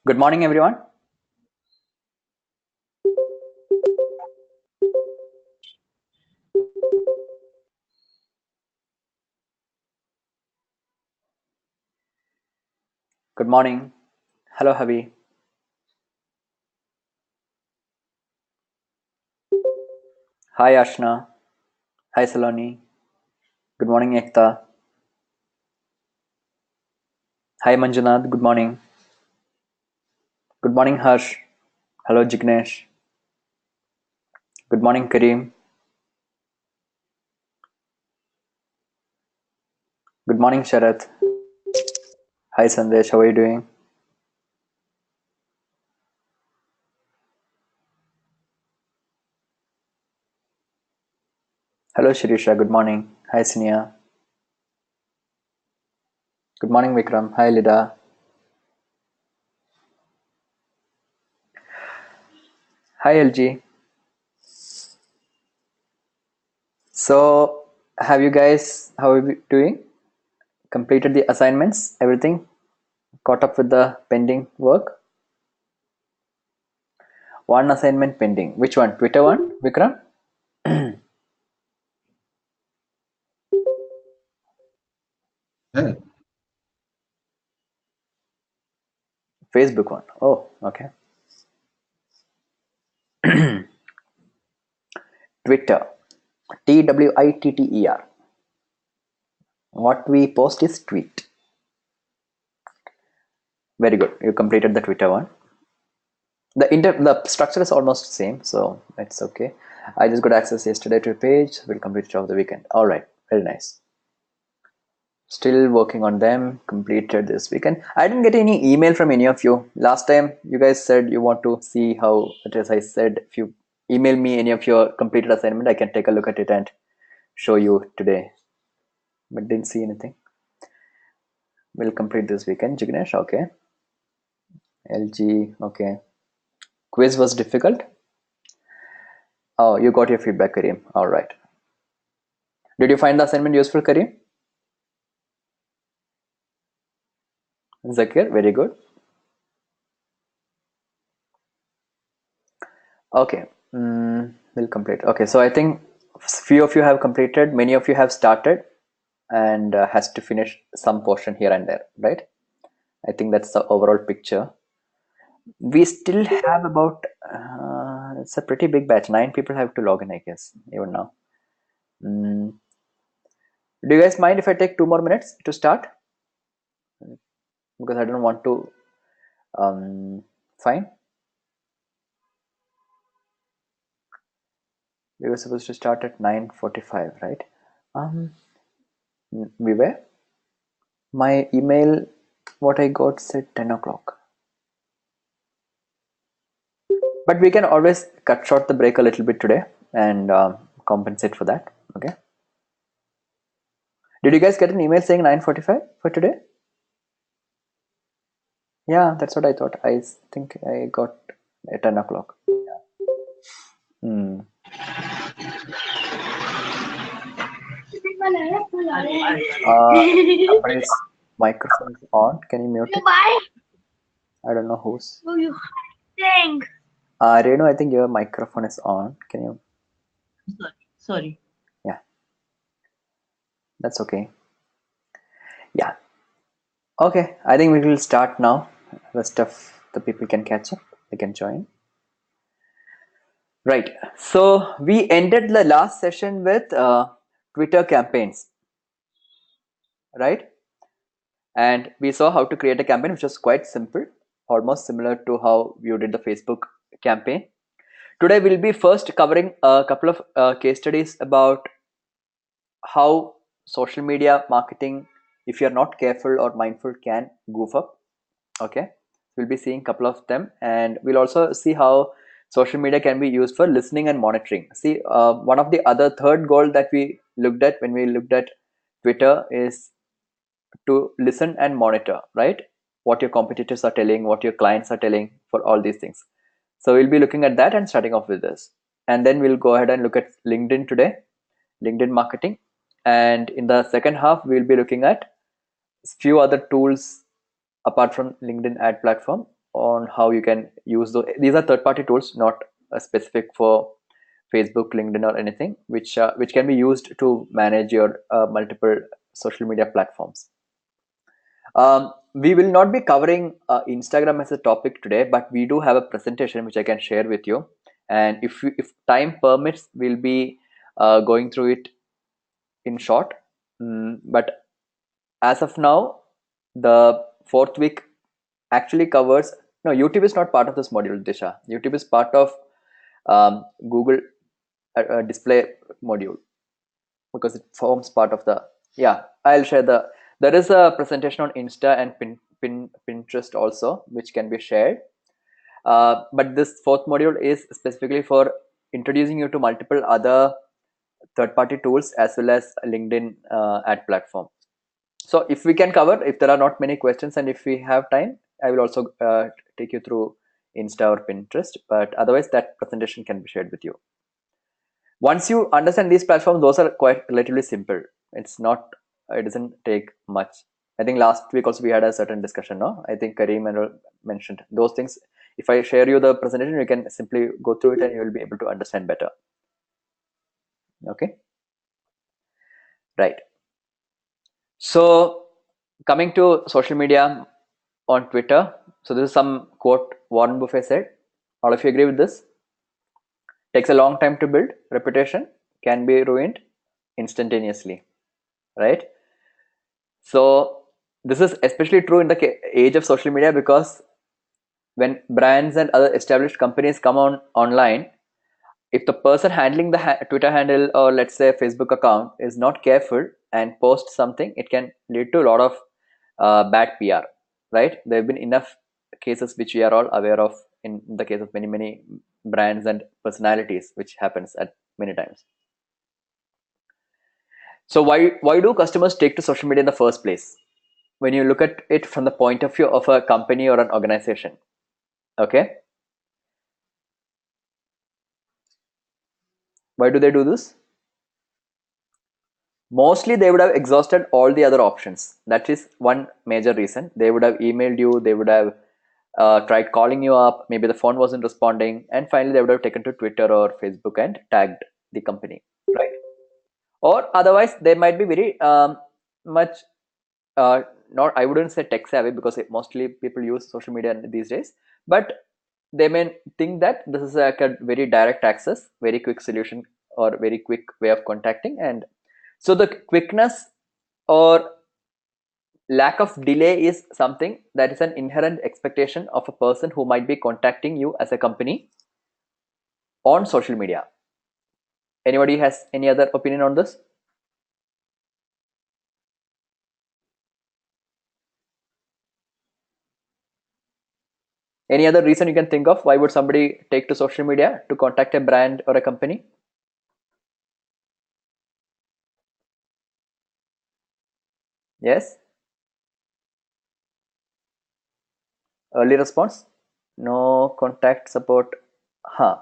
Good morning, everyone. Good morning. Hello, Havi. Hi, Ashna. Hi, Saloni. Good morning, Ekta. Hi, Manjunath. Good morning. Good morning, Harsh. Hello, Jignesh. Good morning, Kareem. Good morning, Sharath. Hi, Sandesh. How are you doing? Hello, Shirisha. Good morning. Hi, Sneha. Good morning, Vikram. Hi, Lida. Hi, LG. So, have you guys, how are you doing? Completed the assignments? Everything? Caught up with the pending work? One assignment pending. Which one? Twitter one, Vikram? Facebook one. Oh, okay. Twitter. Twitter. What we post is tweet. Very good. You completed the Twitter one. The structure is almost same, so it's okay. I just got access yesterday to a page. We'll complete it over the weekend. All right. Very nice. Still working on them. Completed this weekend. I didn't get any email from any of you. Last time you guys said you want to see how it is. I said if you email me any of your completed assignment, I can take a look at it and show you today. But didn't see anything. We'll complete this weekend. Jignesh, okay. LG, okay. Quiz was difficult. Oh, you got your feedback, Kareem. All right. Did you find the assignment useful, Kareem? Zakir, very good. Okay, we'll complete. Okay, so I think few of you have completed, many of you have started, and has to finish some portion here and there, right? I think that's the overall picture. We still have about, it's a pretty big batch. 9 people have to log in, I guess, even now. Mm, do you guys mind if I take 2 more minutes to start? Because I don't want to, fine. We were supposed to start at 9:45, right? Um, we were. My email, what I got said 10 o'clock. But we can always cut short the break a little bit today and compensate for that. Okay. Did you guys get an email saying 9:45 for today? Yeah, that's what I thought. I think I got at 10 o'clock. Hmm. Somebody's microphone is on. Can you mute it? I don't know whose. Renu, I think your microphone is on. Can you? Sorry. Yeah, that's okay. Yeah. Okay, I think we will start now. Rest of the people can catch up. They can join. Right. So we ended the last session with Twitter campaigns, right? And we saw how to create a campaign, which was quite simple, almost similar to how you did the Facebook campaign. Today we'll be first covering a couple of case studies about how social media marketing, if you're not careful or mindful, can goof up. Okay, we'll be seeing a couple of them, and we'll also see how social media can be used for listening and monitoring. See, one of the other third goal that we looked at when we looked at Twitter is to listen and monitor, right? What your competitors are telling, what your clients are telling, for all these things. So we'll be looking at that and starting off with this, and then we'll go ahead and look at LinkedIn today, LinkedIn marketing, and in the second half we'll be looking at few other tools apart from LinkedIn ad platform, on how you can use those. These are third-party tools, not specific for Facebook, LinkedIn, or anything, which can be used to manage your multiple social media platforms. We will not be covering Instagram as a topic today, but we do have a presentation which I can share with you. And if time permits, we'll be going through it in short. But as of now, the fourth week actually covers. No, YouTube is not part of this module, Disha. YouTube is part of Google display module because it forms part of the. Yeah, I'll share the. There is a presentation on Insta and Pinterest also, which can be shared. But this fourth module is specifically for introducing you to multiple other third-party tools as well as LinkedIn ad platform. So if we can cover, if there are not many questions and if we have time, I will also take you through Insta or Pinterest, but otherwise that presentation can be shared with you. Once you understand these platforms, those are quite relatively simple. It doesn't take much. I think last week also we had a certain discussion, no? I think Kareem mentioned those things. If I share you the presentation, you can simply go through it and you will be able to understand better. Okay. Right. So coming to social media on Twitter. So this is some quote Warren Buffett said. All of you agree with this? Takes a long time to build. Reputation can be ruined instantaneously, right? So this is especially true in the age of social media because when brands and other established companies come online, if the person handling the Twitter handle or let's say Facebook account is not careful and posts something, it can lead to a lot of bad PR, right? There have been enough cases which we are all aware of in the case of many brands and personalities, which happens at many times. So why do customers take to social media in the first place? When you look at it from the point of view of a company or an organization, okay? Why do they do this? Mostly they would have exhausted all the other options. That is one major reason. They would have emailed you, they would have tried calling you up, maybe the phone wasn't responding, and finally they would have taken to Twitter or Facebook and tagged the company, right? Or otherwise they might be very much not, I wouldn't say tech savvy because mostly people use social media these days, but they may think that this is like a very direct access, very quick solution or very quick way of contacting, and so the quickness or lack of delay is something that is an inherent expectation of a person who might be contacting you as a company on social media. Anybody has any other opinion on this? Any other reason you can think of why would somebody take to social media to contact a brand or a company? Yes? Early response? No contact support? Huh.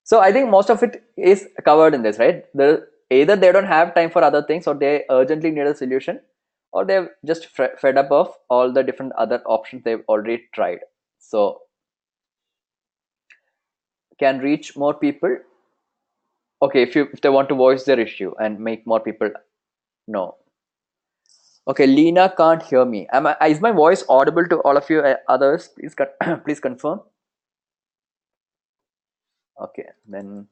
So I think most of it is covered in this, right? Either they don't have time for other things or they urgently need a solution or they've just fed up of all the different other options they've already tried. So can reach more people. Okay, if they want to voice their issue and make more people know. Okay, Lena can't hear me. Is my voice audible to all of you others? Please please confirm. Okay, then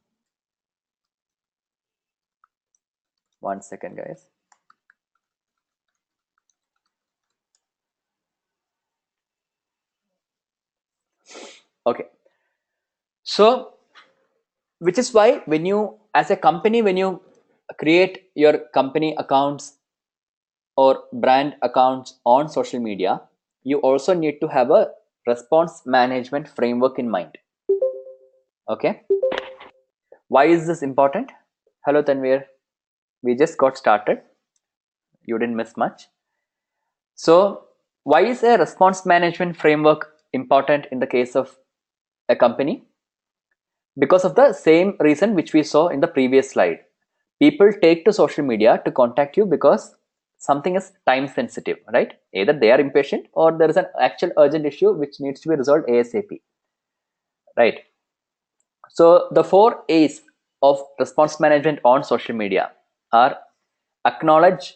1 second, guys. Okay, so which is why when you, as a company, when you create your company accounts or brand accounts on social media, you also need to have a response management framework in mind. Okay, why is this important? Hello Tanvir, we just got started, you didn't miss much. So why is a response management framework important in the case of a company? Because of the same reason which we saw in the previous slide. People take to social media to contact you because something is time sensitive, right? Either they are impatient or there is an actual urgent issue which needs to be resolved ASAP, right? So the 4 A's of response management on social media are acknowledge,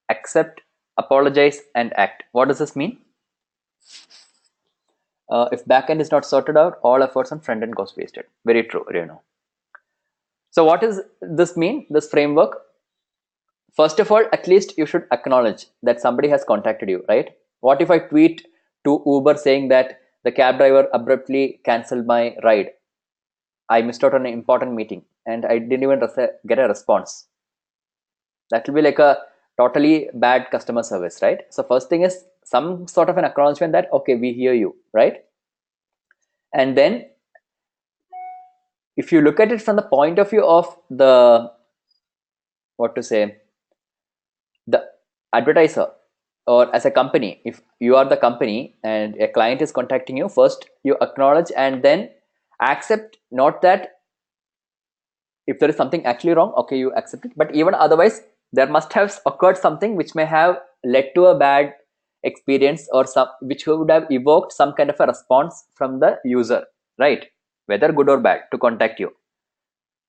accept, apologize, and act. What does this mean? If backend is not sorted out, all efforts on front end goes wasted. Very true, Renu. So what does this mean, this framework? First of all, at least you should acknowledge that somebody has contacted you, right? What if I tweet to Uber saying that the cab driver abruptly cancelled my ride? I missed out on an important meeting and I didn't even get a response. That will be like a totally bad customer service, right? So first thing is some sort of an acknowledgement that, okay, we hear you, right? And then if you look at it from the point of view of the, what to say, the advertiser, or as a company, if you are the company and a client is contacting you, first you acknowledge and then accept. Not that if there is something actually wrong, okay, you accept it, but even otherwise there must have occurred something which may have led to a bad experience, or some which would have evoked some kind of a response from the user, right? Whether good or bad, to contact you.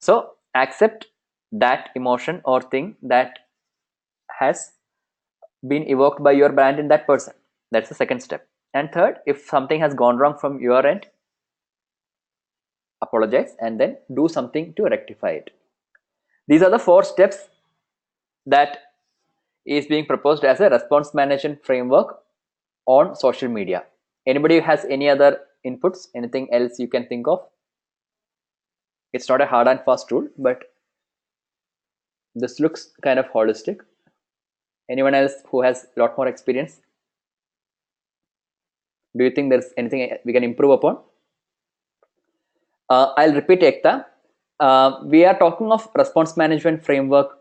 So accept that emotion or thing that has been evoked by your brand in that person. That's the second step. And third, if something has gone wrong from your end, apologize and then do something to rectify it. These are the 4 steps that is being proposed as a response management framework on social media. Anybody has any other inputs, anything else you can think of? It's not a hard and fast rule, but this looks kind of holistic. Anyone else who has a lot more experience? Do you think there's anything we can improve upon? I'll repeat, Ekta. We are talking of response management framework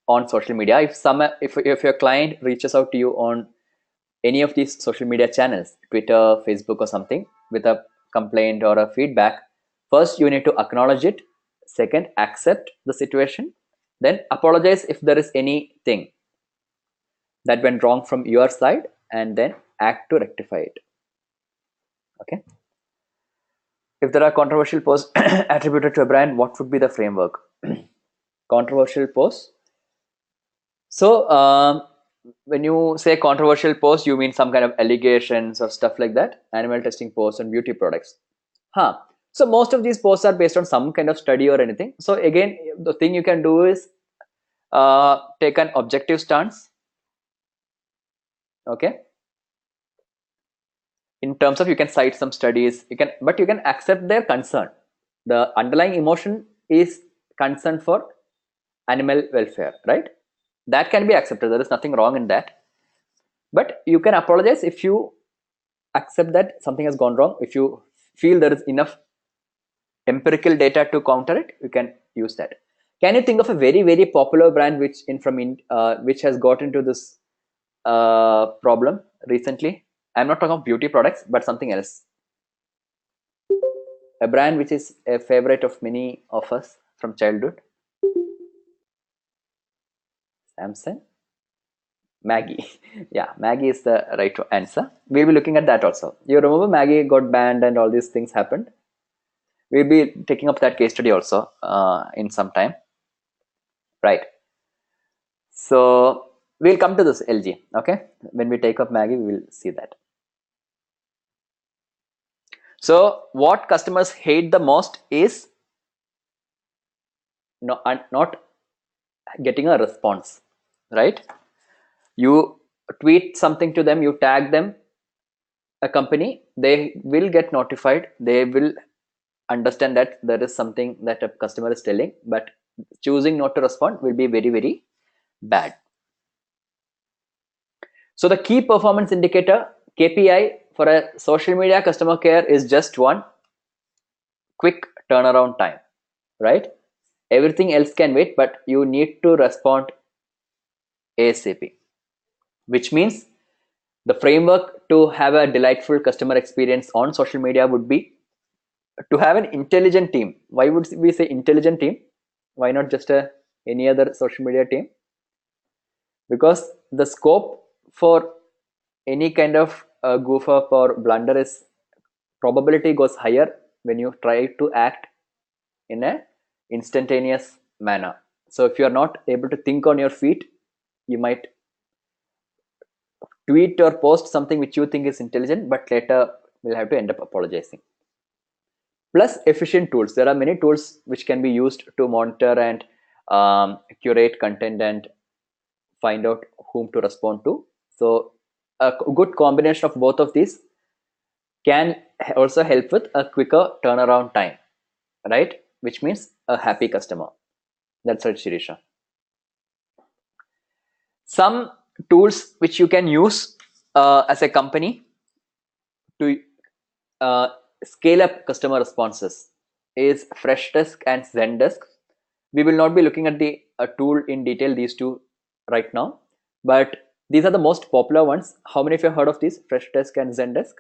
on social media. If your client reaches out to you on any of these social media channels, Twitter, Facebook, or something, with a complaint or a feedback, first you need to acknowledge it. Second, accept the situation. Then apologize if there is anything that went wrong from your side, and then act to rectify it. Okay. If there are controversial posts attributed to a brand, what would be the framework? Controversial posts. So when you say controversial posts, you mean some kind of allegations or stuff like that? Animal testing posts and beauty products. So most of these posts are based on some kind of study or anything. So again, the thing you can do is take an objective stance. Okay. In terms of, you can cite some studies, but you can accept their concern. The underlying emotion is concern for animal welfare, right? That can be accepted. There is nothing wrong in that. But you can apologize if you accept that something has gone wrong. If you feel there is enough empirical data to counter it, you can use that. Can you think of a very, very popular brand which has got into this problem recently? I'm not talking of beauty products, but something else. A brand which is a favorite of many of us from childhood. Samsung. Maggie. Yeah, Maggie is the right answer. We'll be looking at that also. You remember Maggie got banned and all these things happened? We'll be taking up that case study also in some time. Right. So we'll come to this LG. Okay. When we take up Maggie, we will see that. So what customers hate the most is not getting a response, right? You tweet something to them, you tag them, a company, they will get notified. They will understand that there is something that a customer is telling, but choosing not to respond will be very, very bad. So the key performance indicator, KPI, for a social media customer care is just one: quick turnaround time, right? Everything else can wait, but you need to respond ASAP, which means the framework to have a delightful customer experience on social media would be to have an intelligent team. Why would we say intelligent team? Why not just any other social media team? because the scope for any kind of goof up or blunder is probability goes higher when you try to act in a instantaneous manner. So if you are not able to think on your feet, you might tweet or post something which you think is intelligent, but later will have to end up apologizing. Plus efficient tools. There are many tools which can be used to monitor and curate content and find out whom to respond to. So a good combination of both of these can also help with a quicker turnaround time, right? Which means a happy customer. That's right, Shirisha. Some tools which you can use as a company to uh, scale up customer responses is Freshdesk and Zendesk. We will not be looking at the tool in detail, these two right now, but these are the most popular ones. How many of you have heard of these, Freshdesk and Zendesk?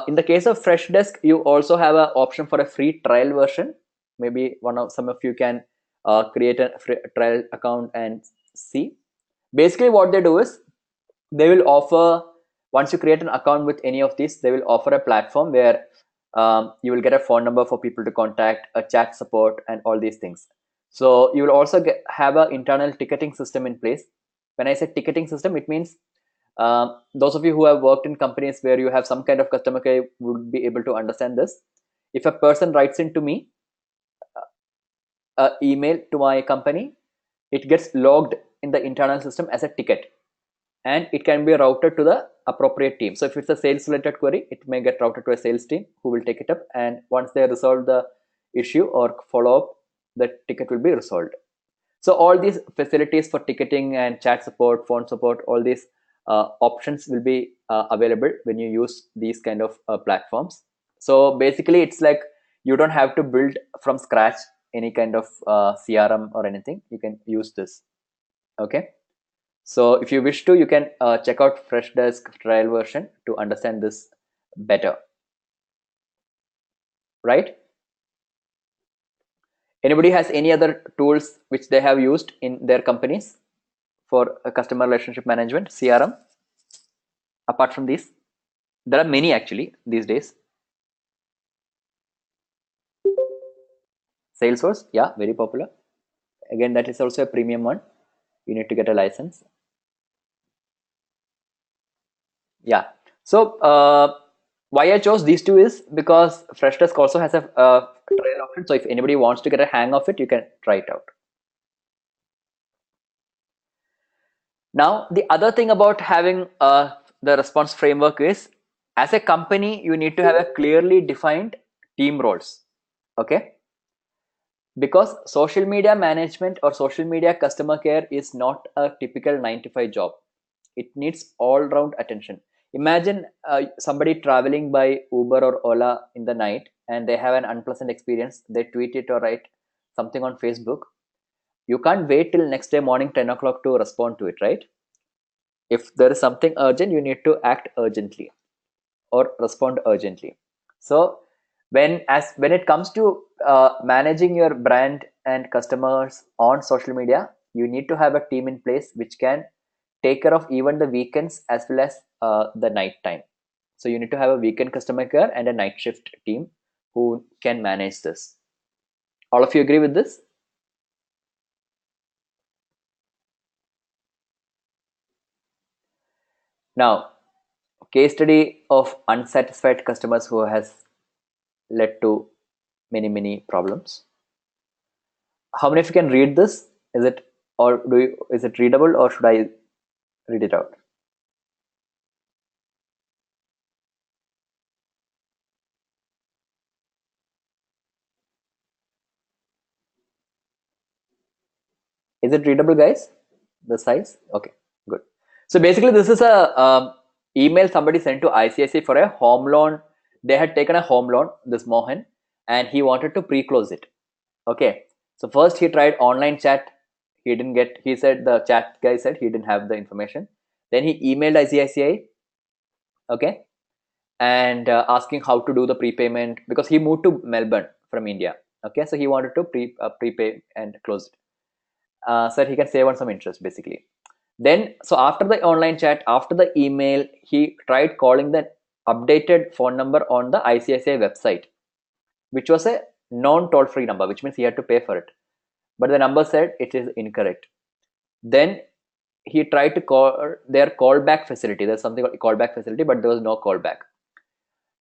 In the case of Freshdesk, you also have an option for a free trial version. Maybe some of you can create a free trial account and see. Basically, what they do is they will offer, once you create an account with any of these, they will offer a platform where you will get a phone number for people to contact, a chat support, and all these things. So you will also have an internal ticketing system in place. When I say ticketing system, it means those of you who have worked in companies where you have some kind of customer care would be able to understand this. If a person writes into me email to my company, it gets logged in the internal system as a ticket, and it can be routed to the appropriate team. So if it's a sales related query, it may get routed to a sales team who will take it up, and once they resolve the issue or follow up, the ticket will be resolved. So all these facilities for ticketing and chat support, phone support, all these options will be available when you use these kind of platforms. So basically it's like you don't have to build from scratch any kind of CRM or anything. You can use this. Okay. So if you wish to, you can check out Freshdesk trial version to understand this better. Right? Anybody has any other tools which they have used in their companies for customer relationship management, CRM? Apart from these, there are many actually these days. Salesforce, yeah, very popular. Again, that is also a premium one. You need to get a license. Yeah. So why I chose these two is because Freshdesk also has a trial option. So if anybody wants to get a hang of it, you can try it out. Now, the other thing about having the response framework is, as a company, you need to have a clearly defined team roles. Okay. Because social media management or social media customer care is not a typical 9 to 5 job. It needs all round attention. Imagine somebody traveling by Uber or Ola in the night and they have an unpleasant experience. They tweet it or write something on Facebook. You can't wait till next day morning 10 o'clock to respond to it, right? If there is something urgent, you need to act urgently or respond urgently. So when it comes to managing your brand and customers on social media, you need to have a team in place which can take care of even the weekends as well as the night time. So you need to have a weekend customer care and a night shift team who can manage this. All of you agree with this? Now, case study of unsatisfied customers who has led to many problems. How many of you can read this? Is it, or is it readable, or should I read it out? Is it readable, guys? The size? Okay, good. So basically, this is a email somebody sent to ICICI for a home loan. They had taken a home loan, this Mohan, and he wanted to pre-close it. Okay, so first he tried online chat. He didn't get. He said the chat guy said he didn't have the information. Then he emailed ICICI. Okay, and asking how to do the prepayment because he moved to Melbourne from India. Okay, so he wanted to prepay and close it. so that he can save on some interest basically. Then, so after the online chat, after the email, he tried calling the updated phone number on the ICICI website, which was a non toll free number, which means he had to pay for it. But the number said it is incorrect. Then he tried to call their callback facility. There's something called callback facility, but there was no callback.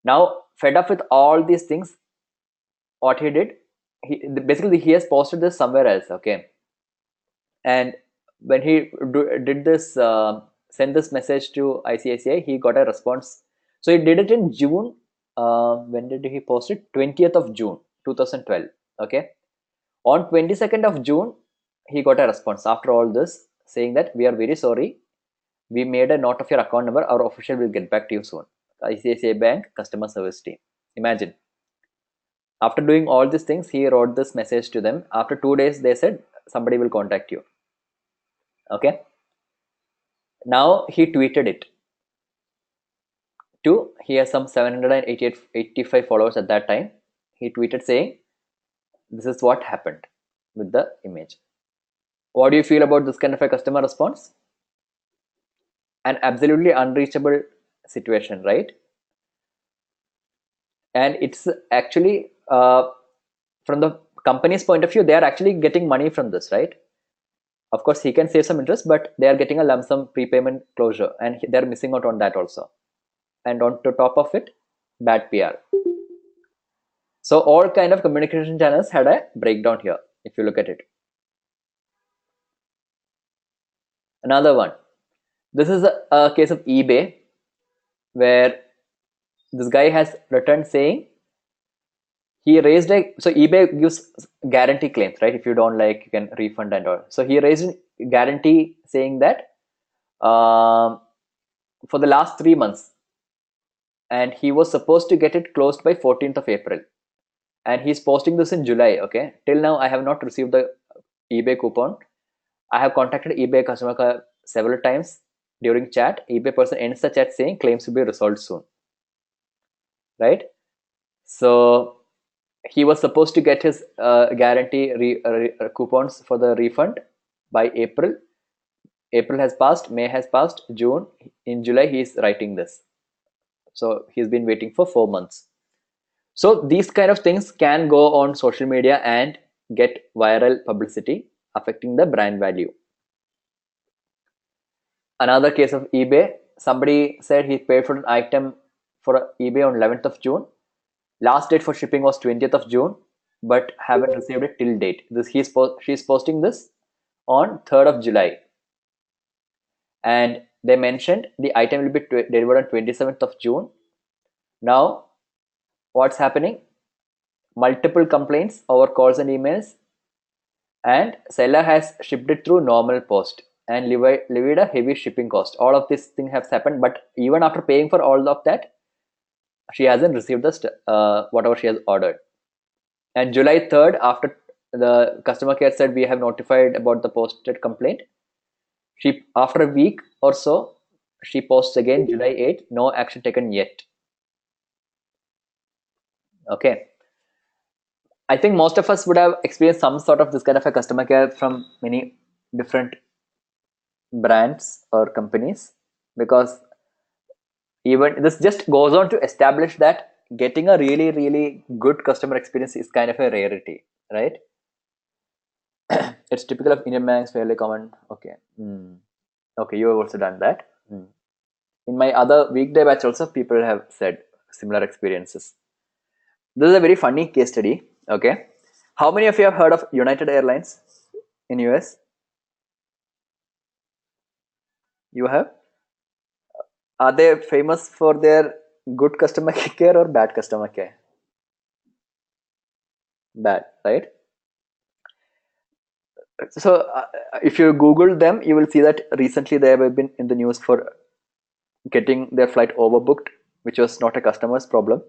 Now, fed up with all these things, what he did, he has posted this somewhere else, okay? And when he did this, send this message to ICICI, he got a response. So he did it in June. When did he post it? 20th of June, 2012. Okay. On 22nd of June, he got a response after all this saying that we are very sorry. We made a note of your account number. Our official will get back to you soon. ICICI Bank customer service team. Imagine. After doing all these things, he wrote this message to them. After 2 days, they said somebody will contact you. Okay. Now he tweeted it to, he has some 785 followers at that time. He tweeted saying, this is what happened with the image. What do you feel about this kind of a customer response? An absolutely unreachable situation, right? And it's actually, from the company's point of view, they are actually getting money from this, right? Of course, he can save some interest, but they are getting a lump sum prepayment closure, and they're missing out on that also. And on to top of it, bad PR. So all kind of communication channels had a breakdown here, if you look at it. Another one. This is a case of eBay, where this guy has returned saying he raised so eBay gives guarantee claims, right? If you don't like, you can refund and all. So he raised a guarantee saying that for the last 3 months, and he was supposed to get it closed by 14th of April, and he's posting this in July. Okay, till now I have not received the eBay coupon. I have contacted eBay customer care several times during chat. eBay person ends the chat saying claims will be resolved soon, right? So he was supposed to get his guarantee coupons for the refund by April. April has passed, May has passed, June. In July he is writing this. So he's been waiting for 4 months. So these kind of things can go on social media and get viral publicity, affecting the brand value. Another case of eBay, somebody said he paid for an item for eBay on 11th of June. Last date for shipping was 20th of June, but haven't received it till date. She's posting this on 3rd of July. And they mentioned the item will be delivered on 27th of June. Now, what's happening? Multiple complaints over calls and emails, and seller has shipped it through normal post and levied a heavy shipping cost. All of this thing has happened, but even after paying for all of that, she hasn't received the whatever she has ordered. And July 3rd, after the customer care said we have notified about the posted complaint, she, after a week or so, she posts again July 8th, no action taken yet. Okay. I think most of us would have experienced some sort of this kind of a customer care from many different brands or companies, because even this just goes on to establish that getting a really good customer experience is kind of a rarity, right? It's typical of Indian banks, fairly common. Okay. Okay, you have also done that. In my other weekday batch also, people have said similar experiences. This is a very funny case study. Okay, how many of you have heard of United Airlines in US? You have? Are they famous for their good customer care or bad customer care? Bad, right? So if you Google them, you will see that recently they have been in the news for getting their flight overbooked, which was not a customer's problem.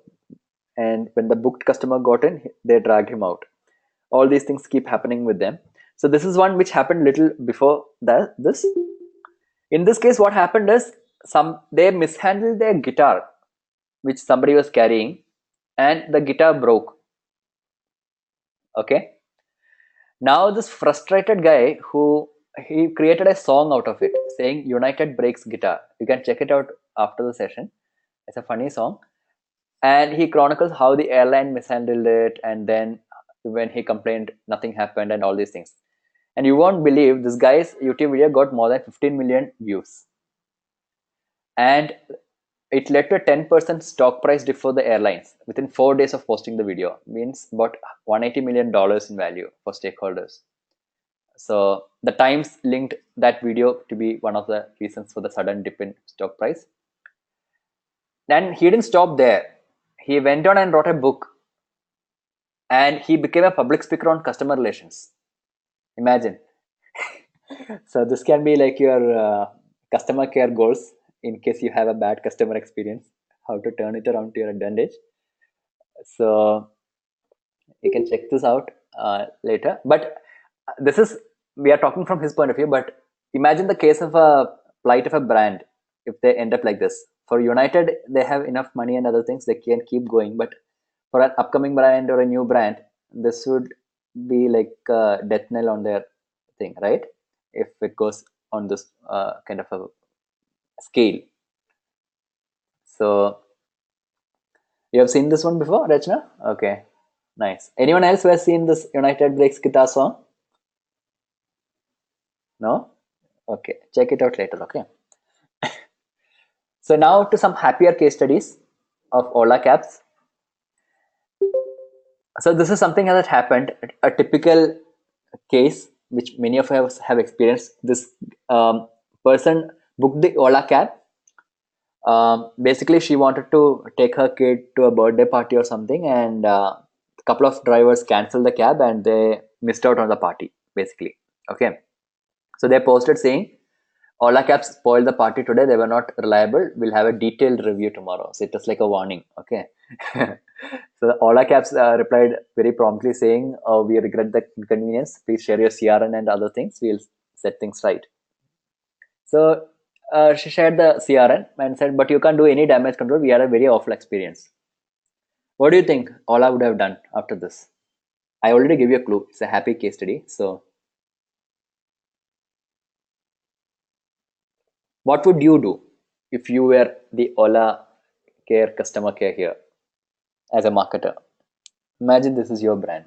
And when the booked customer got in, they dragged him out. All these things keep happening with them. So this is one which happened little before this. In this case, what happened is they mishandled their guitar, which somebody was carrying, and the guitar broke. Okay. Now this frustrated guy who he created a song out of it saying United Breaks Guitar. You can check it out after the session. It's a funny song. And he chronicles how the airline mishandled it, and then when he complained, nothing happened, and all these things. And you won't believe this guy's YouTube video got more than 15 million views. And it led to a 10% stock price dip for the airlines within 4 days of posting the video. Means about $180 million in value for stakeholders. So the Times linked that video to be one of the reasons for the sudden dip in stock price. And he didn't stop there. He went on and wrote a book, and he became a public speaker on customer relations. Imagine. So this can be like your customer care goals in case you have a bad customer experience, how to turn it around to your advantage. So you can check this out later. But this is, we are talking from his point of view, but imagine the case of a plight of a brand if they end up like this. For United, they have enough money and other things, they can keep going. But for an upcoming brand or a new brand, this would be like a death knell on their thing, right? If it goes on this kind of a scale. So you have seen this one before, Rachna? Okay, nice. Anyone else who has seen this United Breaks Guitar song? No? Okay, check it out later, okay? So now to some happier case studies of Ola cabs. So this is something that happened, a typical case which many of us have experienced. This person booked the Ola cab. Basically, she wanted to take her kid to a birthday party or something, and a couple of drivers canceled the cab and they missed out on the party, basically. Okay. So they posted saying, Ola cabs spoiled the party today. They were not reliable. We'll have a detailed review tomorrow. So it was like a warning. Okay. So the Ola cabs replied very promptly saying, oh, we regret the inconvenience. Please share your CRN and other things. We'll set things right. So she shared the CRN and said, but you can't do any damage control. We had a very awful experience. What do you think Ola would have done after this? I already gave you a clue. It's a happy case study. So what would you do if you were the Ola care customer care here as a marketer? Imagine this is your brand.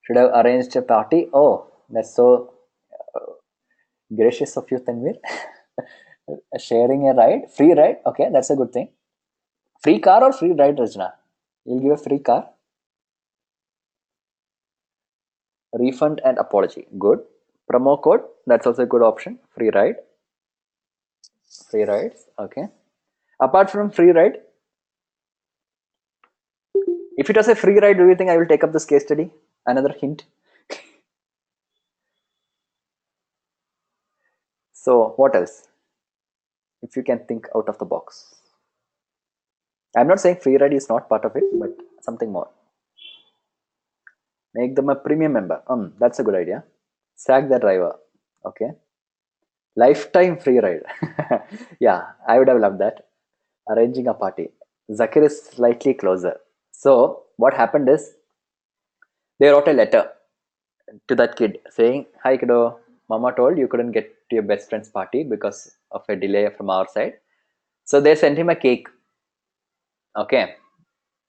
Should I have arranged a party? Oh, that's so gracious of you, Tanvir. Sharing a ride, free ride. Okay, that's a good thing. Free car or free ride, Rajna? You'll give a free car. Refund and apology. Good. Promo code. That's also a good option. Free ride. Free rides. Okay. Apart from free ride, if it was a free ride, do you think I will take up this case study? Another hint. So what else? If you can think out of the box. I'm not saying free ride is not part of it, but something more. Make them a premium member. That's a good idea. Sack the driver. Okay. Lifetime free ride. Yeah, I would have loved that. Arranging a party. Zakir is slightly closer. So what happened is they wrote a letter to that kid saying, hi kiddo, mama told you couldn't get to your best friend's party because of a delay from our side. So they sent him a cake. Okay.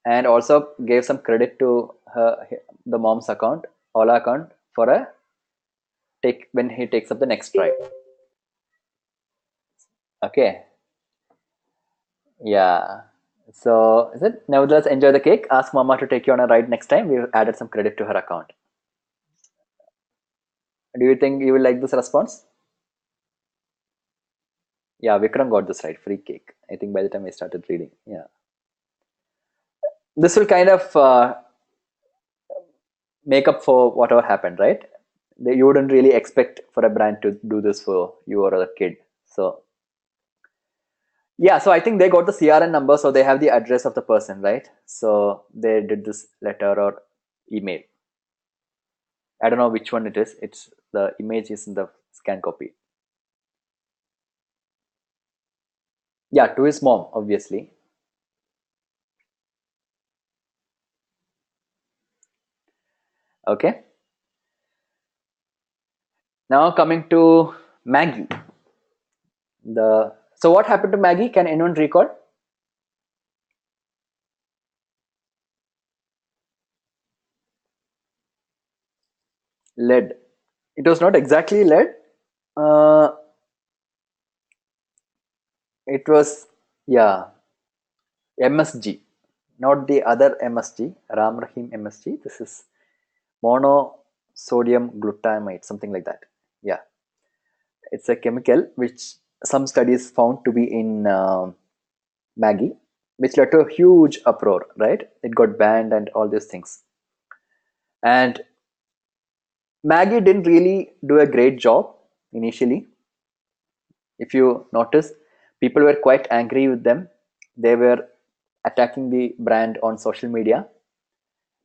And also gave some credit to the mom's account, Ola account, for a take when he takes up the next ride. Okay. Yeah. So is it nevertheless enjoy the cake? Ask mama to take you on a ride next time. We've added some credit to her account. Do you think you will like this response? Yeah, Vikram got this right. Free cake. I think by the time I started reading. Yeah. This will kind of make up for whatever happened, right? You wouldn't really expect for a brand to do this for you or a kid. So yeah, so I think they got the CRN number, so they have the address of the person, right? So they did this letter or email. I don't know which one it is. It's the image is in the scan copy. Yeah, to his mom, obviously. Okay. Now coming to Maggie. So what happened to Maggie? Can anyone recall? Lead. It was not exactly lead. Uh, it was, yeah, MSG, not the other MSG, Ram Rahim MSG. This is monosodium glutamate, something like that. Yeah, it's a chemical which some studies found to be in Maggie, which led to a huge uproar, right? It got banned and all these things. And Maggie didn't really do a great job initially. If you notice, people were quite angry with them. They were attacking the brand on social media,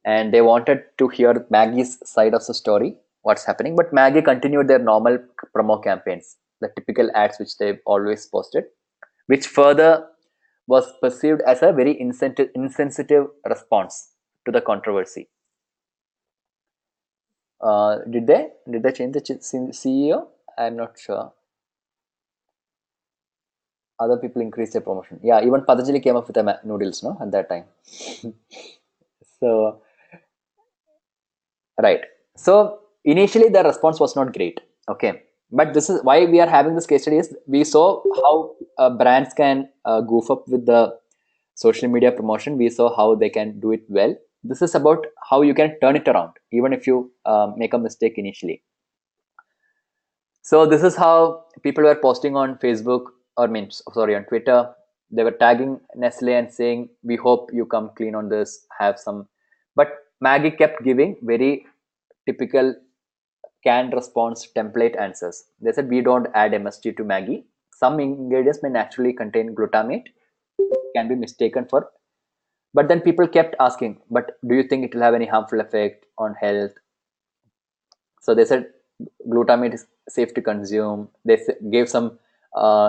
and they wanted to hear Maggie's side of the story, what's happening. But Maggie continued their normal promo campaigns, the typical ads which they've always posted, which further was perceived as a very insensitive response to the controversy. Did they change the CEO? I'm not sure. Other people increased their promotion. Yeah, even Patanjali came up with the noodles, no, at that time. So right. So initially the response was not great. Okay. But this is why we are having this case study is we saw how brands can goof up with the social media promotion. We saw how they can do it well. This is about how you can turn it around, even if you make a mistake initially. So this is how people were posting on Facebook or means sorry on Twitter. They were tagging Nestle and saying, "We hope you come clean on this. Have some." But Maggie kept giving very typical canned response template answers. They said, "We don't add MSG to Maggie. Some ingredients may naturally contain glutamate, can be mistaken for." But then people kept asking, "But do you think it will have any harmful effect on health?" So they said glutamate is safe to consume. They gave some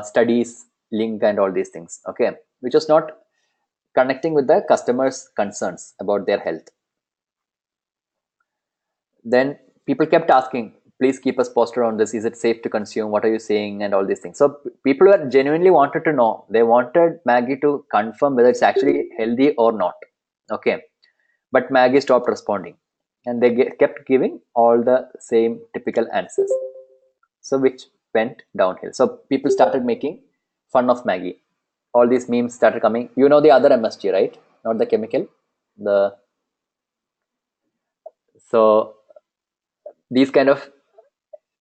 studies link and all these things, okay, which was not connecting with the customers concerns about their health. Then people kept asking, please keep us posted on this, is it safe to consume, what are you saying, and all these things. So people were genuinely wanted to know, they wanted Maggie to confirm whether it's actually healthy or not, okay. But Maggie stopped responding, and they kept giving all the same typical answers, so which went downhill. So people started making fun of Maggie. All these memes started coming. You know the other MSG, right? Not the chemical. The so these kind of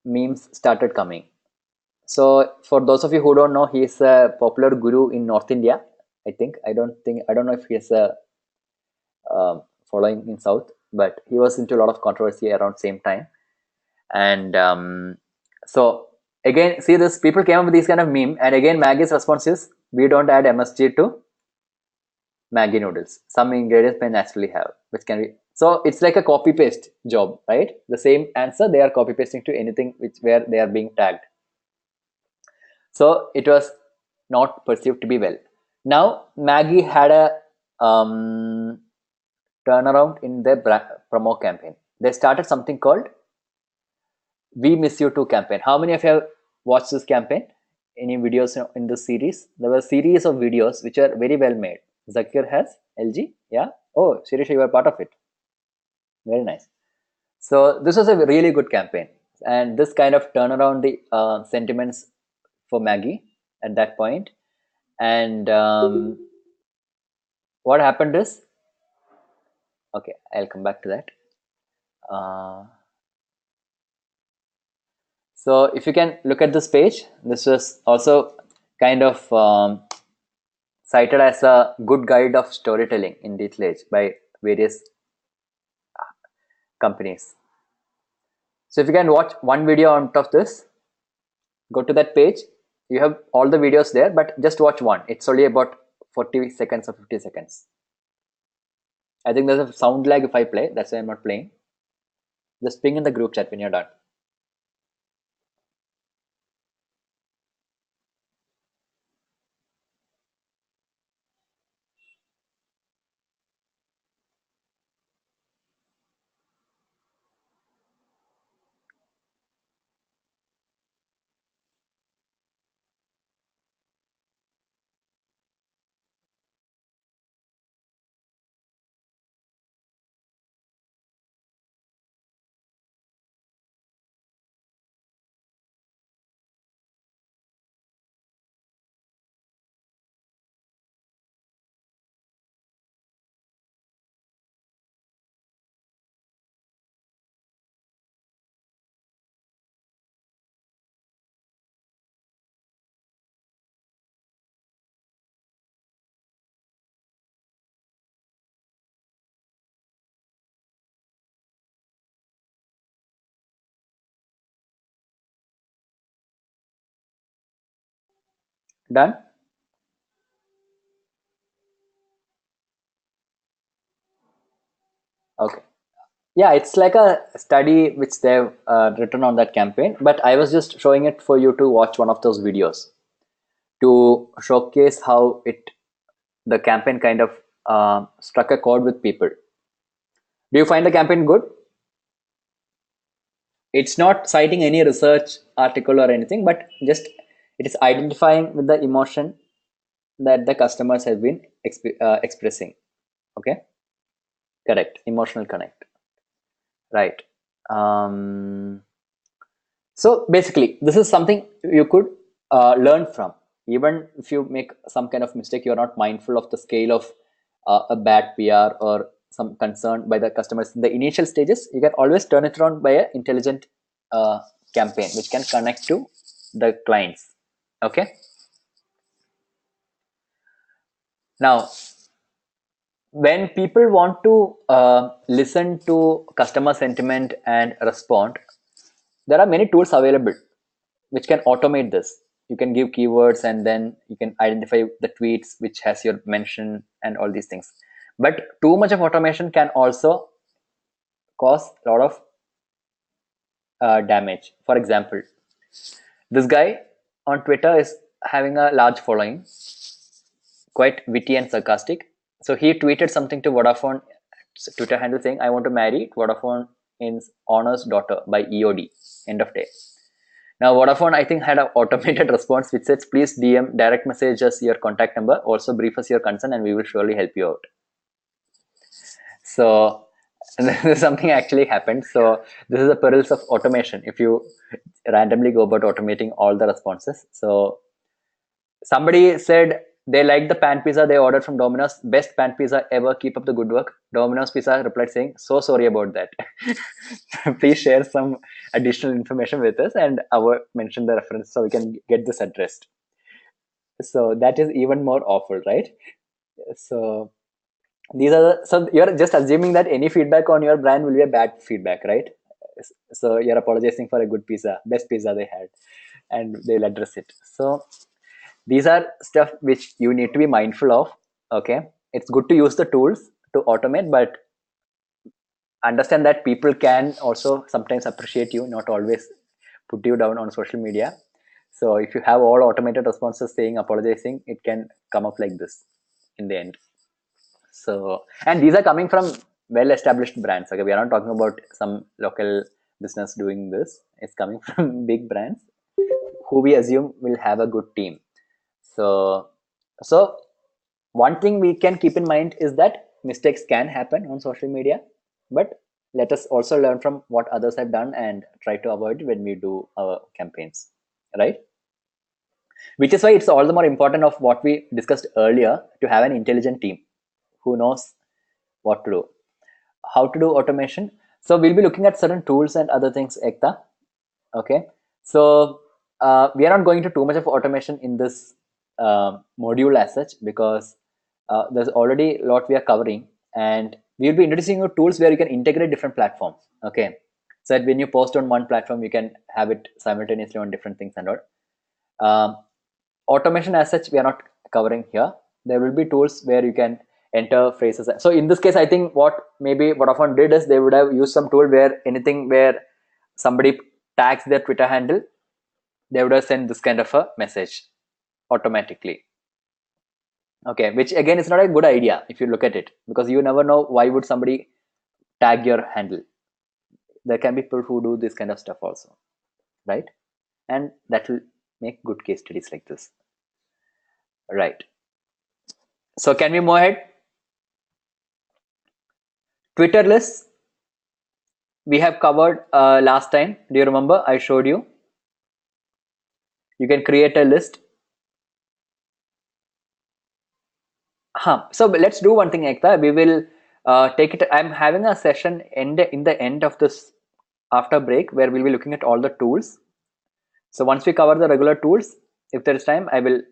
memes started coming. So for those of you who don't know, he is a popular guru in North India. I don't know if he is a following in South, but he was into a lot of controversy around same time. And so again, see this people came up with these kind of meme, and again Maggie's response is, we don't add MSG to Maggie noodles. Some ingredients may naturally have, which can be, so it's like a copy paste job, right? The same answer they are copy pasting to anything which where they are being tagged. So it was not perceived to be well. Now Maggie had a turnaround in their promo campaign. They started something called "We Miss You Too" campaign. How many of you have watched this campaign? Any videos in this series? There were a series of videos which are very well made. Zakir has LG, yeah. Oh, Shirish, you were part of it. Very nice. So this was a really good campaign, and this kind of turn around the sentiments for Maggie at that point. And what happened is, okay, I'll come back to that. So if you can look at this page, this was also kind of cited as a good guide of storytelling in digital age by various companies. So if you can watch one video out of this, go to that page. You have all the videos there, but just watch one. It's only about 40 seconds or 50 seconds. I think there's a sound lag if I play. That's why I'm not playing. Just ping in the group chat when you're done. Done? Okay. Yeah, it's like a study which they've written on that campaign, but I was just showing it for you to watch one of those videos to showcase how the campaign kind of struck a chord with people. Do you find the campaign good? It's not citing any research article or anything, but just it is identifying with the emotion that the customers have been expressing. Okay, correct. Emotional connect. Right. Um, so basically, this is something you could learn from. Even if you make some kind of mistake, you're not mindful of the scale of a bad PR or some concern by the customers in the initial stages. You can always turn it around by an intelligent uh, campaign, which can connect to the clients. Okay. Now, when people want to listen to customer sentiment and respond, there are many tools available which can automate this. You can give keywords and then you can identify the tweets which has your mention and all these things. But too much of automation can also cause a lot of damage. For example, this guy on Twitter is having a large following, quite witty and sarcastic. So he tweeted something to Vodafone Twitter handle saying, "I want to marry Vodafone in Honor's daughter by EOD." End of day. Now Vodafone, I think, had an automated response which says, "Please DM direct message us your contact number. Also brief us your concern, and we will surely help you out." So something actually happened. So this is the perils of automation. If you randomly go about automating all the responses. So somebody said they liked the pan pizza they ordered from Domino's. Best pan pizza ever. Keep up the good work. Domino's Pizza replied saying, "So sorry about that. Please share some additional information with us and our mention the reference so we can get this addressed." So that is even more awful, right? So these are so you're just assuming that any feedback on your brand will be a bad feedback, right? So you're apologizing for a good pizza, best pizza they had, and they'll address it. So these are stuff which you need to be mindful of. Okay, it's good to use the tools to automate, but understand that people can also sometimes appreciate you, not always put you down on social media. So if you have all automated responses saying apologizing, it can come up like this in the end. So, and these are coming from well established brands. Okay, we are not talking about some local business doing this. It's coming from big brands who we assume will have a good team. So, so one thing we can keep in mind is that mistakes can happen on social media, but let us also learn from what others have done and try to avoid it when we do our campaigns, right? Which is why it's all the more important of what we discussed earlier to have an intelligent team who knows what to do. How to do automation. So we'll be looking at certain tools and other things, Ekta. Okay. So we are not going to too much of automation in this module as such because there's already a lot we are covering, and we'll be introducing you tools where you can integrate different platforms. Okay. So that when you post on one platform, you can have it simultaneously on different things and all. Automation as such, we are not covering here. There will be tools where you can enter phrases. So in this case, I think what maybe Vodafone did is they would have used some tool where anything where somebody tags their Twitter handle, they would have sent this kind of a message automatically. Okay, which again is not a good idea if you look at it, because you never know why would somebody tag your handle. There can be people who do this kind of stuff also, right? And that will make good case studies like this, right? So can we move ahead? Twitter lists we have covered last time. Do you remember? I showed you. You can create a list. So let's do one thing, Ekta. We will take it. I'm having a session in the end of this after break where we'll be looking at all the tools. So once we cover the regular tools, if there is time, I will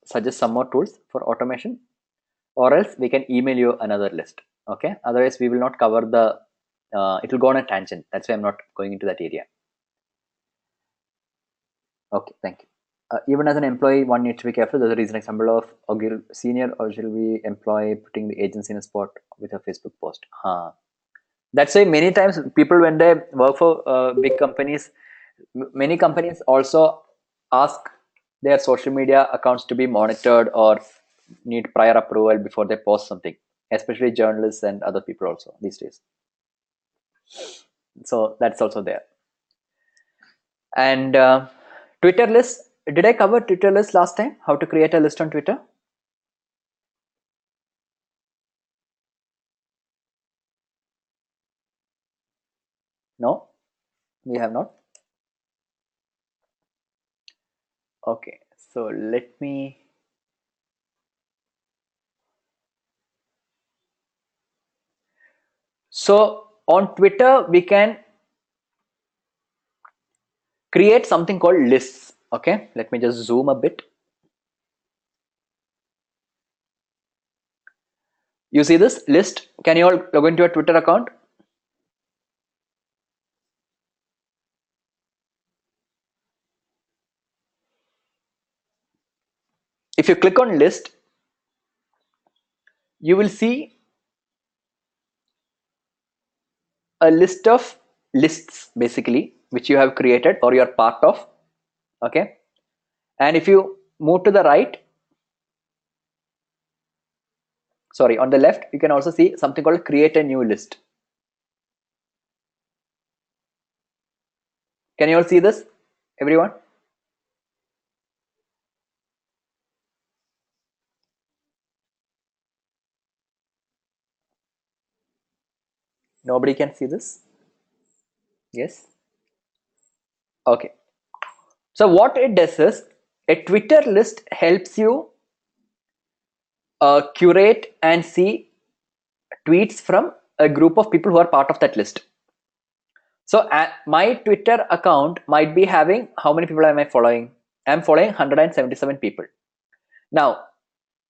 suggest some more tools for automation, or else we can email you another list. Okay. Otherwise, we will not cover the. It will go on a tangent. That's why I'm not going into that area. Okay. Thank you. even as an employee, one needs to be careful. There's a recent example of a senior auxiliary employee putting the agency in a spot with a Facebook post. Huh. That's why many times people, when they work for big companies, many companies also ask their social media accounts to be monitored or need prior approval before they post something, especially journalists and other people also these days. So that's also there. And Twitter list, did I cover Twitter list last time? How to create a list on Twitter? No, we have not. Okay, so let me. So on Twitter, we can create something called lists. Okay, let me just zoom a bit. You see this list? Can you all log into your Twitter account? If you click on list, you will see a list of lists basically, which you have created or you're part of. Okay, and if you move to the right, sorry, on the left, you can also see something called create a new list. Can you all see this, everyone? Nobody can see this? Yes. Okay. So what it does is, a Twitter list helps you curate and see tweets from a group of people who are part of that list. So my Twitter account might be having, how many people am I following? I'm following 177 people. Now,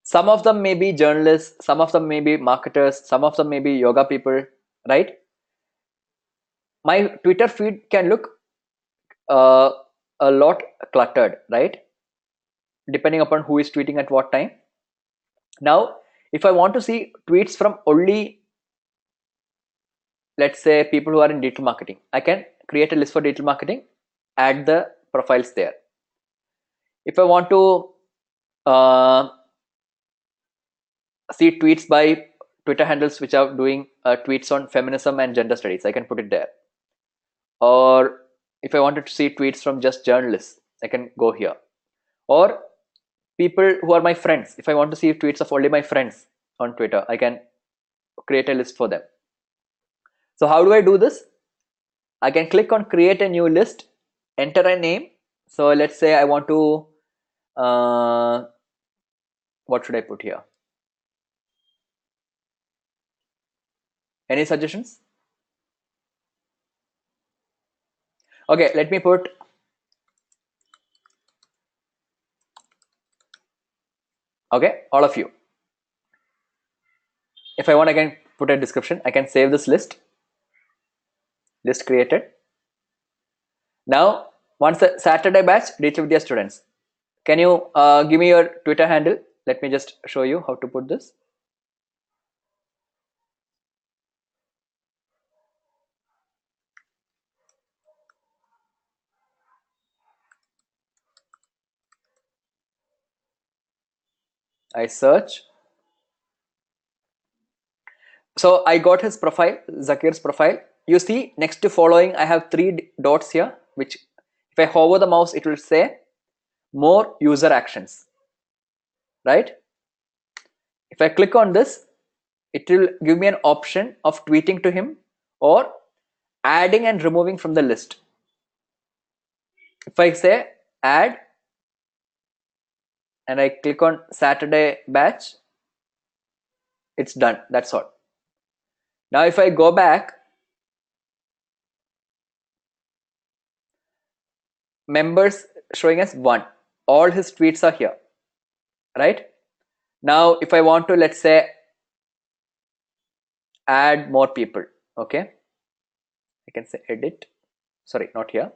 some of them may be journalists, some of them may be marketers, some of them may be yoga people, right? My Twitter feed can look uh, a lot cluttered, right? Depending upon who is tweeting at what time. Now, if I want to see tweets from only, let's say, people who are in digital marketing, I can create a list for digital marketing, add the profiles there. If I want to see tweets by Twitter handles which are doing tweets on feminism and gender studies, I can put it there. Or if I wanted to see tweets from just journalists, I can go here. Or people who are my friends, if I want to see tweets of only my friends on Twitter, I can create a list for them. So how do I do this? I can click on create a new list, enter a name. So let's say I want to, what should I put here? Any suggestions? Okay, let me put, okay, all of you. If I want, I can put a description. I can save this list created. Now, once the Saturday batch, Digital Vidya students, can you give me your Twitter handle? Let me just show you how to put this. I search. So I got his profile, Zakir's profile. You see, next to following, I have 3 dots here, which if I hover the mouse, it will say more user actions, right? If I click on this, it will give me an option of tweeting to him or adding and removing from the list. If I say add and I click on Saturday batch, it's done. That's all. Now if I go back, members showing as 1. All his tweets are here, right? Now if I want to, let's say, add more people, okay, I can say edit, sorry, not here.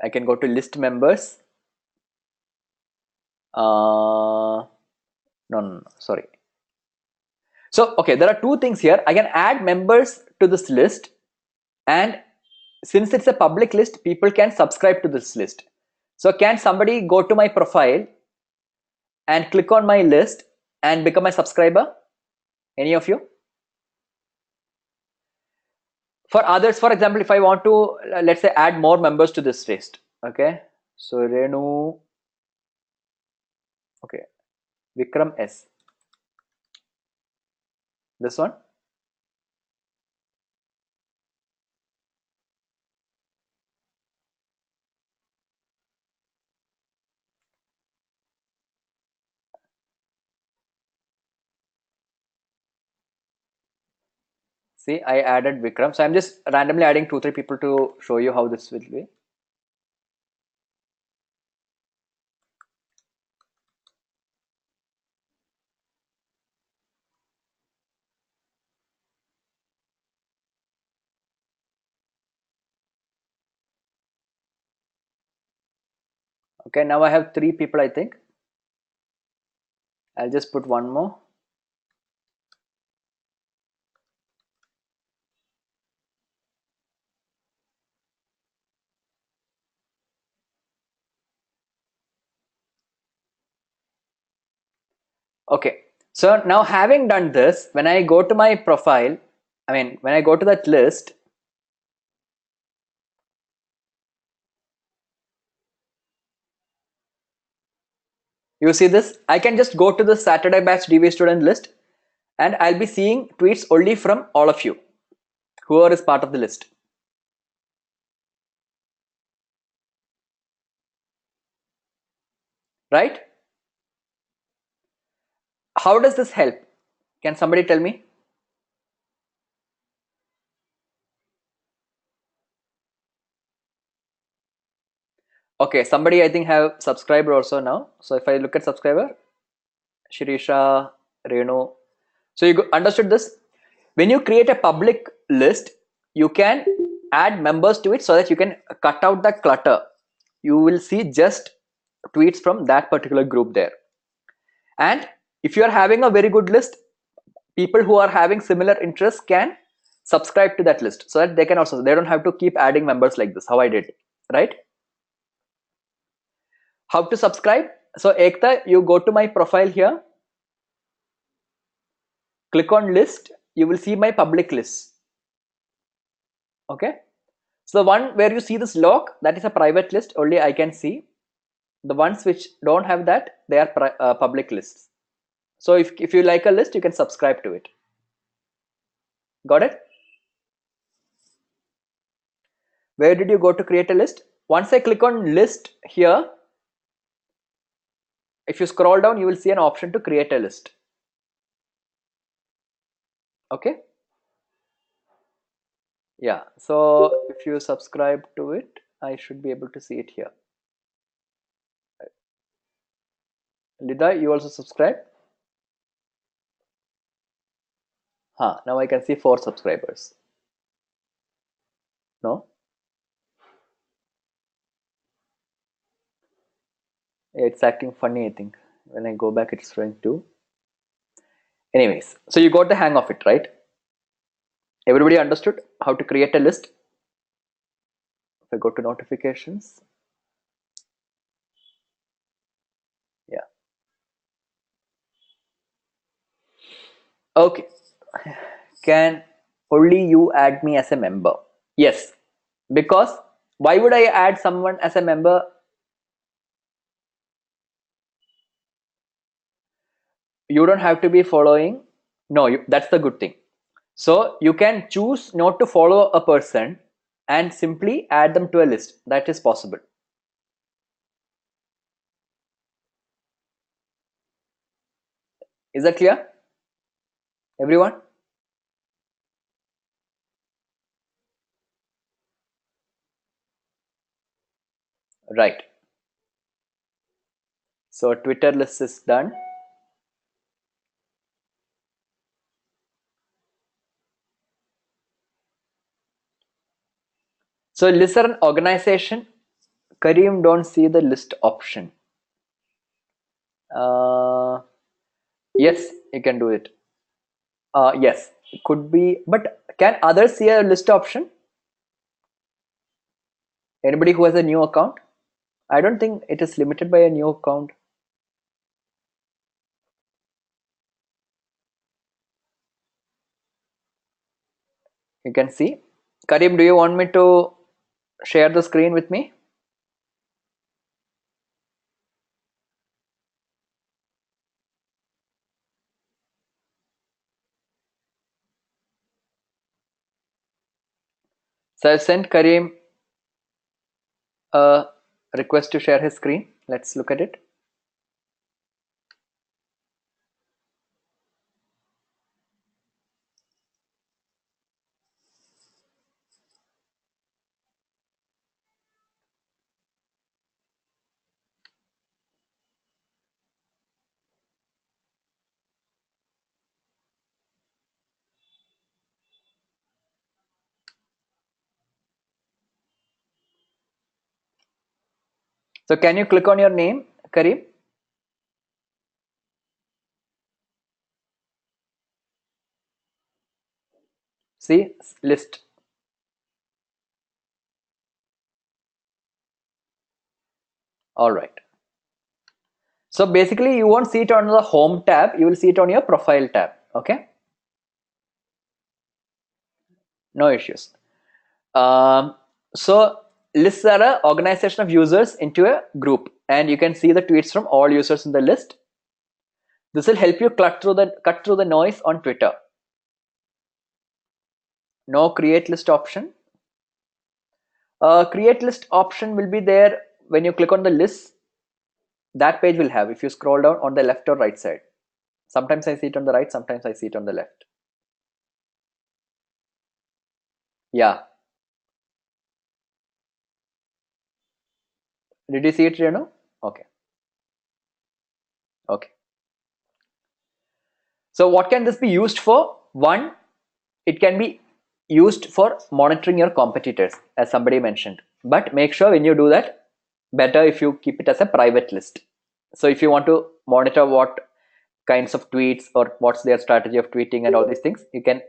I can go to list members. No, sorry. So, okay, there are two things here. I can add members to this list, and since it's a public list, people can subscribe to this list. So can somebody go to my profile and click on my list and become a subscriber? Any of you? For others, for example, if I want to, let's say, add more members to this list. Okay, so Renu, okay, Vikram S, this one. See, I added Vikram. So I'm just randomly adding 2-3 people to show you how this will be. Okay, now I have 3 people, I think. I'll just put one more. Okay, so now having done this, when I go to my profile, when I go to that list, you see this? I can just go to the Saturday batch DV student list and I'll be seeing tweets only from all of you, whoever is part of the list. Right? How does this help? Can somebody tell me? Okay, somebody I think have subscribed also now. So if I look at subscriber, Shirisha, Renu. So you understood this? When you create a public list, you can add members to it so that you can cut out the clutter. You will see just tweets from that particular group there. And if you are having a very good list, people who are having similar interests can subscribe to that list so that they can also, they don't have to keep adding members like this, how I did, right? How to subscribe? So Ekta, you go to my profile here, click on list, you will see my public list. Okay, so the one where you see this lock, that is a private list, only I can see. The ones which don't have that, they are public lists. So if you like a list, you can subscribe to it. Got it? Where did you go to create a list? Once I click on list here, if you scroll down, you will see an option to create a list. Okay. Yeah, so if you subscribe to it, I should be able to see it here. Lida, you also subscribe? Now I can see 4 subscribers. No? It's acting funny, I think. When I go back, it's showing 2. Anyways, so you got the hang of it, right? Everybody understood how to create a list? If I go to notifications, yeah. Okay. Can only you add me as a member? Yes. Because why would I add someone as a member? You don't have to be following. No, that's the good thing. So you can choose not to follow a person and simply add them to a list. That is possible. Is that clear? Everyone? Right. So Twitter list is done. So list are an organization Kareem don't see the list option. Yes, you can do it. Yes, it could be, but can others see a list option? Anybody who has a new account? I don't think it is limited by a new account. You can see. Kareem, do you want me to share the screen with me? So I've sent Kareem a request to share his screen. Let's look at it. So can you click on your name, Kareem? See, list. All right. So basically you won't see it on the home tab, you will see it on your profile tab. Okay, no issues. So lists are an organization of users into a group, and you can see the tweets from all users in the list. This will help you cut through the noise on Twitter. No create list option. Create list option will be there when you click on the list. That page will have, if you scroll down on the left or right side. Sometimes I see it on the right, sometimes I see it on the left. Yeah. Did you see it, Renu? Okay. Okay. So what can this be used for? One, it can be used for monitoring your competitors, as somebody mentioned. But make sure when you do that, better if you keep it as a private list. So if you want to monitor what kinds of tweets or what's their strategy of tweeting and all these things, you can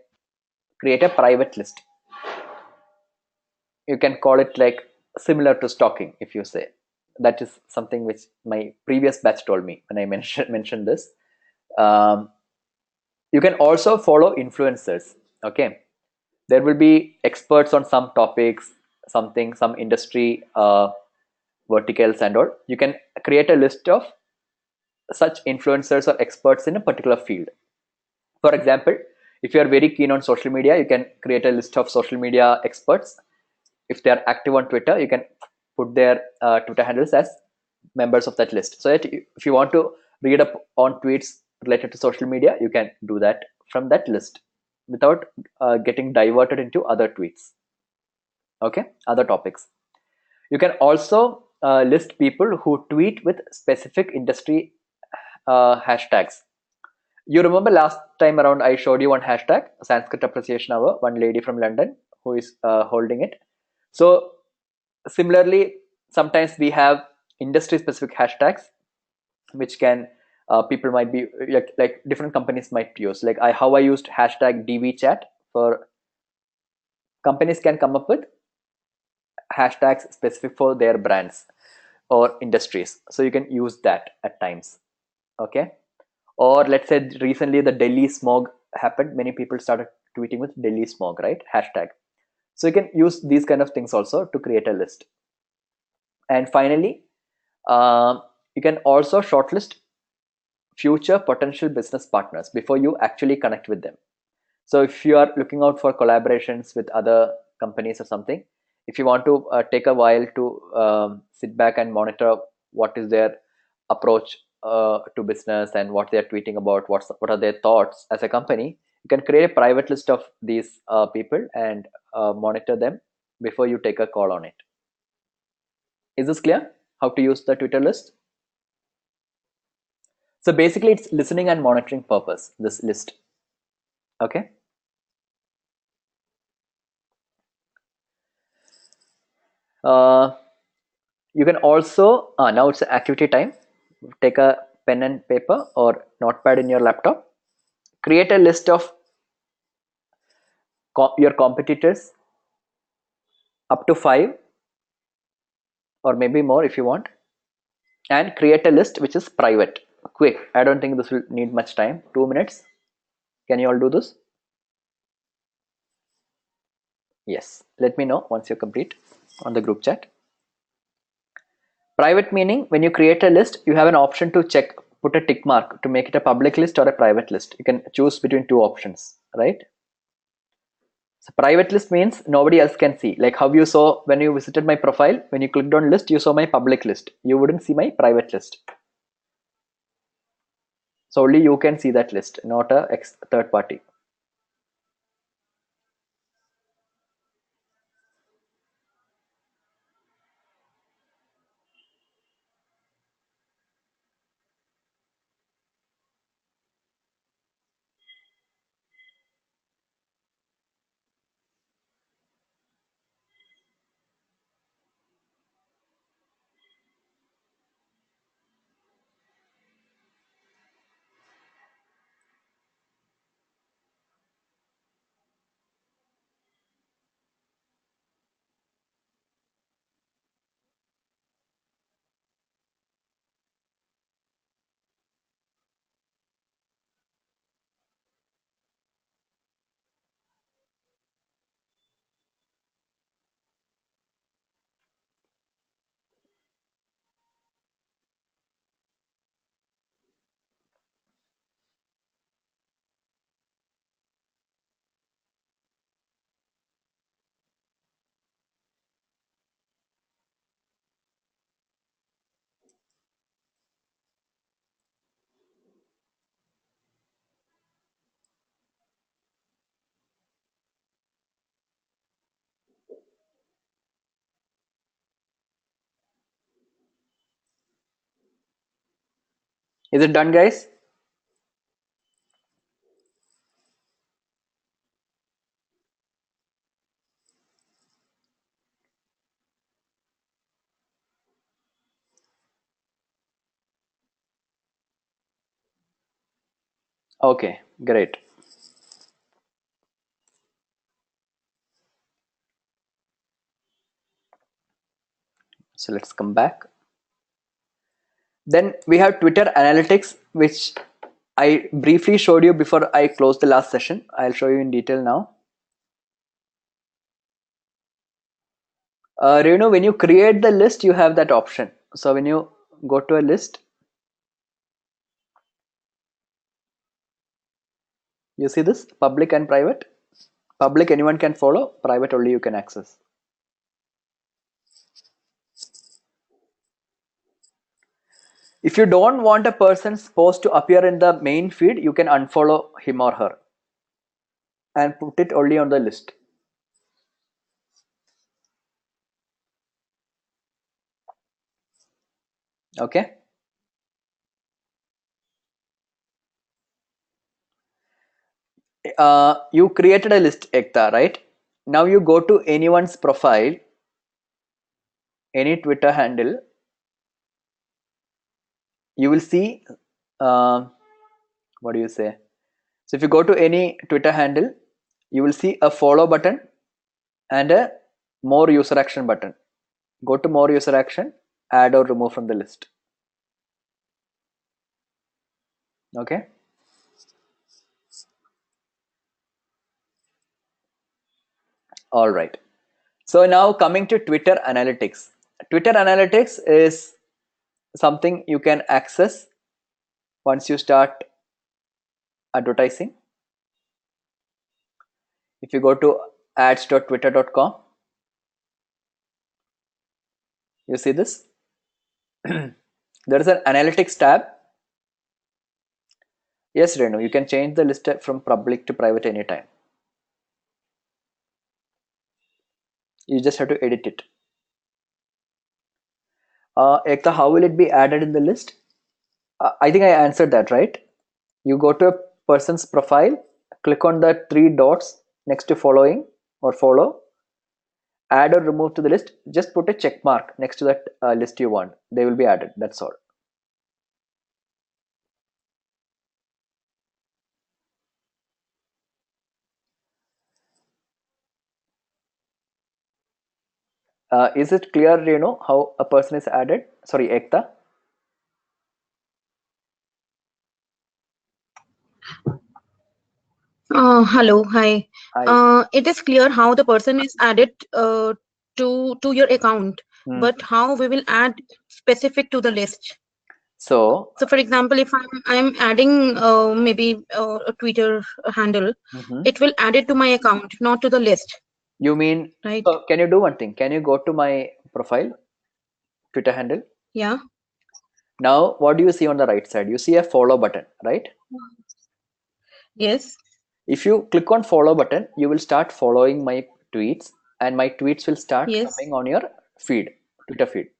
create a private list. You can call it like similar to stalking, if you say. That is something which my previous batch told me when I mentioned this. You can also follow influencers. Okay, there will be experts on some topics, some industry verticals and all. You can create a list of such influencers or experts in a particular field. For example, if you are very keen on social media, you can create a list of social media experts. If they are active on Twitter, you can put their Twitter handles as members of that list. So that if you want to read up on tweets related to social media, you can do that from that list without getting diverted into other tweets. Okay, other topics. You can also list people who tweet with specific industry hashtags. You remember last time around I showed you one hashtag, Sanskrit Appreciation Hour, one lady from London who is holding it. So similarly, sometimes we have industry specific hashtags which can people might be like different companies might use, like how I used hashtag DVChat. For companies can come up with hashtags specific for their brands or industries, so you can use that at times. Okay, or let's say recently the Delhi smog happened, many people started tweeting with Delhi smog, right, hashtag. So you can use these kind of things also to create a list. And finally, you can also shortlist future potential business partners before you actually connect with them. So if you are looking out for collaborations with other companies or something, if you want to take a while to sit back and monitor what is their approach to business and what they are tweeting about, what are their thoughts as a company, you can create a private list of these people and monitor them before you take a call on it. Is this clear? How to use the Twitter list? So basically it's listening and monitoring purpose, this list. Okay. You can also, now it's activity time. Take a pen and paper or notepad in your laptop. Create a list of your competitors, up to 5 or maybe more if you want, and create a list which is private. Quick, I don't think this will need much time. 2 minutes. Can you all do this? Yes, let me know once you complete on the group chat. Private meaning when you create a list, you have an option to check, put a tick mark to make it a public list or a private list. You can choose between two options, right? So private list means nobody else can see. Like how you saw when you visited my profile, when you clicked on list, you saw my public list. You wouldn't see my private list. So only you can see that list, not a third party. Is it done, guys? Okay, great. So let's come back. Then we have Twitter analytics, which I briefly showed you before I closed the last session. I'll show you in detail now. Renu, when you create the list, you have that option. So when you go to a list, you see this public and private. Public anyone can follow, private only you can access. If you don't want a person's post to appear in the main feed, you can unfollow him or her and put it only on the list. Okay. You created a list, Ekta, right? Now you go to anyone's profile, any Twitter handle, you will see, what do you say? So if you go to any Twitter handle, you will see a follow button and a more user action button. Go to more user action, add or remove from the list. Okay. All right. So now coming to Twitter analytics. Twitter analytics is something you can access once you start advertising. If you go to ads.twitter.com, you see this. There is an analytics tab. Yes, Renu, you can change the list from public to private anytime. You just have to edit it. Ekta, how will it be added in the list? I think I answered that, right? You go to a person's profile, click on the three dots next to following or follow, add or remove to the list, just put a check mark next to that list you want. They will be added. That's all. Is it clear, how a person is added? Sorry, Ekta. Hello, hi. Hi. It is clear how the person is added to your account, Hmm. but how we will add specific to the list. So, So, for example, if I'm adding maybe a Twitter handle, it will add it to my account, not to the list, you mean, right? so can you do one thing? Can you go to my profile, Twitter handle? Yeah. Now, what do you see on the right side? You see a follow button, right? Yes. If you click on follow button, you will start following my tweets, and my tweets will start Yes. coming on your feed, Twitter feed.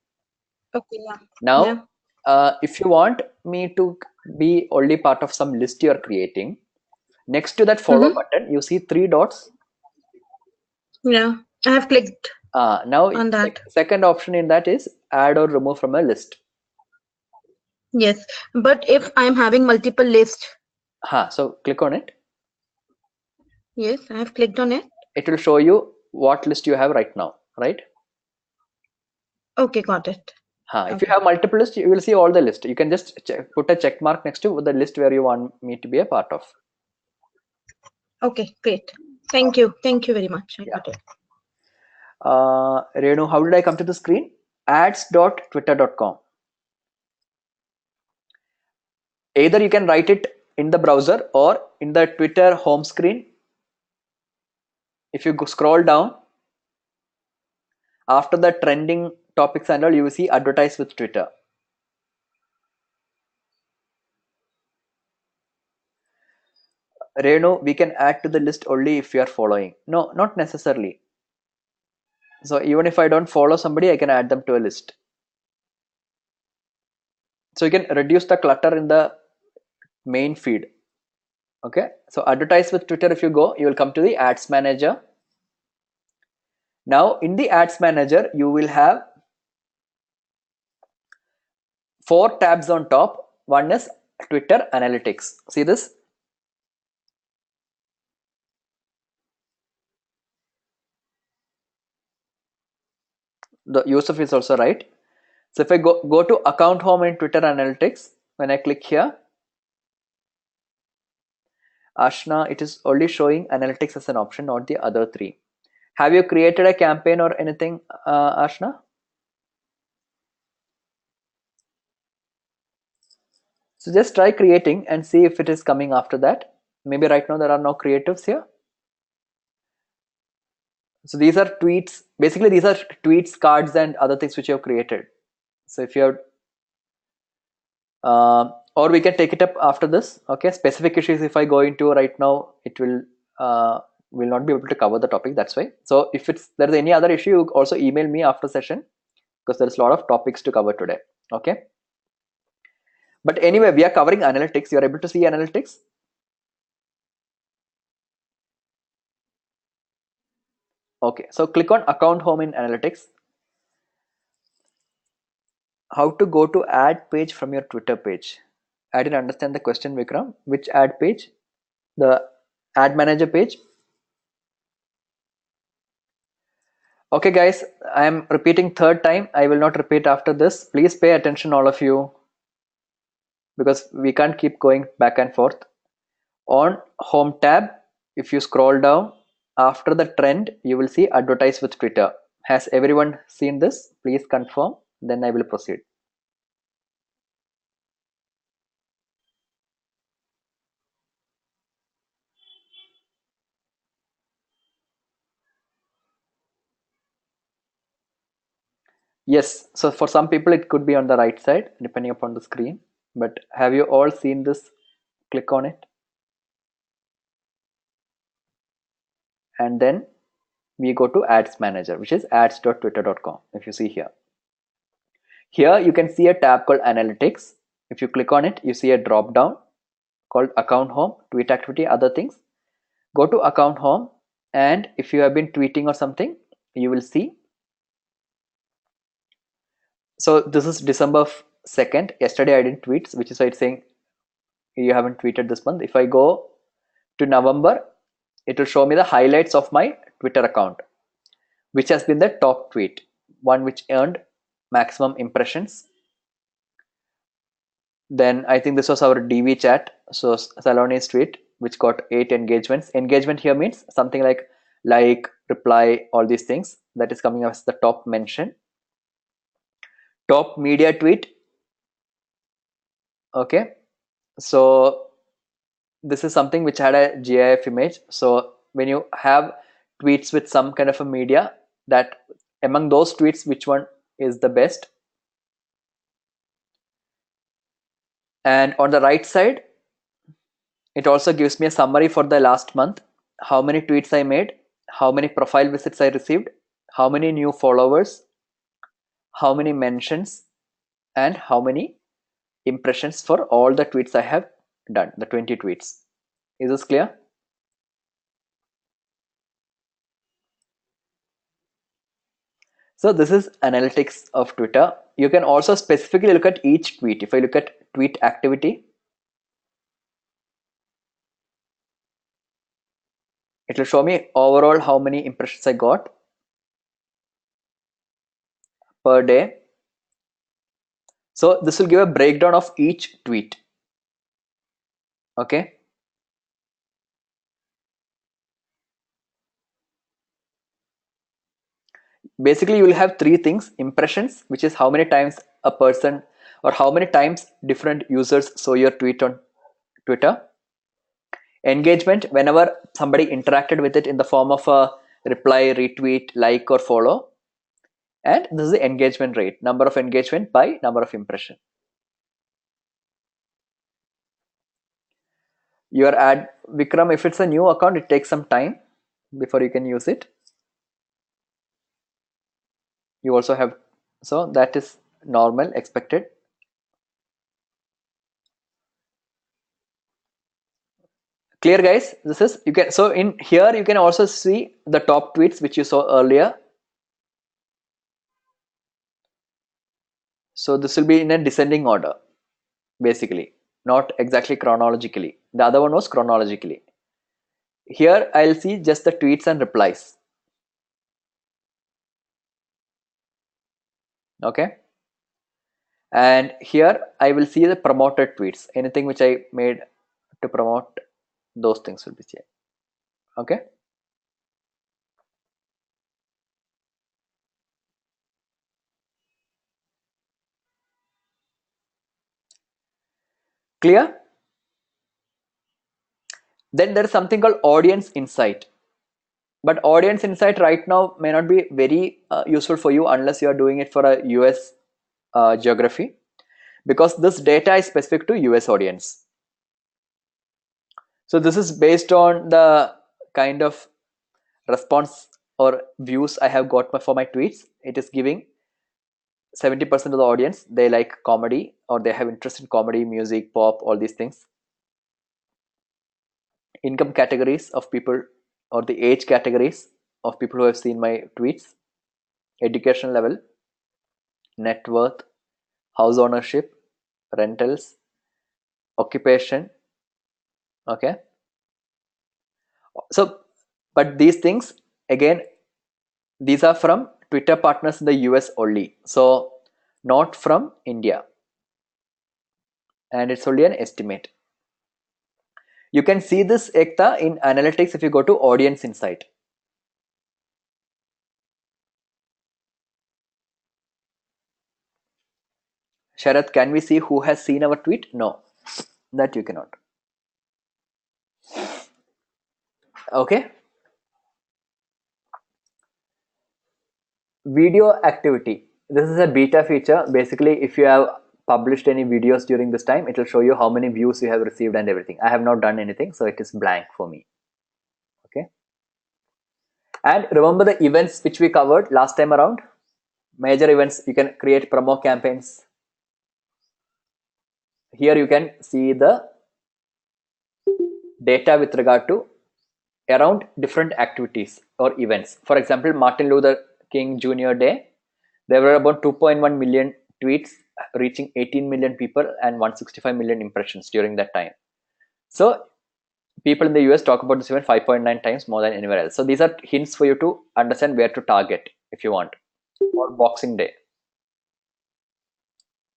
Okay. Yeah. Now, Yeah. if you want me to be only part of some list you're creating, next to that follow Mm-hmm. button, you see three dots. Yeah. I have clicked Now, on that. second option in that is add or remove from a list. Yes. But if I'm having multiple lists, So click on it. yes, I have clicked on it. It will show you what list you have right now, right? Okay, got it. If you Okay. have multiple lists, you will see all the list. You can just put a check mark next to the list where you want me to be a part of. Okay, great. Thank you. Thank you very much. I Yeah. got it. Renu, how did I come to the screen? Ads.twitter.com. Either you can write it in the browser or in the Twitter home screen. If you scroll down, after the trending topics and all, you will see advertise with Twitter. Renu, we can add to the list only if you are following. No, not necessarily. So even if I don't follow somebody, I can add them to a list. So you can reduce the clutter in the main feed. Okay, so advertise with Twitter. If you go, you will come to the ads manager. Now in the ads manager, you will have 4 tabs on top. One is Twitter analytics. See this? The Yusuf is also right. So if I go to account home in Twitter analytics, when I click here, Ashna, it is only showing analytics as an option, not the other 3. Have you created a campaign or anything, Ashna? So just try creating and see if it is coming after that. Maybe right now there are no creatives here. So these are tweets. Basically, these are tweets, cards, and other things which you have created. So if you have, or we can take it up after this. Okay, specific issues. If I go into right now, it will not be able to cover the topic. That's why. So if there's any other issue, you also email me after session because there's a lot of topics to cover today. Okay. But anyway, we are covering analytics. You are able to see analytics. Okay, so click on account home in analytics. How to go to ad page from your Twitter page? I didn't understand the question, Vikram. Which ad page? The ad manager page? Okay, guys, I am repeating third time. I will not repeat after this. Please pay attention, all of you, because we can't keep going back and forth. On home tab, if you scroll down, after the trend, you will see advertise with Twitter. Has everyone seen this? Please confirm. Then I will proceed. Yes, so for some people it could be on the right side depending upon the screen. But have you all seen this? Click on it. And then we go to ads manager, which is ads.twitter.com. If you see here. Here you can see a tab called analytics. If you click on it, you see a drop down called account home, tweet activity, other things. Go to account home, and if you have been tweeting or something, you will see. So this is December 2nd. Yesterday I didn't tweet, which is why it's saying you haven't tweeted this month. If I go to November, it will show me the highlights of my Twitter account, which has been the top tweet, one which earned maximum impressions. Then I think this was our DV chat, so Saloni's tweet, which got 8 engagements. Engagement here means something like reply, all these things. That is coming as the top mention. Top media tweet. Okay, so this is something which had a GIF image. So when you have tweets with some kind of a media, that among those tweets, which one is the best? And on the right side, it also gives me a summary for the last month, how many tweets I made, how many profile visits I received, how many new followers, how many mentions, and how many impressions for all the tweets I have done, the 20 tweets. Is this clear? So this is analytics of Twitter. You can also specifically look at each tweet. If I look at tweet activity, it will show me overall how many impressions I got per day. So this will give a breakdown of each tweet. Okay. Basically, you will have 3 things: impressions, which is how many times a person or how many times different users saw your tweet on Twitter. Engagement, whenever somebody interacted with it in the form of a reply, retweet, like, or follow. And this is the engagement rate, number of engagement by number of impression. Your ad, Vikram, if it's a new account, it takes some time before you can use it. You also have, so that is normal, expected. Clear, guys? This is, you can, so in here you can also see the top tweets which you saw earlier. So this will be in a descending order, basically, not exactly chronologically. The other one was chronologically. Here I'll see just the tweets and replies. Okay. And here I will see the promoted tweets. Anything which I made to promote, those things will be here. Okay. Clear? Then there is something called audience insight. But audience insight right now may not be very useful for you unless you are doing it for a US geography, because this data is specific to US audience. So this is based on the kind of response or views I have got for my tweets. It is giving 70% of the audience, they like comedy or they have interest in comedy, music, pop, all these things. Income categories of people or the age categories of people who have seen my tweets, education level, net worth, house ownership, rentals, occupation. Okay. So, but these things, again, these are from Twitter partners in the US only. So not from India. And it's only an estimate. You can see this Ekta in analytics if you go to audience insight. Sharath, can we see who has seen our tweet? No, that you cannot. Okay. Video activity. This is a beta feature. Basically, if you have published any videos during this time, it will show you how many views you have received and everything. I have not done anything, so it is blank for me. Okay. And remember the events which we covered last time around? Major events, you can create promo campaigns. Here you can see the data with regard to around different activities or events. For example, Martin Luther King Jr. Day, there were about 2.1 million tweets reaching 18 million people and 165 million impressions during that time. So people in the US talk about this event 5.9 times more than anywhere else. So these are hints for you to understand where to target if you want. Or Boxing Day,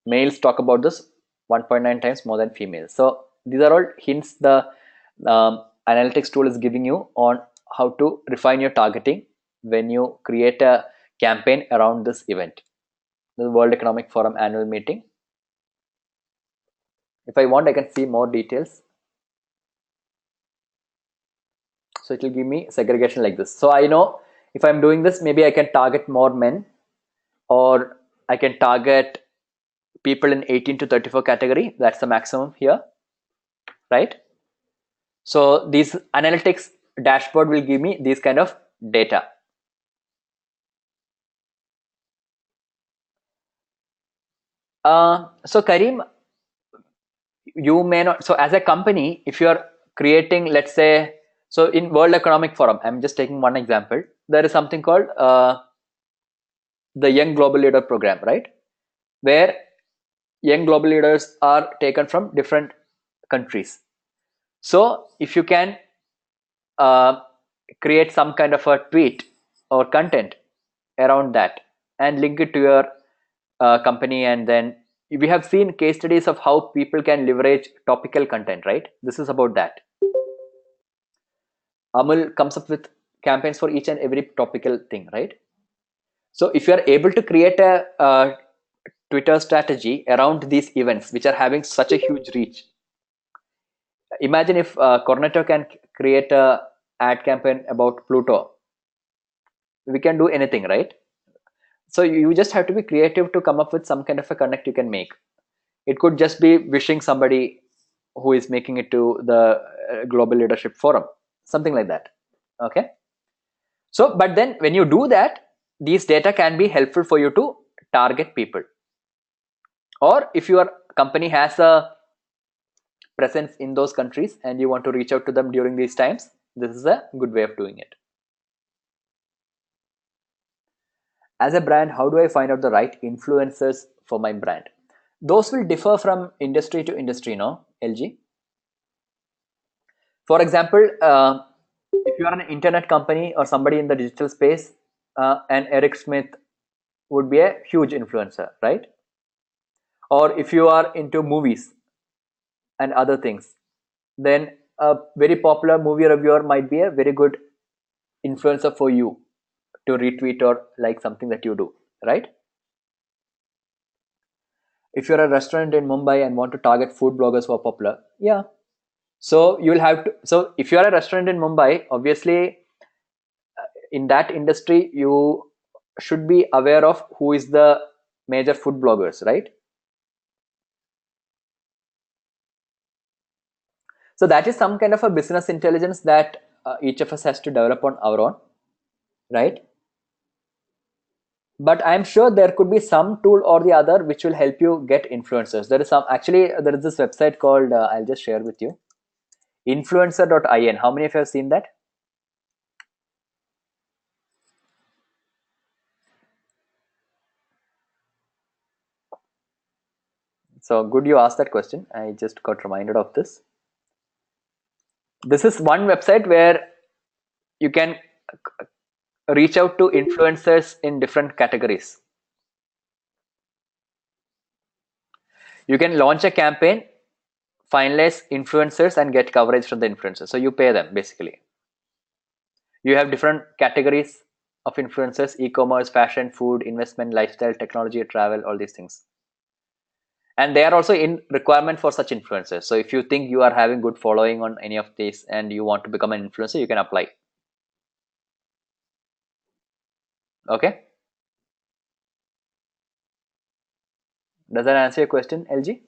males talk about this 1.9 times more than females. So these are all hints the analytics tool is giving you on how to refine your targeting when you create a campaign around this event, the World Economic Forum annual meeting. If I want, I can see more details. So it will give me segregation like this. So I know if I'm doing this, maybe I can target more men, or I can target people in 18 to 34 category. That's the maximum here, right? So this analytics dashboard will give me these kind of data. So Karim, you may not, so as a company, if you're creating, let's say, so in World Economic Forum, I'm just taking one example, there is something called the Young Global Leader Program, right? Where young global leaders are taken from different countries. So if you can create some kind of a tweet or content around that and link it to your company, and then we have seen case studies of how people can leverage topical content, right? This is about that. Amul comes up with campaigns for each and every topical thing, right? So if you are able to create a Twitter strategy around these events which are having such a huge reach, imagine if Cornetto can create a ad campaign about Pluto, we can do anything, right? So you just have to be creative to come up with some kind of a connect you can make. It could just be wishing somebody who is making it to the Global Leadership Forum, something like that. Okay. So, but then when you do that, these data can be helpful for you to target people. Or if your company has a presence in those countries and you want to reach out to them during these times, this is a good way of doing it. As a brand, how do I find out the right influencers for my brand? Those will differ from industry to industry, no, LG? For example, if you are an internet company or somebody in the digital space, and Eric Smith would be a huge influencer, right? Or if you are into movies and other things, then a very popular movie reviewer might be a very good influencer for you to retweet or like something that you do, right? If you're a restaurant in Mumbai and want to target food bloggers who are popular, yeah. So you'll have to, so if you're a restaurant in Mumbai, obviously in that industry, you should be aware of who is the major food bloggers, right? So that is some kind of a business intelligence that each of us has to develop on our own, right? But I'm sure there could be some tool or the other which will help you get influencers. There is some, actually there is this website called, I'll just share with you, influencer.in. How many of you have seen that? So good you asked that question. I just got reminded of this. This is one website where you can reach out to influencers in different categories. You can launch a campaign, finalize influencers and get coverage from the influencers. So you pay them basically. You have different categories of influencers: e-commerce, fashion, food, investment, lifestyle, technology, travel, all these things. And they are also in requirement for such influencers. So if you think you are having good following on any of these and you want to become an influencer, you can apply. Okay. Does that answer your question, LG?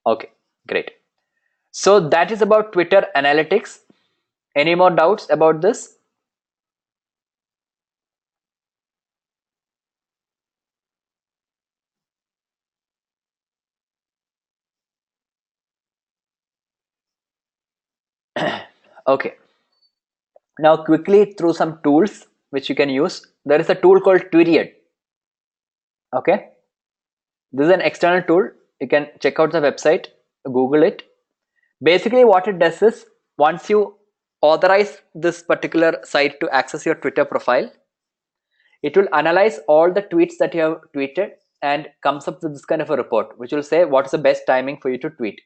Okay, great. So that is about Twitter analytics. Any more doubts about this? Okay, now quickly through some tools which you can use. There is a tool called Tweetyed. Okay, this is an external tool. You can check out the website, Google it. Basically what it does is, once you authorize this particular site to access your Twitter profile, it will analyze all the tweets that you have tweeted and comes up with this kind of a report which will say what is the best timing for you to tweet.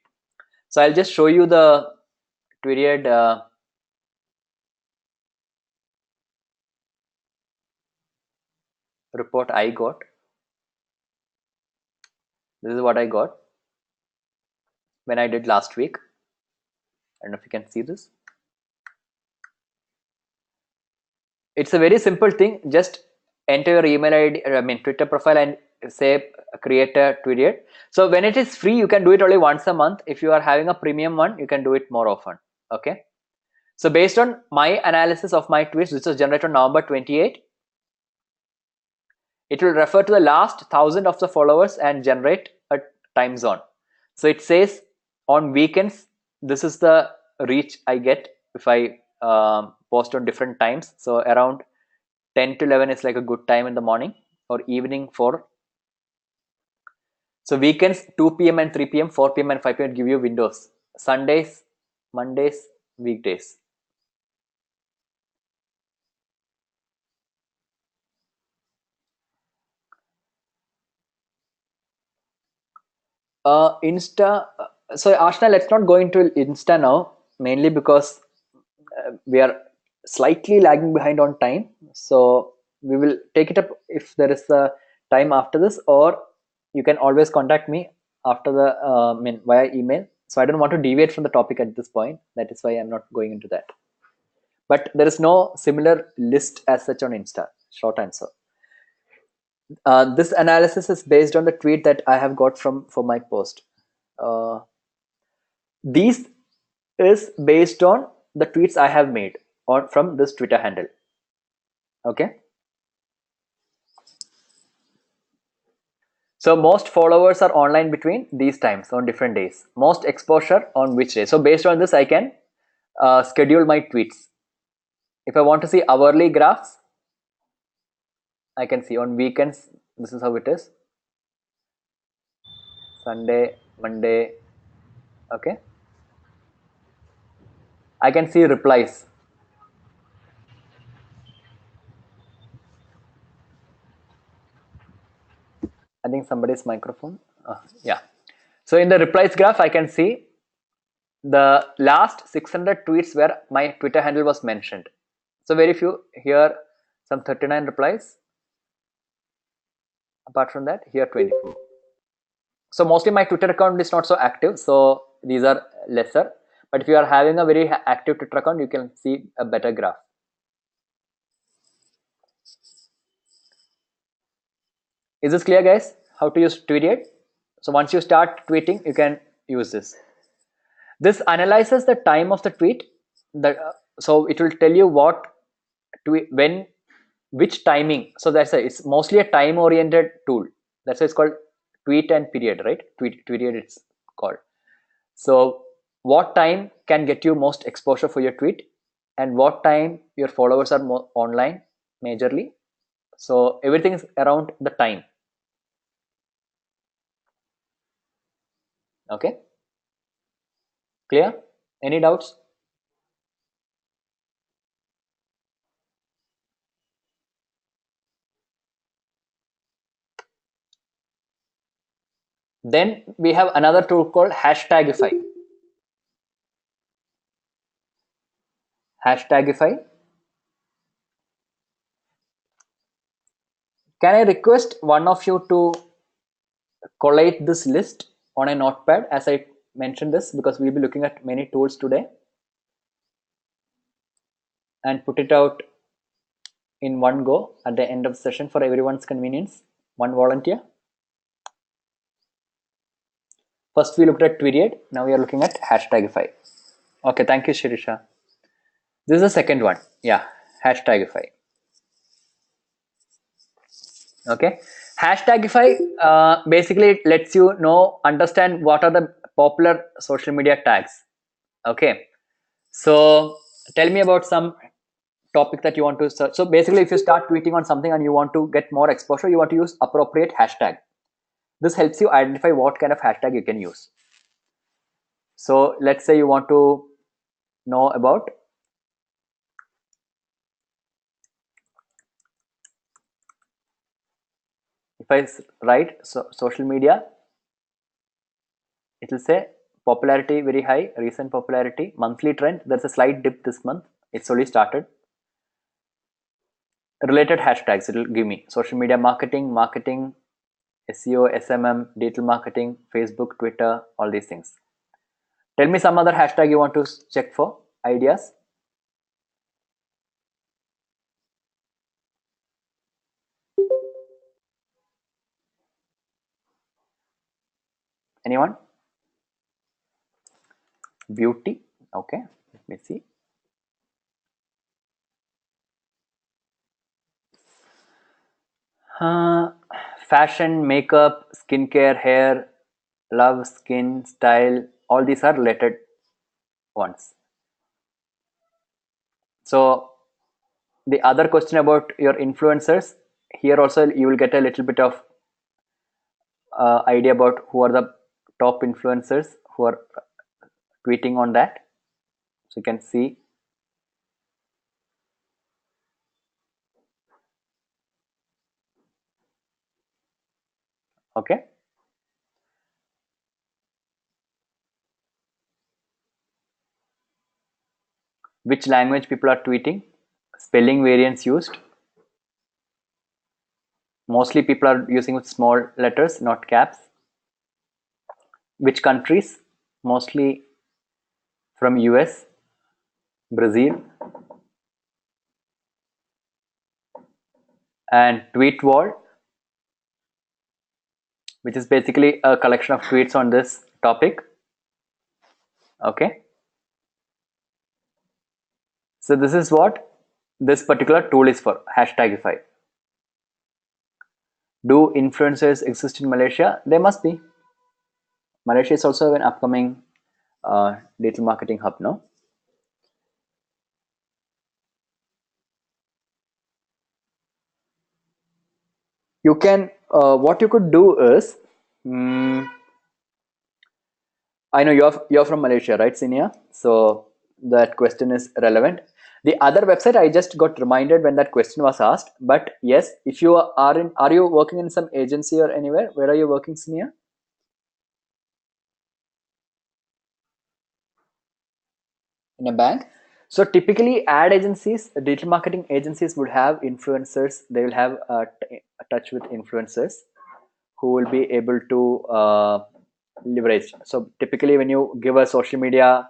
So I'll just show you the Tweetyed report I got. This is what I got when I did last week. I don't know if you can see this. It's a very simple thing. Just enter your email ID, Twitter profile, and say create a Tweetyed. So when it is free, you can do it only once a month. If you are having a premium one, you can do it more often. Okay. So based on my analysis of my tweets, which was generated on November 28, it will refer to the last 1,000 of the followers and generate a time zone. So it says on weekends, this is the reach I get if I post on different times. So around 10 to 11 is like a good time in the morning, or evening 4. So weekends 2 p.m. and 3 p.m., 4 p.m. and 5 p.m. give you windows. Sundays, Mondays, weekdays. Insta. So Ashna, let's not go into Insta now, mainly because we are slightly lagging behind on time. So we will take it up if there is a time after this, or you can always contact me after the via email. So I don't want to deviate from the topic at this point. That is why I'm not going into that. But there is no similar list as such on Insta. Short answer. This analysis is based on the tweet that I have got for my post. These is based on the tweets I have made or from this Twitter handle. Okay. So most followers are online between these times on different days. Most exposure on which day. So based on this, I can schedule my tweets. If I want to see hourly graphs, I can see on weekends. This is how it is. Sunday, Monday. Okay. I can see replies. I think somebody's microphone. Yeah. So in the replies graph, I can see the last 600 tweets where my Twitter handle was mentioned. So very few here, some 39 replies. Apart from that, here 24. So mostly my Twitter account is not so active, so these are lesser. But if you are having a very active Twitter account, you can see a better graph. Is this clear, guys? How to use Tweetyed? So once you start tweeting, you can use this. This analyzes the time of the tweet. So it will tell you what tweet, when, which timing. So that's it's mostly a time-oriented tool. That's why it's called tweet and period, right? Tweetyed it's called. So what time can get you most exposure for your tweet, and what time your followers are more online majorly. So everything is around the time. Okay, clear? Any doubts? Then we have another tool called Hashtagify. Hashtagify. Can I request one of you to collate this list on a notepad as I mentioned this, because we'll be looking at many tools today, and put it out in one go at the end of the session for everyone's convenience. One volunteer. First we looked at Tweetyed, now we are looking at Hashtagify. Okay, thank you, Shirisha. This is the second one. Yeah, Hashtagify. Okay, Hashtagify basically it lets you understand what are the popular social media tags. Okay, so tell me about some topic that you want to search. So basically, if you start tweeting on something and you want to get more exposure, you want to use appropriate hashtag. This helps you identify what kind of hashtag you can use. So let's say you want to know about if I write social media, it will say popularity very high, recent popularity, monthly trend. There's a slight dip this month. It's only started. Related hashtags, it will give me social media marketing, SEO, SMM, digital marketing, Facebook, Twitter, all these things. Tell me some other hashtag you want to check for ideas. Anyone? Beauty. Okay, let me see. Fashion, makeup, skincare, hair, love, skin, style, all these are related ones. So the other question about your influencers, here also you will get a little bit of idea about who are the top influencers who are tweeting on that. So you can see. Okay. Which language people are tweeting, spelling variants used. Mostly people are using with small letters, not caps. Which countries? Mostly from US, Brazil, and tweet wall, which is basically a collection of tweets on this topic. Okay. So this is what this particular tool is for, Hashtagify. Do influencers exist in Malaysia? They must be. Malaysia is also an upcoming digital marketing hub, no? You can, what you could do is, I know you're from Malaysia, right, Sinia? So that question is relevant. The other website, I just got reminded when that question was asked. But yes, if you are you working in some agency or anywhere? Where are you working, Sinia? In a bank. So typically, ad agencies, digital marketing agencies would have influencers. They will have a touch with influencers who will be able to leverage. So typically, when you give a social media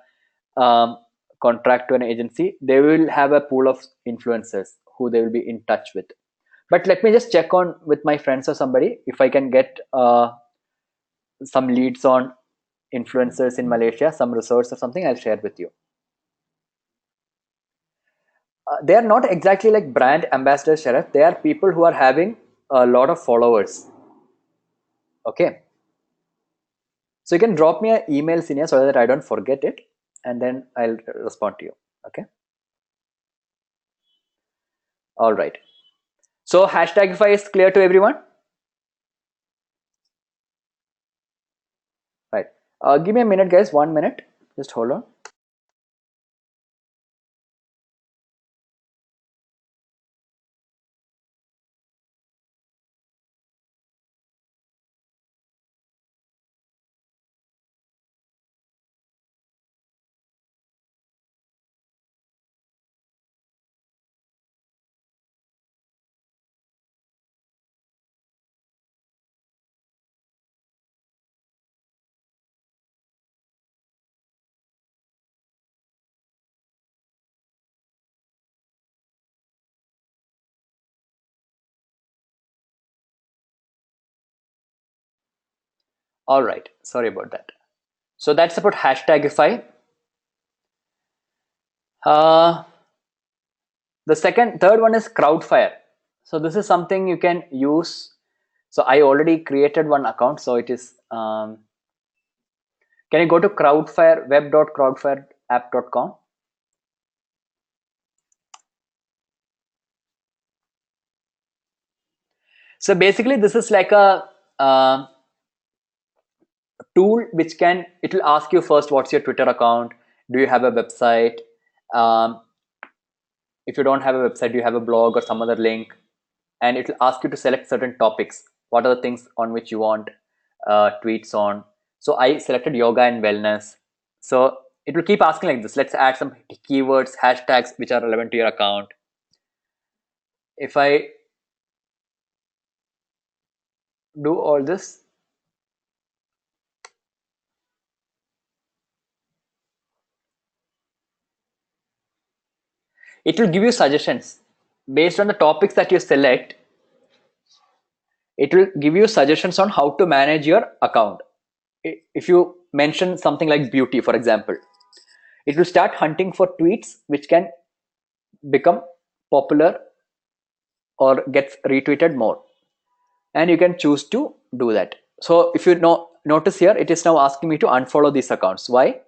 contract to an agency, they will have a pool of influencers who they will be in touch with. But let me just check on with my friends or somebody if I can get some leads on influencers in Malaysia, some resource or something. I'll share with you. They are not exactly like brand ambassadors, Sharath. They are people who are having a lot of followers. Okay. So you can drop me an email, Sinia, so that I don't forget it, and then I'll respond to you. Okay. All right. So Hashtagify is clear to everyone? Right. Give me a minute, guys. 1 minute. Just hold on. All right. Sorry about that. So that's about Hashtagify. The third one is Crowdfire. So this is something you can use. So I already created one account. So it is, can you go to Crowdfire, web.crowdfireapp.com? So basically this is like a tool which it will ask you first, what's your Twitter account, do you have a website, if you don't have a website, do you have a blog or some other link, and it will ask you to select certain topics, what are the things on which you want tweets on. So I selected yoga and wellness. So it will keep asking like this, let's add some keywords, hashtags which are relevant to your account. If I do all this, it will give you suggestions based on the topics that you select. It will give you suggestions on how to manage your account. If you mention something like beauty, for example, it will start hunting for tweets which can become popular or gets retweeted more, and you can choose to do that. So if you notice here, it is now asking me to unfollow these accounts. Why?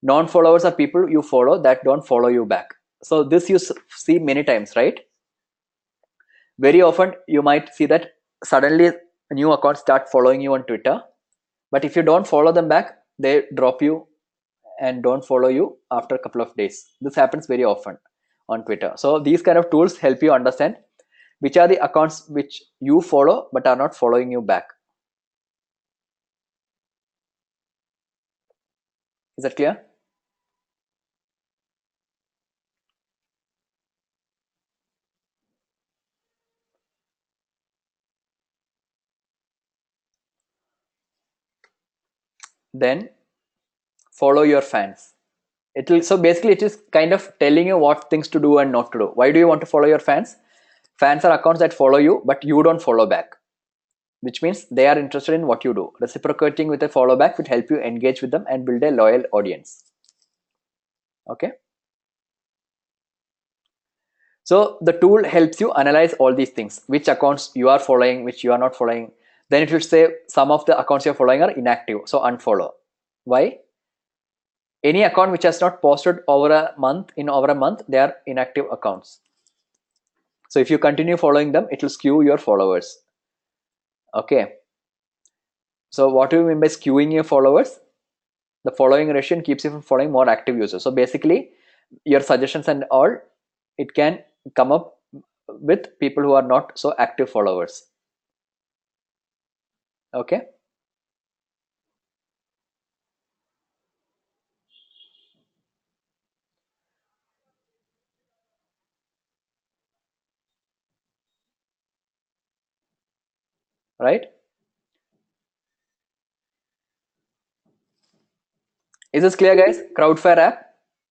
Non-followers are people you follow that don't follow you back. So this you see many times, right? Very often you might see that suddenly new accounts start following you on Twitter, but if you don't follow them back, they drop you and don't follow you after a couple of days. This happens very often on Twitter. So these kind of tools help you understand which are the accounts which you follow but are not following you back. Is that clear? Then follow your fans. So basically it is kind of telling you what things to do and not to do. Why do you want to follow your fans? Fans are accounts that follow you but you don't follow back, which means they are interested in what you do. Reciprocating with a follow back would help you engage with them and build a loyal audience. Okay, so the tool helps you analyze all these things, which accounts you are following, which you are not following. Then it will say some of the accounts you're following are inactive, so unfollow. Why? Any account which has not posted over a month, they are inactive accounts. So if you continue following them, it will skew your followers. Okay, so what do you mean by skewing your followers? The following ratio keeps you from following more active users. So basically your suggestions and all, it can come up with people who are not so active followers. Okay, right? Is this clear, guys? Crowdfire app.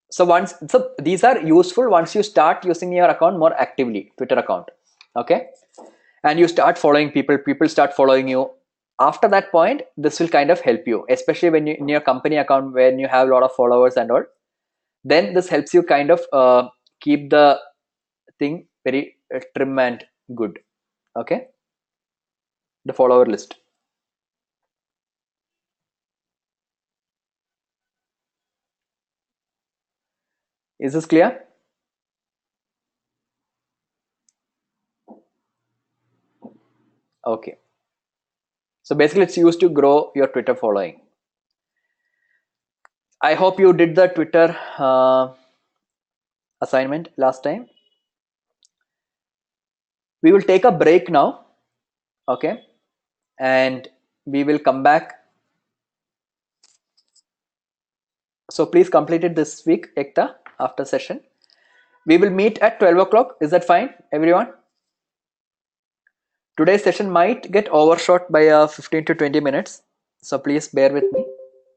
So these are useful once you start using your account more actively, Twitter account. Okay, and you start following people start following you. After that point, this will kind of help you, especially when you in your company account, when you have a lot of followers and all. Then this helps you kind of keep the thing very trim and good. Okay, the follower list. Is this clear? Okay, so basically it's used to grow your Twitter following. I hope you did the Twitter assignment last time. We will take a break now. Okay, and we will come back. So please complete it this week, Ekta, after session. We will meet at 12 o'clock. Is that fine, everyone? Today's session might get overshot by 15 to 20 minutes. So please bear with me.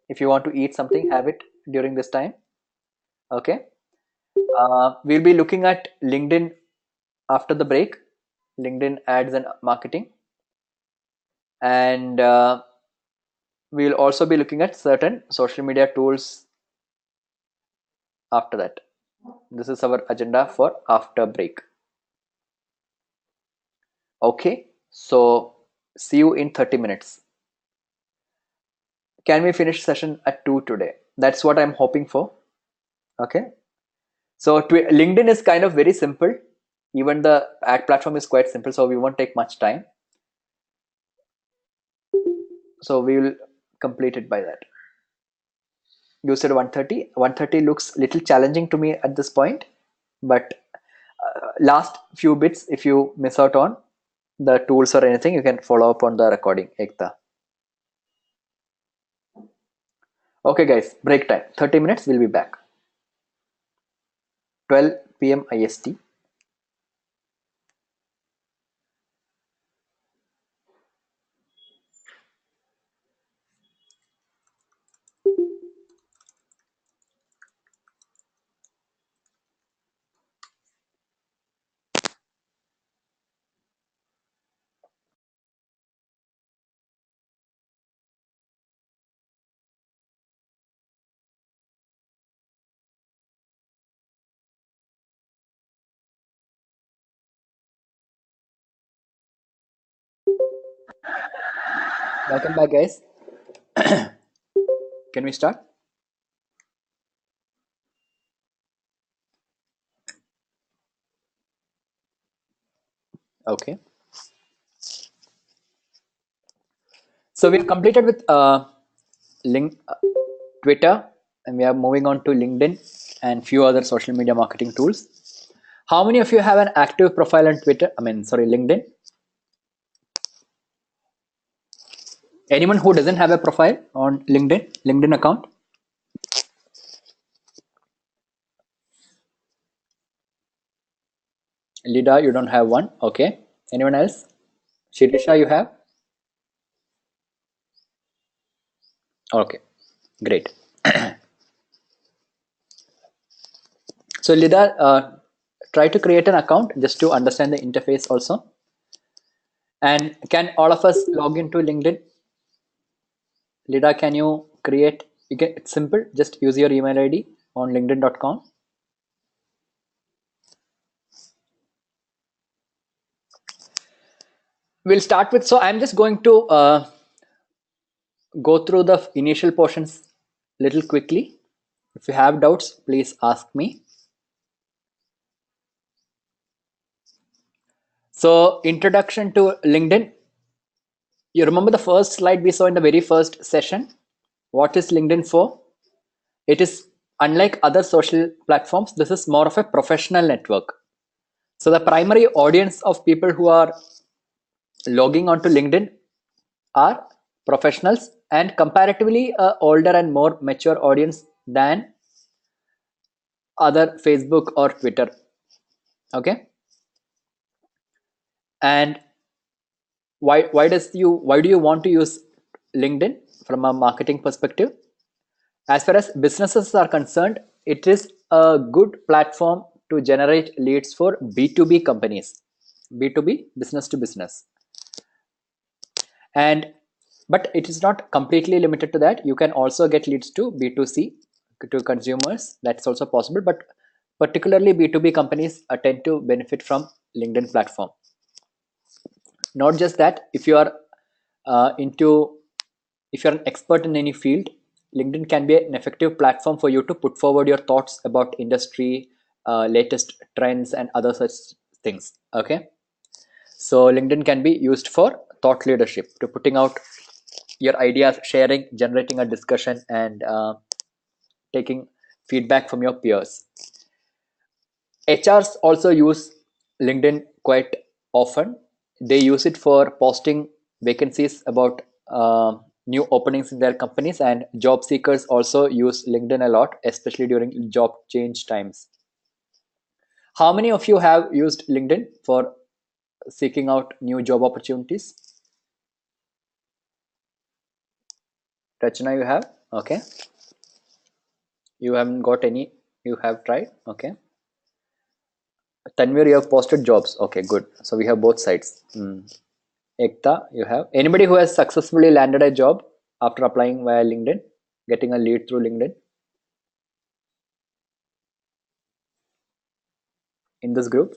If you want to eat something, have it during this time. Okay. We'll be looking at LinkedIn after the break, LinkedIn ads and marketing. And we'll also be looking at certain social media tools after that. This is our agenda for after break. Okay, so see you in 30 minutes. Can we finish session at 2 today? That's what I'm hoping for. Okay, so LinkedIn is kind of very simple. Even the ad platform is quite simple, so we won't take much time. So we will complete it by that. You said 130. 130 looks little challenging to me at this point, but last few bits, if you miss out on the tools or anything, you can follow up on the recording. Ekta. Okay, guys, break time. 30 minutes. We'll be back. 12 p.m. IST. Welcome back, guys. Can we start? Okay. So we have completed with link, Twitter, and we are moving on to LinkedIn and few other social media marketing tools. How many of you have an active profile on Twitter? LinkedIn. Anyone who doesn't have a profile on LinkedIn account? Lida, you don't have one. Okay. Anyone else? Shirisha, you have? Okay. Great. So Lida, try to create an account just to understand the interface also. And can all of us log into LinkedIn? Lida, can you create? It's simple. Just use your email ID on linkedin.com. We'll start with, so I'm just going to go through the initial portions little quickly. If you have doubts, please ask me. So introduction to LinkedIn. You remember the first slide we saw in the very first session? What is LinkedIn for? It is, unlike other social platforms, this is more of a professional network. So the primary audience of people who are logging onto LinkedIn are professionals and comparatively older and more mature audience than other Facebook or Twitter. Okay. And why do you want to use LinkedIn from a marketing perspective? As far as businesses are concerned, it is a good platform to generate leads for B2B companies, B2B, business to business. And but it is not completely limited to that. You can also get leads to B2C, to consumers. That's also possible, but particularly B2B companies tend to benefit from LinkedIn platform. Not just that, if you are if you're an expert in any field, LinkedIn can be an effective platform for you to put forward your thoughts about industry, latest trends, and other such things. Okay, so LinkedIn can be used for thought leadership, to putting out your ideas, sharing, generating a discussion, and taking feedback from your peers. HRs also use LinkedIn quite often. They use it for posting vacancies about new openings in their companies, and job seekers also use LinkedIn a lot, especially during job change times. How many of you have used LinkedIn for seeking out new job opportunities? Rachna, you have? Okay. You haven't got any, you have tried? Okay. Tanvir, you have posted jobs. Okay, good. So we have both sides. Ekta, you have? Anybody who has successfully landed a job after applying via LinkedIn, getting a lead through LinkedIn in this group?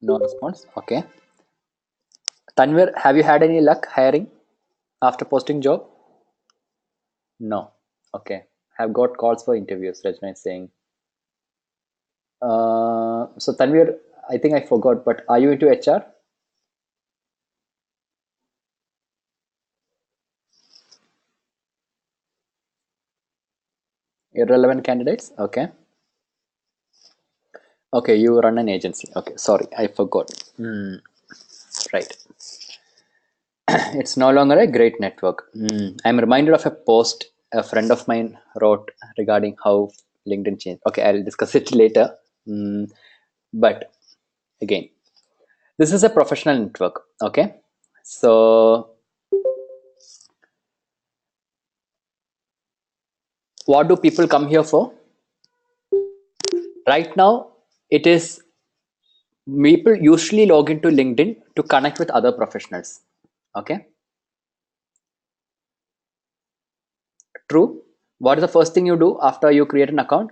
No response. Okay. Tanvir, have you had any luck hiring after posting job? No. Okay. Have got calls for interviews, Rajna is saying. So Tanvir, I think I forgot, but are you into HR? Irrelevant candidates? Okay. Okay, you run an agency. Okay, sorry, I forgot. Right. It's no longer a great network. I'm reminded of a post a friend of mine wrote regarding how LinkedIn changed. Okay, I'll discuss it later. But again, this is a professional network. Okay, so what do people come here for? Right now, it is people usually log into LinkedIn to connect with other professionals. Okay, true. What is the first thing you do after you create an account?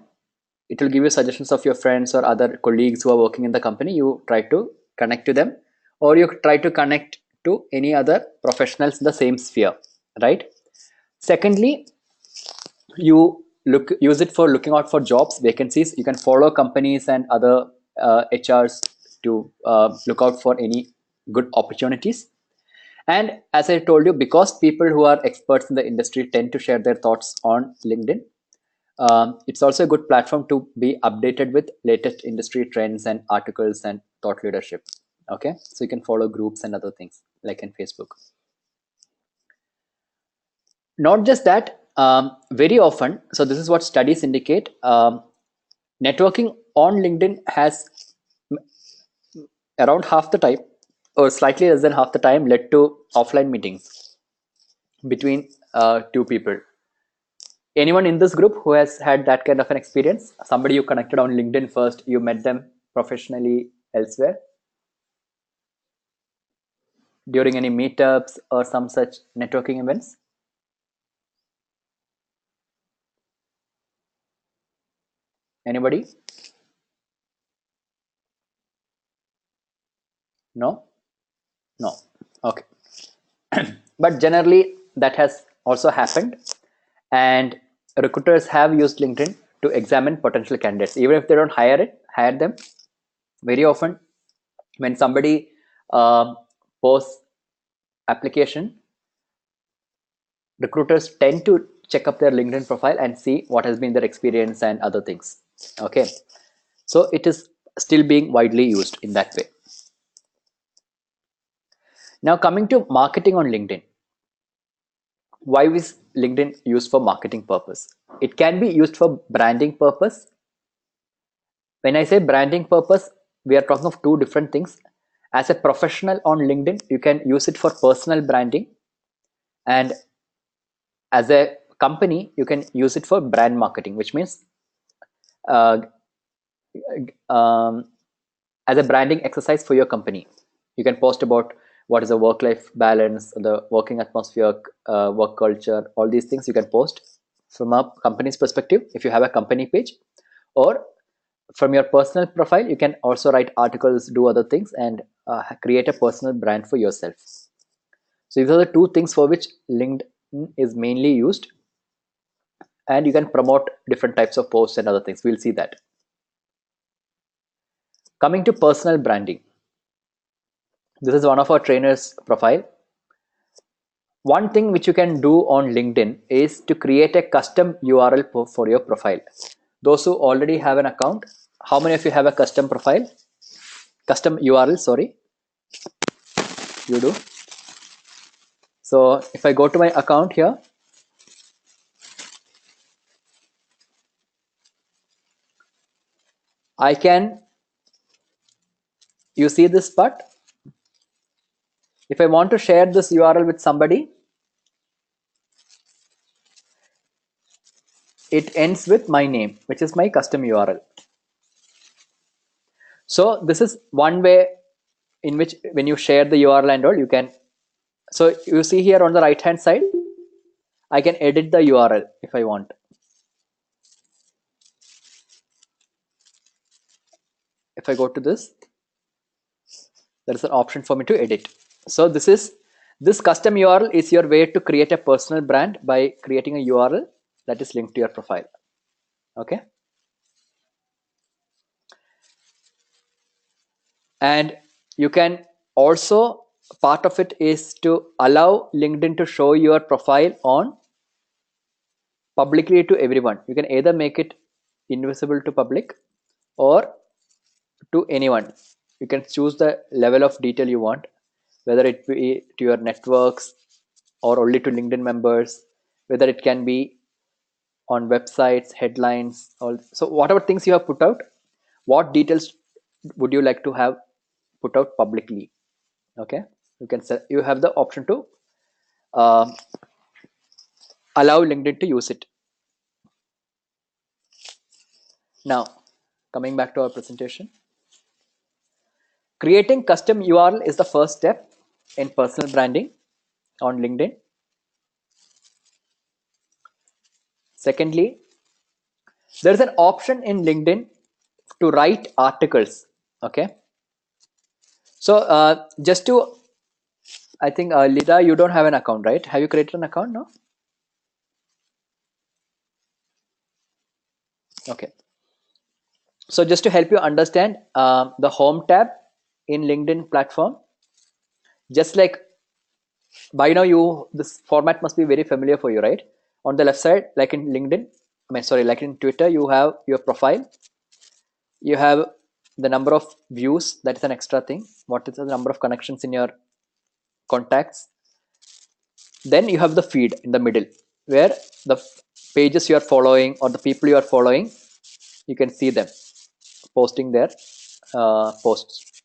It will give you suggestions of your friends or other colleagues who are working in the company. You try to connect to them, or you try to connect to any other professionals in the same sphere, right? Secondly, you use it for looking out for jobs, vacancies. You can follow companies and other HRs to look out for any good opportunities. And as I told you, because people who are experts in the industry tend to share their thoughts on LinkedIn, it's also a good platform to be updated with latest industry trends and articles and thought leadership. Okay, so you can follow groups and other things like in Facebook. Not just that, very often, so this is what studies indicate, networking on LinkedIn has around half the time or slightly less than half the time led to offline meetings between two people. Anyone in this group who has had that kind of an experience? Somebody you connected on LinkedIn first, you met them professionally elsewhere during any meetups or some such networking events? Anybody? No? No. Okay. But generally, that has also happened, and recruiters have used LinkedIn to examine potential candidates, even if they don't hire them. Very often, when somebody posts application, recruiters tend to check up their LinkedIn profile and see what has been their experience and other things. Okay, so it is still being widely used in that way. Now coming to marketing on LinkedIn. Why is LinkedIn used for marketing purpose? It can be used for branding purpose. When I say branding purpose, we are talking of two different things. As a professional on LinkedIn, you can use it for personal branding, and as a company, you can use it for brand marketing, which means uh, as a branding exercise for your company. You can post about what is the work-life balance, the working atmosphere, work culture, all these things you can post from a company's perspective if you have a company page, or from your personal profile you can also write articles, do other things, and create a personal brand for yourself. So these are the two things for which LinkedIn is mainly used, and you can promote different types of posts and other things. We'll see that. Coming to personal branding, this is one of our trainers' profile. One thing which you can do on LinkedIn is to create a custom URL for your profile. Those who already have an account, how many of you have a custom profile? Custom URL, sorry. You do. So if I go to my account here, I can, you see this part? If I want to share this URL with somebody, it ends with my name, which is my custom URL. So this is one way in which when you share the URL and all, you can, so you see here on the right hand side, I can edit the URL if I want. If I go to this, there is an option for me to edit. So this custom URL is your way to create a personal brand by creating a URL that is linked to your profile. Okay. And you can also, part of it is to allow LinkedIn to show your profile on publicly to everyone. You can either make it invisible to public or to anyone. You can choose the level of detail you want, whether it be to your networks or only to LinkedIn members, whether it can be on websites, headlines, all. So whatever things you have put out, what details would you like to have put out publicly? Okay, you can set, you have the option to uh, allow LinkedIn to use it. Now, coming back to our presentation, creating custom URL is the first step in personal branding on LinkedIn. Secondly, there is an option in LinkedIn to write articles. Okay, so just to, I think Lida, you don't have an account, right? Have you created an account now? Okay, so just to help you understand the home tab in LinkedIn platform, just like by now this format must be very familiar for you, right? On the left side, like in LinkedIn, like in Twitter, you have your profile, you have the number of views, that is an extra thing. What is the number of connections in your contacts? Then you have the feed in the middle, where the pages you are following or the people you are following, you can see them posting their posts.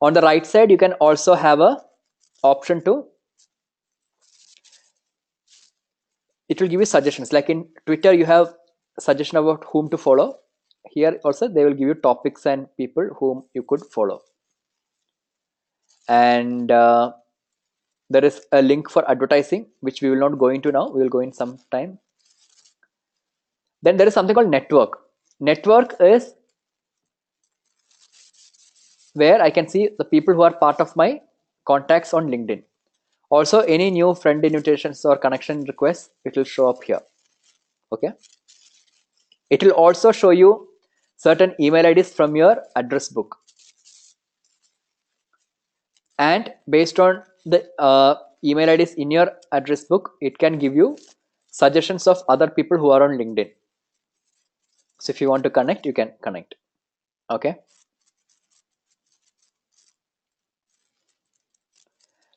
On the right side, you can also have a option to, it will give you suggestions. Like in Twitter, you have suggestion about whom to follow. Here also they will give you topics and people whom you could follow. And there is a link for advertising, which we will not go into now. We will go in some time. Then there is something called network. Network is where I can see the people who are part of my contacts on LinkedIn. Also, any new friend invitations or connection requests, it will show up here. Okay. It will also show you certain email IDs from your address book. And based on the email IDs in your address book, it can give you suggestions of other people who are on LinkedIn. So if you want to connect, you can connect. Okay.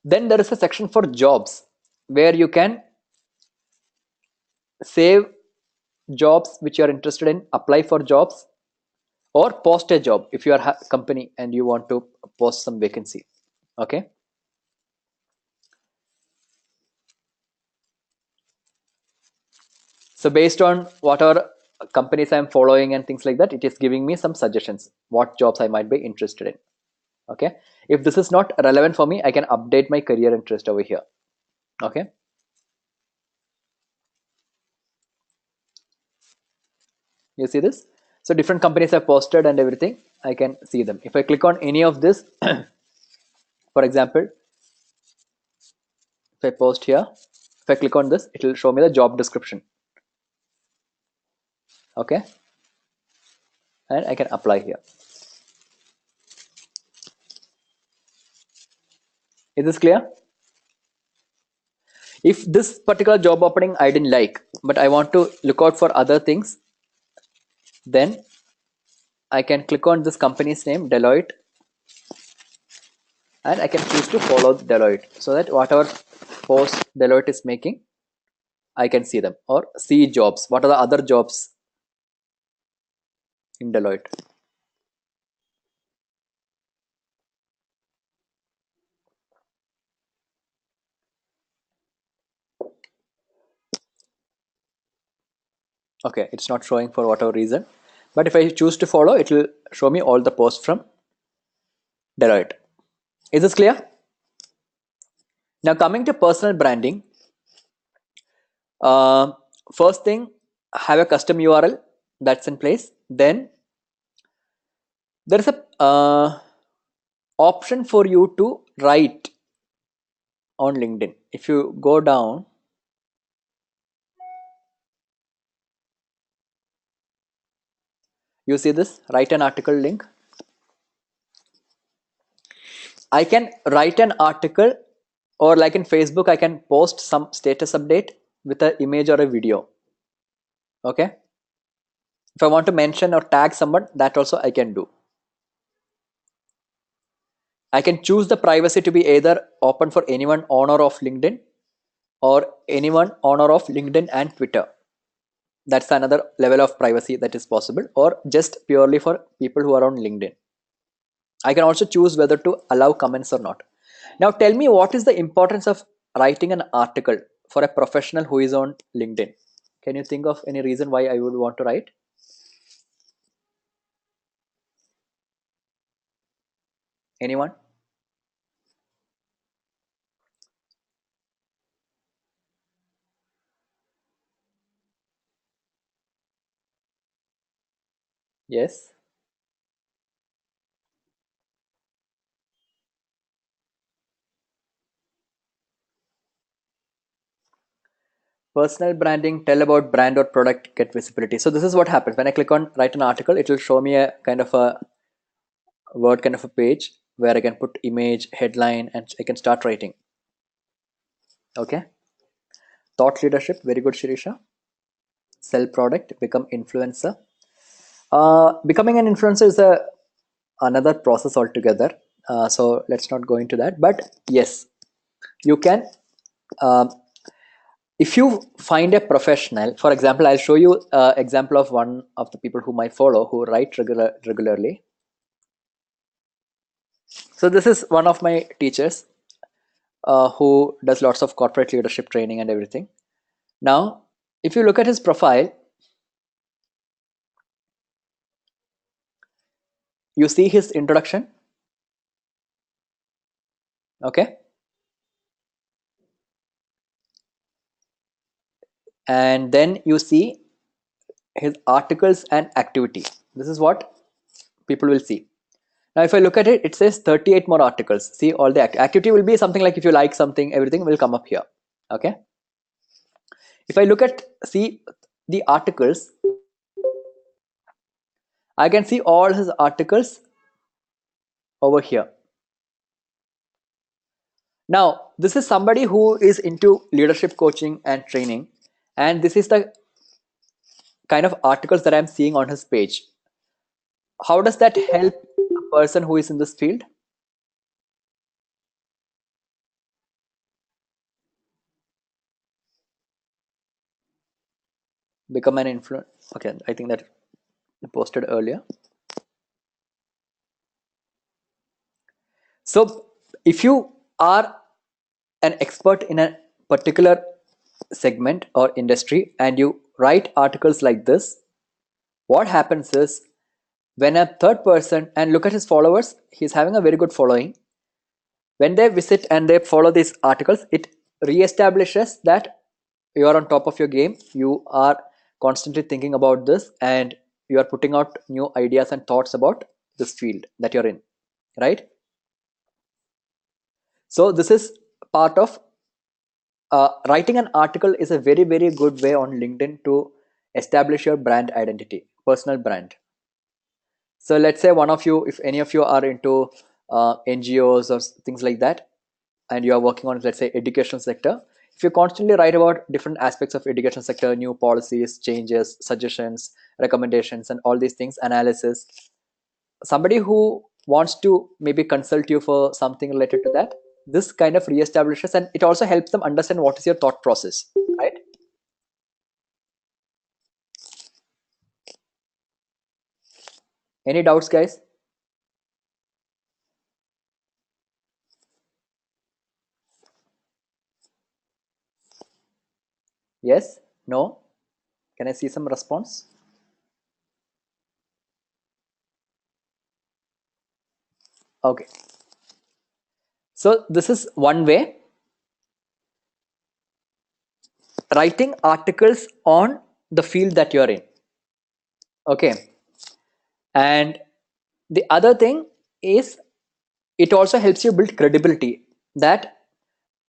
Then there is a section for jobs where you can save jobs which you are interested in, apply for jobs, or post a job if you are a company and you want to post some vacancy. Okay. So based on whatever companies I'm following and things like that, it is giving me some suggestions what jobs I might be interested in. Okay, if this is not relevant for me, I can update my career interest over here. Okay, you see this? So different companies have posted and everything, I can see them. If I click on any of this, for example, if I post here, if I click on this, it will show me the job description. Okay, and I can apply here. Is this clear? If this particular job opening I didn't like, but I want to look out for other things, then I can click on this company's name, Deloitte, and I can choose to follow Deloitte, so that whatever post Deloitte is making, I can see them, or see jobs. What are the other jobs in Deloitte? Okay, it's not showing for whatever reason, but if I choose to follow, it will show me all the posts from Deloitte. Is this clear? Now coming to personal branding, uh, first thing, have a custom URL that's in place. Then there is a option for you to write on LinkedIn. If you go down, you see this write an article link. I can write an article, or like in Facebook, I can post some status update with an image or a video. Okay. If I want to mention or tag someone, that also I can do. I can choose the privacy to be either open for anyone on or off LinkedIn, or anyone on or off LinkedIn and Twitter. That's another level of privacy that is possible, or just purely for people who are on LinkedIn. I can also choose whether to allow comments or not. Now tell me, what is the importance of writing an article for a professional who is on LinkedIn? Can you think of any reason why I would want to write? Anyone? Yes. Personal branding, tell about brand or product, get visibility. So this is what happens when I click on write an article. It will show me a kind of a word kind of a page where I can put image, headline, and I can start writing. Okay. Thought leadership, very good, Shirisha. Sell product, become influencer. Becoming an influencer is another process altogether. So let's not go into that. But yes, you can. Um, if you find a professional, for example, I'll show you example of one of the people whom I follow who write regularly. So this is one of my teachers who does lots of corporate leadership training and everything. Now, if you look at his profile, you see his introduction. Okay. And then you see his articles and activity. This is what people will see. Now, if I look at it, it says 38 more articles. See, all the activity will be something like if you like something, everything will come up here. Okay. If I look at, see the articles, I can see all his articles over here. Now, this is somebody who is into leadership coaching and training, and this is the kind of articles that I'm seeing on his page. How does that help a person who is in this field? Become an influencer. Okay, I think that I posted earlier. So if you are an expert in a particular segment or industry and you write articles like this, what happens is when a third person, and look at his followers, he's having a very good following. When they visit and they follow these articles, it reestablishes that you are on top of your game. You are constantly thinking about this and you are putting out new ideas and thoughts about this field that you're in, right? So this is part of writing an article is a very, very good way on LinkedIn to establish your brand identity, personal brand. So let's say one of you, if any of you are into NGOs or things like that, and you are working on, let's say, education sector, if you constantly write about different aspects of education sector, new policies, changes, suggestions, recommendations, and all these things, analysis, somebody who wants to maybe consult you for something related to that, this kind of reestablishes, and it also helps them understand what is your thought process, right? Any doubts, guys? Yes? No? Can I see some response? Okay. So this is one way. Writing articles on the field that you're in. Okay. And the other thing is it also helps you build credibility, that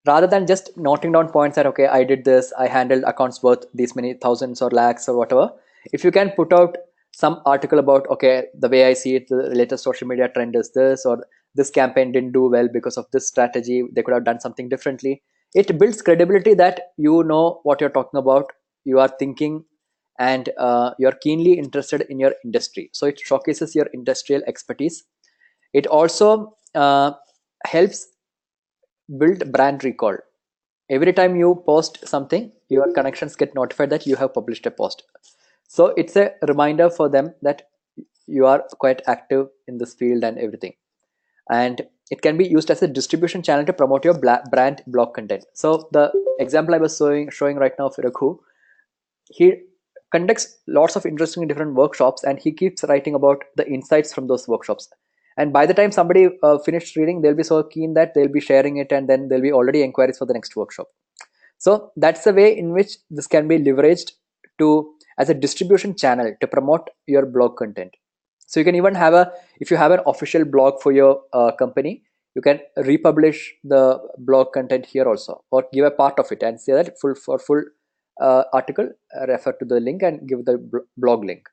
rather than just noting down points that, okay, I did this, I handled accounts worth these many thousands or lakhs or whatever, if you can put out some article about, okay, the way I see it, the latest social media trend is this, or this campaign didn't do well because of this strategy, they could have done something differently. It builds credibility that you know what you're talking about, you are thinking, and you're keenly interested in your industry. So it showcases your industrial expertise. It also helps build brand recall. Every time you post something, your connections get notified that you have published a post. So it's a reminder for them that you are quite active in this field and everything. And it can be used as a distribution channel to promote your brand blog content. So the example I was showing right now of Raghu, he conducts lots of interesting different workshops, and he keeps writing about the insights from those workshops. And by the time somebody finished reading, they'll be so keen that they'll be sharing it, and then there'll be already inquiries for the next workshop. So that's the way in which this can be leveraged to as a distribution channel to promote your blog content. So you can even have if you have an official blog for your company, you can republish the blog content here also, or give a part of it and say that full article, refer to the link and give the blog link.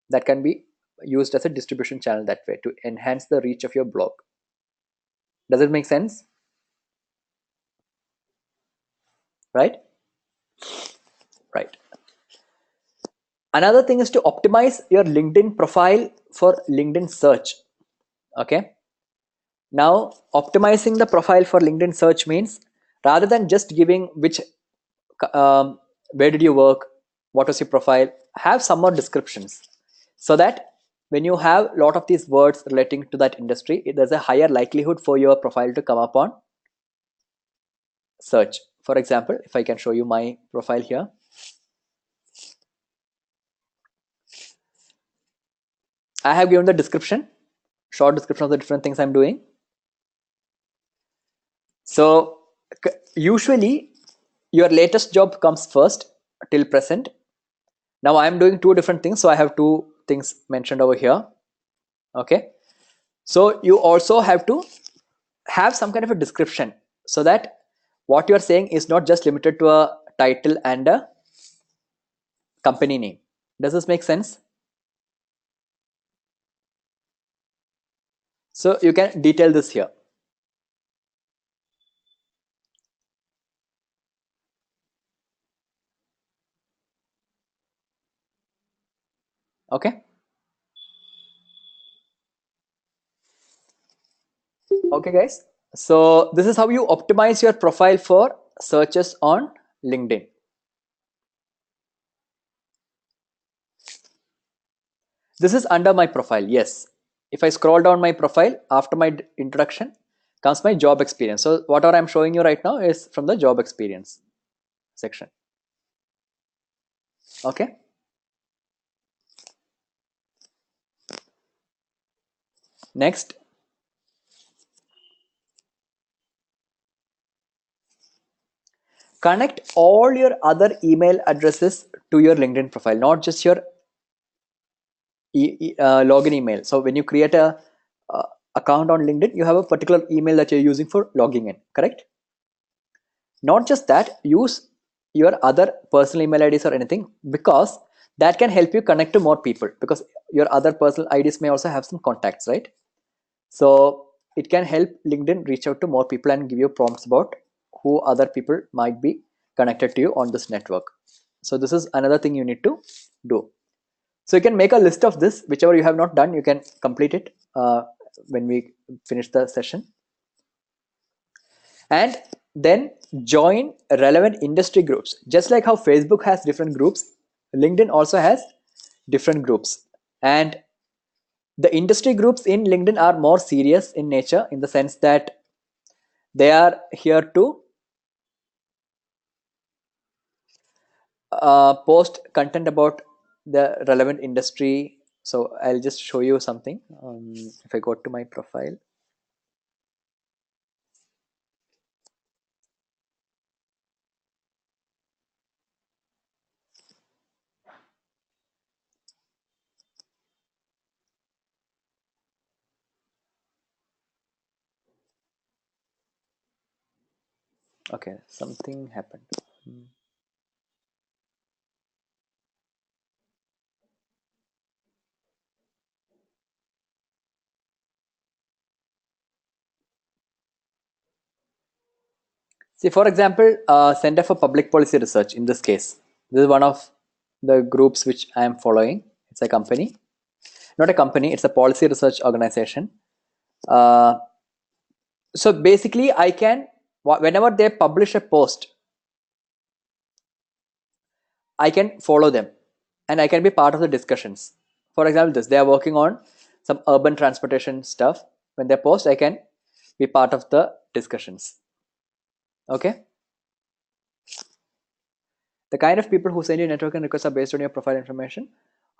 That can be used as a distribution channel that way to enhance the reach of your blog. Does it make sense? Right? Right. Another thing is to optimize your LinkedIn profile for LinkedIn search. Okay. Now, optimizing the profile for LinkedIn search means, rather than just giving where did you work, what was your profile, have some more descriptions, so that when you have a lot of these words relating to that industry, there's a higher likelihood for your profile to come up on search. For example, if I can show you my profile here. I have given the description, short description of the different things I'm doing. So usually your latest job comes first till present. Now I am doing two different things, so I have two things mentioned over here. Okay, so you also have to have some kind of a description, so that what you are saying is not just limited to a title and a company name. Does this make sense? So you can detail this here. Okay. Okay, guys. So this is how you optimize your profile for searches on LinkedIn. This is under my profile. Yes. If I scroll down my profile, after my introduction comes my job experience. So whatever I'm showing you right now is from the job experience section. Okay. Next. Connect all your other email addresses to your LinkedIn profile, not just your login email. So when you create a account on LinkedIn, you have a particular email that you're using for logging in, correct? Not just that, use your other personal email IDs or anything, because that can help you connect to more people, because your other personal IDs may also have some contacts, right? So it can help LinkedIn reach out to more people and give you prompts about who other people might be connected to you on this network. So this is another thing you need to do. So you can make a list of this, whichever you have not done, you can complete it when we finish the session. And then join relevant industry groups. Just like how Facebook has different groups, LinkedIn also has different groups. And the industry groups in LinkedIn are more serious in nature, in the sense that they are here to post content about the relevant industry. So I'll just show you something. If I go to my profile, okay, something happened. See, for example, Center for Public Policy Research, in this case, this is one of the groups which I am following. It's a company, not a company, it's a policy research organization. So basically, I can, whenever they publish a post, I can follow them and I can be part of the discussions. For example, they are working on some urban transportation stuff. When they post, I can be part of the discussions. Okay. The kind of people who send you networking requests are based on your profile information.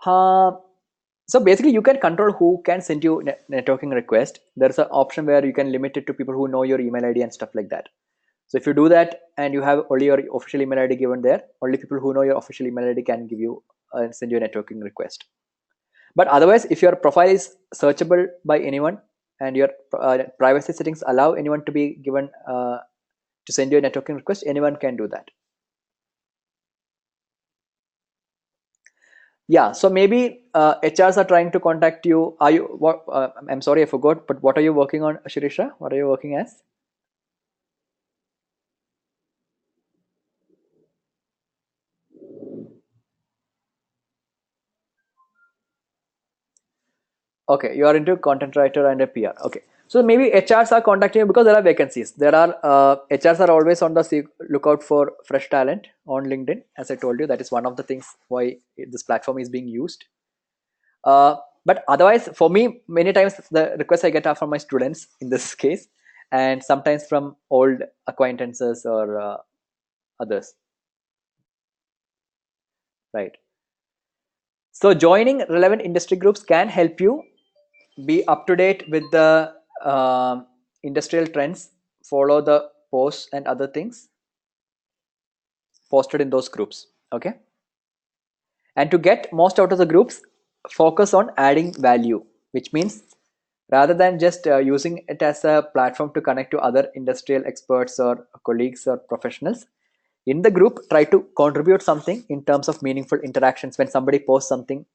So basically, you can control who can send you networking request. There's an option where you can limit it to people who know your email ID and stuff like that. So if you do that and you have only your official email ID given there, only people who know your official email ID can give you send you a networking request. But otherwise, if your profile is searchable by anyone and your privacy settings allow anyone to be given to send you a networking request, anyone can do that. Yeah, so maybe HRs are trying to contact you. Are you? What? I'm sorry, I forgot. But what are you working on, Shirisha? What are you working as? Okay, you are into content writer and a PR. Okay, so maybe HRs are contacting you because there are vacancies. There are HRs are always on the lookout for fresh talent on LinkedIn. As I told you, that is one of the things why this platform is being used. But otherwise, for me, many times the requests I get are from my students in this case, and sometimes from old acquaintances or others. Right. So joining relevant industry groups can help you be up to date with the industrial trends, follow the posts and other things posted in those groups. Okay. And to get most out of the groups, focus on adding value, which means rather than just using it as a platform to connect to other industrial experts or colleagues or professionals, in the group, try to contribute something in terms of meaningful interactions. When somebody posts something,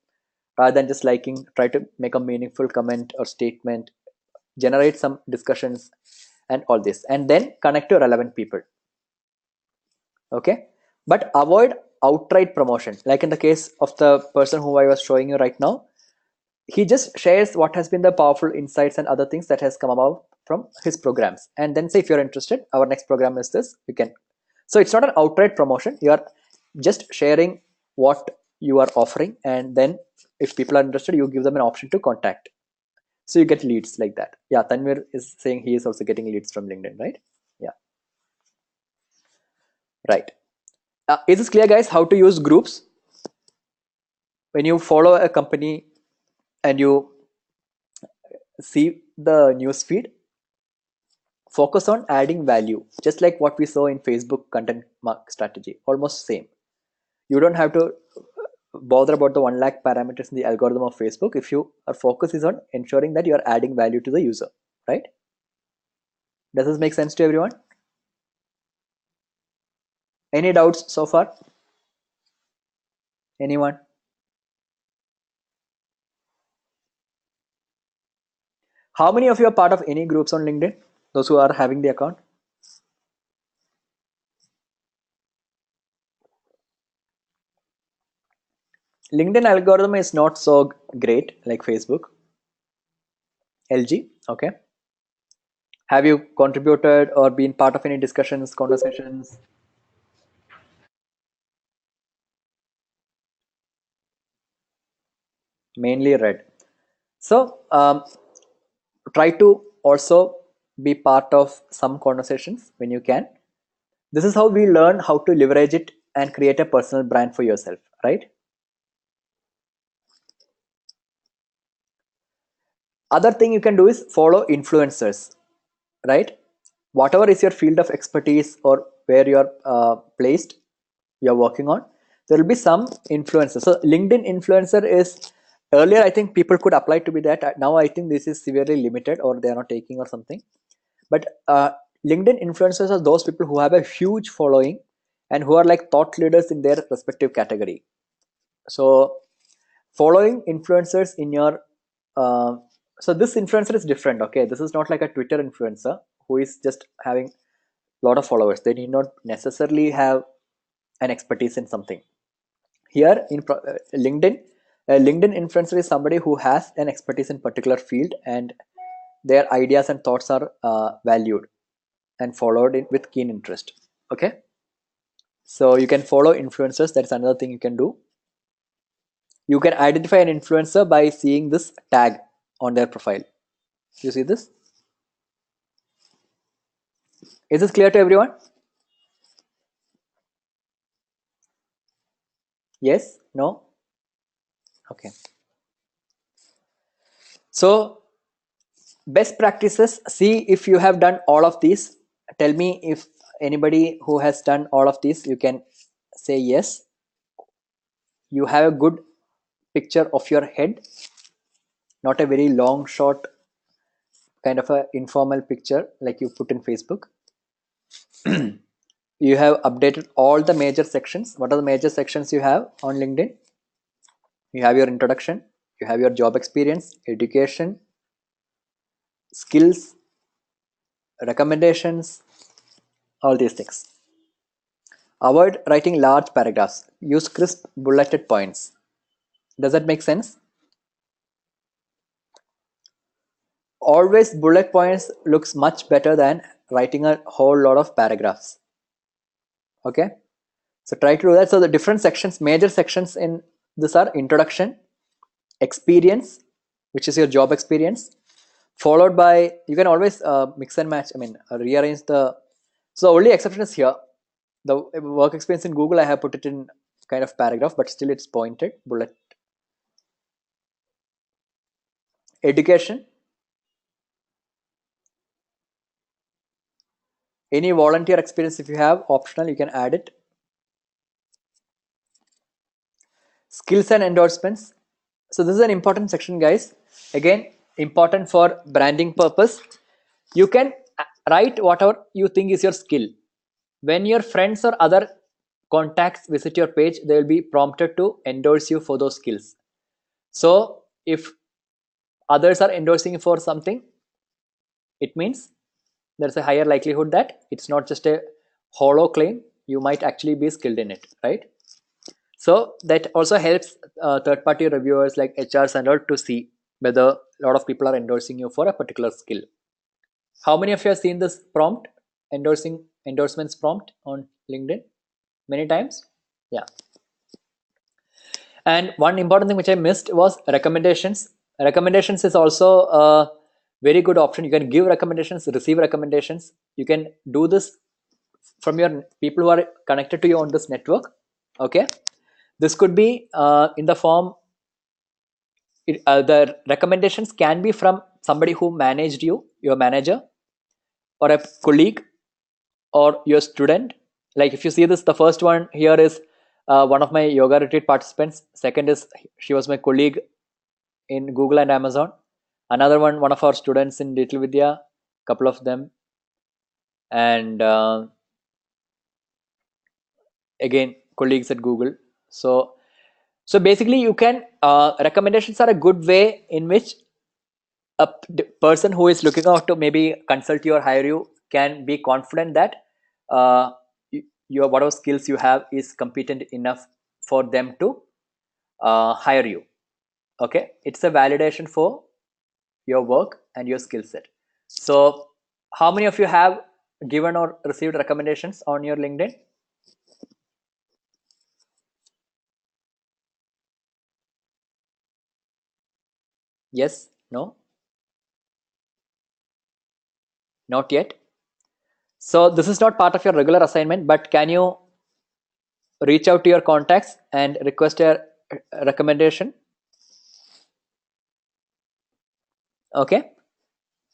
rather than just liking, try to make a meaningful comment or statement, generate some discussions and all this, and then connect to relevant people. Okay, but avoid outright promotion. Like in the case of the person who I was showing you right now, he just shares what has been the powerful insights and other things that has come about from his programs, and then say, if you're interested, our next program is this, you can. So it's not an outright promotion, you are just sharing what you are offering, and then if people are interested, you give them an option to contact, so you get leads like that. Yeah, Tanvir is saying he is also getting leads from LinkedIn, right? Yeah, right. Is this clear, guys, how to use groups? When you follow a company and you see the news feed, focus on adding value, just like what we saw in Facebook content strategy, almost same. You don't have to bother about the 1 lakh parameters in the algorithm of Facebook if your focus is on ensuring that you are adding value to the user, right? Does this make sense to everyone? Any doubts so far? Anyone? How many of you are part of any groups on LinkedIn? Those who are having the account? LinkedIn algorithm is not so great like Facebook. LG, okay. Have you contributed or been part of any discussions, conversations? Mainly read. So try to also be part of some conversations when you can. This is how we learn how to leverage it and create a personal brand for yourself, right? Other thing you can do is follow influencers, right? Whatever is your field of expertise or where you are placed, you're working on, there will be some influencer. So LinkedIn influencer is, earlier I think people could apply to be that. Now I think this is severely limited, or they are not taking or something. But LinkedIn influencers are those people who have a huge following and who are like thought leaders in their respective category. So following influencers in your so this influencer is different. Okay, this is not like a Twitter influencer who is just having lot of followers. They need not necessarily have an expertise in something. Here in LinkedIn, a LinkedIn influencer is somebody who has an expertise in particular field, and their ideas and thoughts are valued and followed with keen interest. Okay, so you can follow influencers. That's another thing you can do. You can identify an influencer by seeing this tag on their profile. You see this? Is this clear to everyone? Yes? No? Okay. So best practices, see if you have done all of these. Tell me if anybody who has done all of these, you can say yes. You have a good picture of your head, not a very long shot kind of a informal picture like you put in Facebook. You have updated all the major sections. What are the major sections you have on LinkedIn? You have your introduction, you have your job experience, education, skills, recommendations, all these things. Avoid writing large paragraphs. Use crisp bulleted points. Does that make sense? Always bullet points looks much better than writing a whole lot of paragraphs. Okay, so try to do that. So the different sections, major sections in this are introduction, experience, which is your job experience, followed by, you can always mix and match, rearrange the, so only exception is here, the work experience in Google I have put it in kind of paragraph, but still it's pointed bullet. Education, any volunteer experience if you have, optional, you can add it. Skills and endorsements. So this is an important section, guys. Again, important for branding purpose. You can write whatever you think is your skill. When your friends or other contacts visit your page, they will be prompted to endorse you for those skills. So if others are endorsing you for something, it means there's a higher likelihood that it's not just a hollow claim. You might actually be skilled in it, right? So that also helps third-party reviewers like HRs and all to see whether a lot of people are endorsing you for a particular skill. How many of you have seen this prompt, endorsements prompt on LinkedIn? Many times? Yeah. And one important thing which I missed was recommendations. Recommendations is also a very good option. You can give recommendations, receive recommendations. You can do this from your people who are connected to you on this network. Okay. This could be in the form, the recommendations can be from somebody who managed you, your manager, or a colleague, or your student. Like if you see this, the first one here is one of my yoga retreat participants. Second is, she was my colleague in Google and Amazon. Another one of our students in Digital Vidya, couple of them. And again, colleagues at Google. So basically you can, recommendations are a good way in which a person who is looking out to maybe consult you or hire you can be confident that your whatever skills you have is competent enough for them to hire you. Okay, it's a validation for your work and your skill set. So how many of you have given or received recommendations on your LinkedIn? Yes? No? Not yet? So this is not part of your regular assignment, but can you reach out to your contacts and request a recommendation? Okay.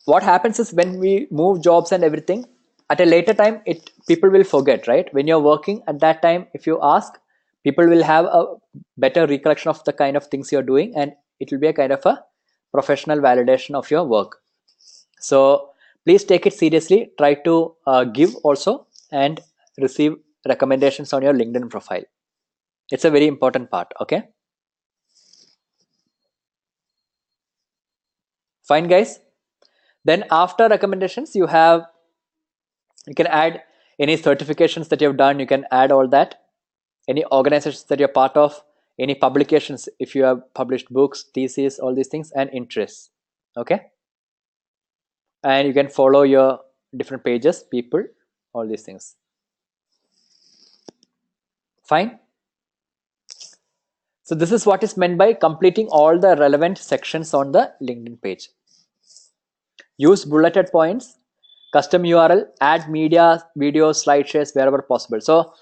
What happens is when we move jobs and everything, at a later time, people will forget, right? When you're working at that time, if you ask, people will have a better recollection of the kind of things you're doing, and it will be a kind of a professional validation of your work. So please take it seriously. Try to give also and receive recommendations on your LinkedIn profile. It's a very important part. Okay. Fine, guys. Then after recommendations, you can add Any certifications that you've done, you can add all that. Any organizations that you're part of, any publications, if you have published books, theses, all these things, and interests. Okay, and you can follow your different pages, people, all these things. Fine. So this is what is meant by completing all the relevant sections on the LinkedIn page. Use bulleted points, custom URL, add media, videos, slide shares wherever possible. So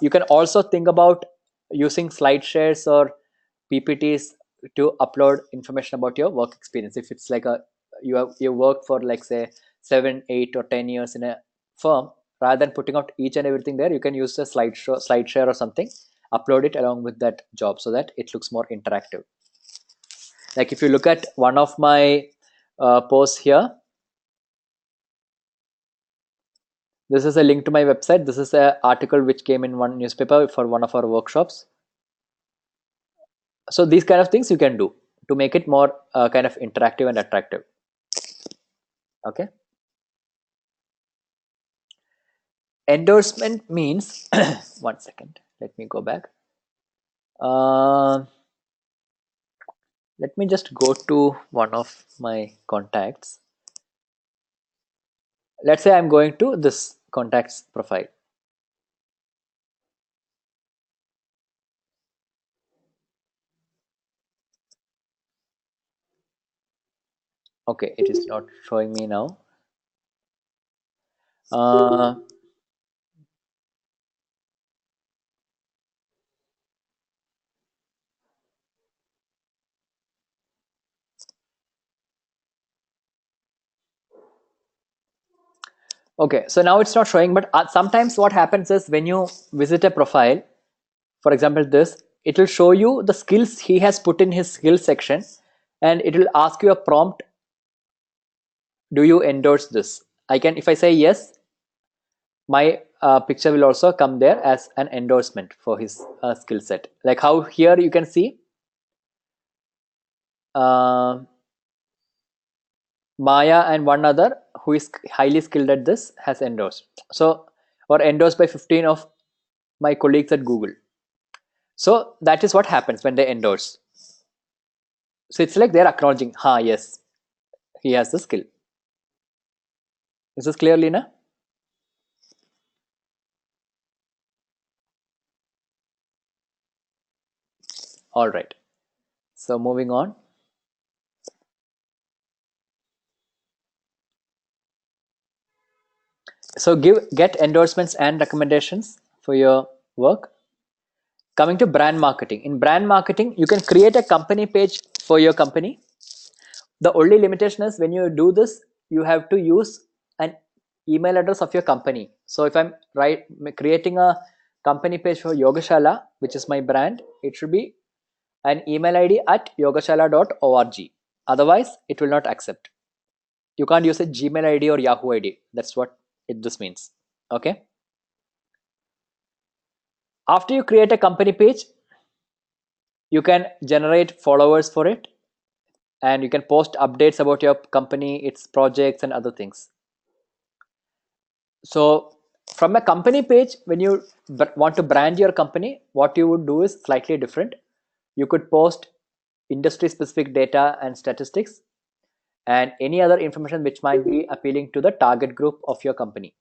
you can also think about using slide shares or PPTs to upload information about your work experience. If it's like you work for like say 7, 8 or 10 years in a firm, rather than putting out each and everything there, you can use a slide share or something, upload it along with that job so that it looks more interactive. Like if you look at one of my posts here, this is a link to my website. This is an article which came in one newspaper for one of our workshops. So these kind of things you can do to make it more kind of interactive and attractive. Okay. Endorsement means, one second, let me go back. Let me just go to one of my contacts. Let's say I'm going to this contacts profile. Okay, it is not showing me now. Okay, so now it's not showing, but sometimes what happens is when you visit a profile, for example this, it will show you the skills he has put in his skill section, and it will ask you a prompt, do you endorse this? If I say yes, my picture will also come there as an endorsement for his skill set. Like how here you can see Maya and one other who is highly skilled at this has endorsed. So, or endorsed by 15 of my colleagues at Google. So that is what happens when they endorse. So it's like they're acknowledging, yes, he has the skill. Is this clear, Lina? All right. So moving on. So get endorsements and recommendations for your work. Coming to brand marketing. In brand marketing, you can create a company page for your company. The only limitation is when you do this, you have to use an email address of your company. So if I'm creating a company page for Yogashala, which is my brand, it should be an email ID at yogashala.org. Otherwise, it will not accept. You can't use a Gmail ID or Yahoo ID. That's what this means. Okay. After you create a company page, you can generate followers for it, and you can post updates about your company, its projects, and other things. So from a company page, when you want to brand your company, what you would do is slightly different. You could post industry specific data and statistics and any other information which might be appealing to the target group of your company.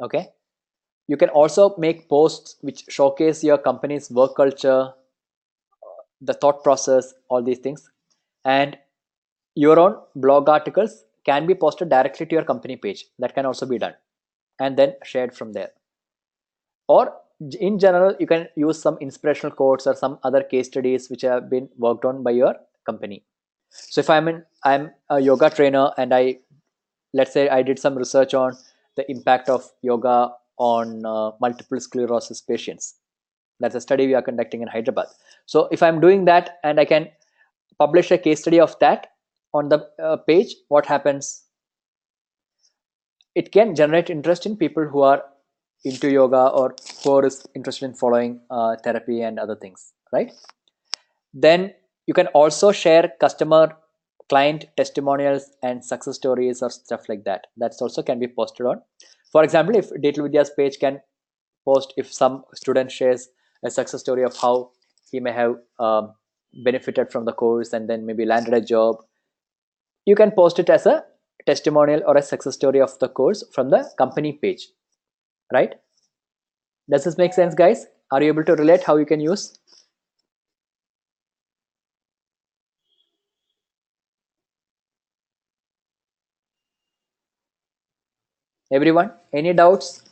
Okay. You can also make posts which showcase your company's work culture, the thought process, all these things. And your own blog articles can be posted directly to your company page. That can also be done and then shared from there. Or in general, you can use some inspirational quotes or some other case studies which have been worked on by your company. So if I'm a yoga trainer and let's say I did some research on the impact of yoga on multiple sclerosis patients. That's a study we are conducting in Hyderabad. So if I'm doing that and I can publish a case study of that on the page, what happens? It can generate interest in people who are into yoga or who are interested in following therapy and other things, right? Then you can also share customer client testimonials and success stories or stuff like that. That's also can be posted on. For example, if Digital Vidya's page can post, if some student shares a success story of how he may have benefited from the course and then maybe landed a job, you can post it as a testimonial or a success story of the course from the company page, right? Does this make sense, guys? Are you able to relate how you can use? Everyone, any doubts?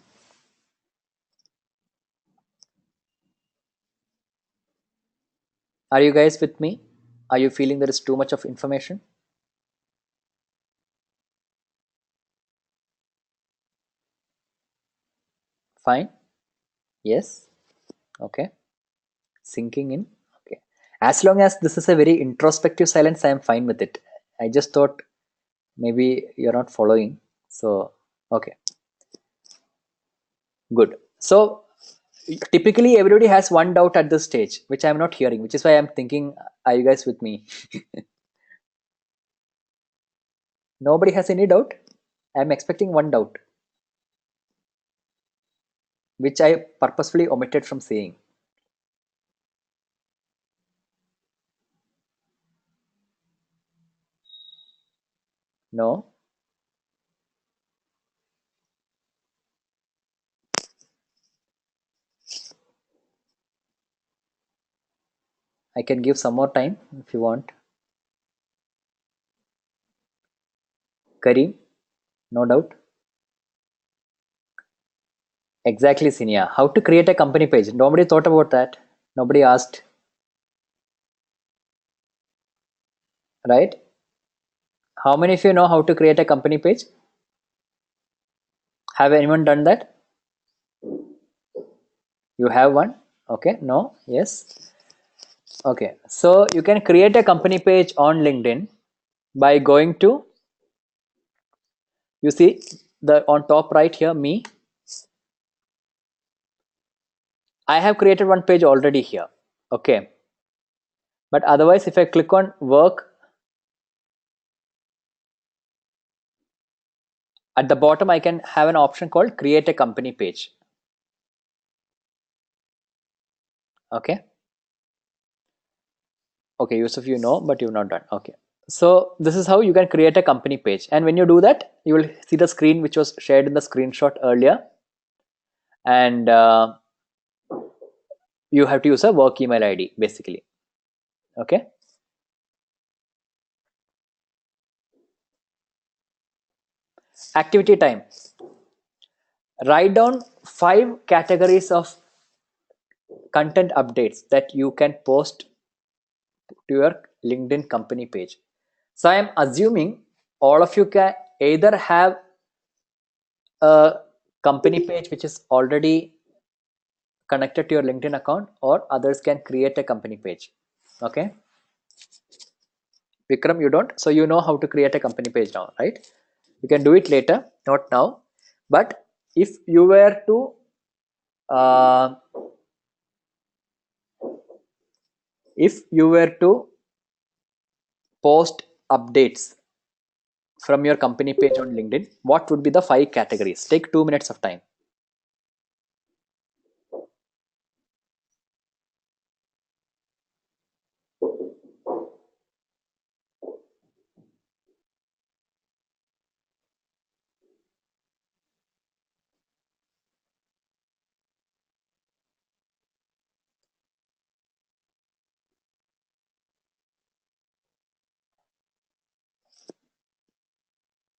Are you guys with me? Are you feeling there is too much of information? Fine. Yes. Okay. Sinking in. Okay. As long as this is a very introspective silence, I am fine with it. I just thought maybe you're not following. So, okay. Good. So, typically everybody has one doubt at this stage, which I'm not hearing, which is why I'm thinking, are you guys with me? Nobody has any doubt? I'm expecting one doubt, which I purposefully omitted from saying. No? I can give some more time if you want. Kareem? No doubt? Exactly, Sinia. How to create a company page? Nobody thought about that. Nobody asked. Right? How many of you know how to create a company page? Have anyone done that? You have one? Okay. No? Yes? Okay. So you can create a company page on LinkedIn by going to, you see the on top right here, me. I have created one page already here. Okay. But otherwise, if I click on work, at the bottom, I can have an option called create a company page. Okay. Okay, Yusuf, you know, but you've not done. Okay. So this is how you can create a company page. And when you do that, you will see the screen which was shared in the screenshot earlier. And you have to use a work email ID basically. Okay. Activity time. Write down 5 categories of content updates that you can post to your LinkedIn company page. So I am assuming all of you can either have a company page which is already connected to your LinkedIn account, or others can create a company page. Okay. Vikram, you don't, so you know how to create a company page now, right? You can do it later, not now. But if you were to uh, post updates from your company page on LinkedIn, what would be the 5 categories? Take 2 minutes of time.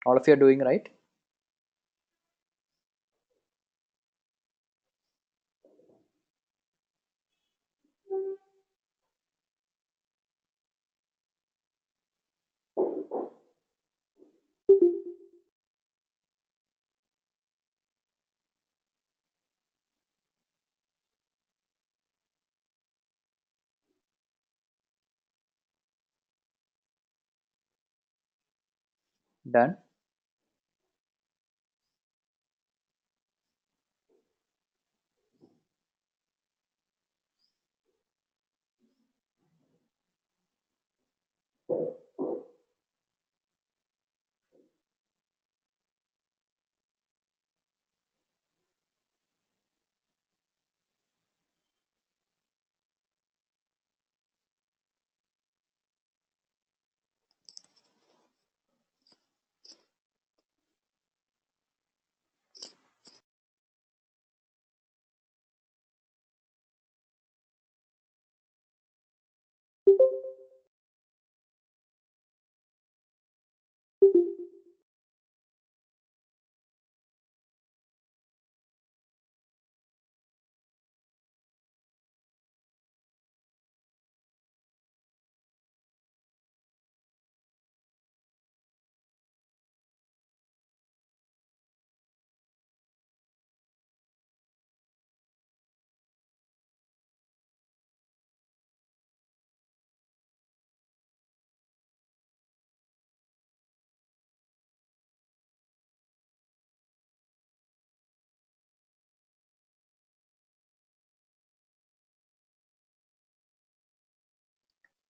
All of you are doing right. Done.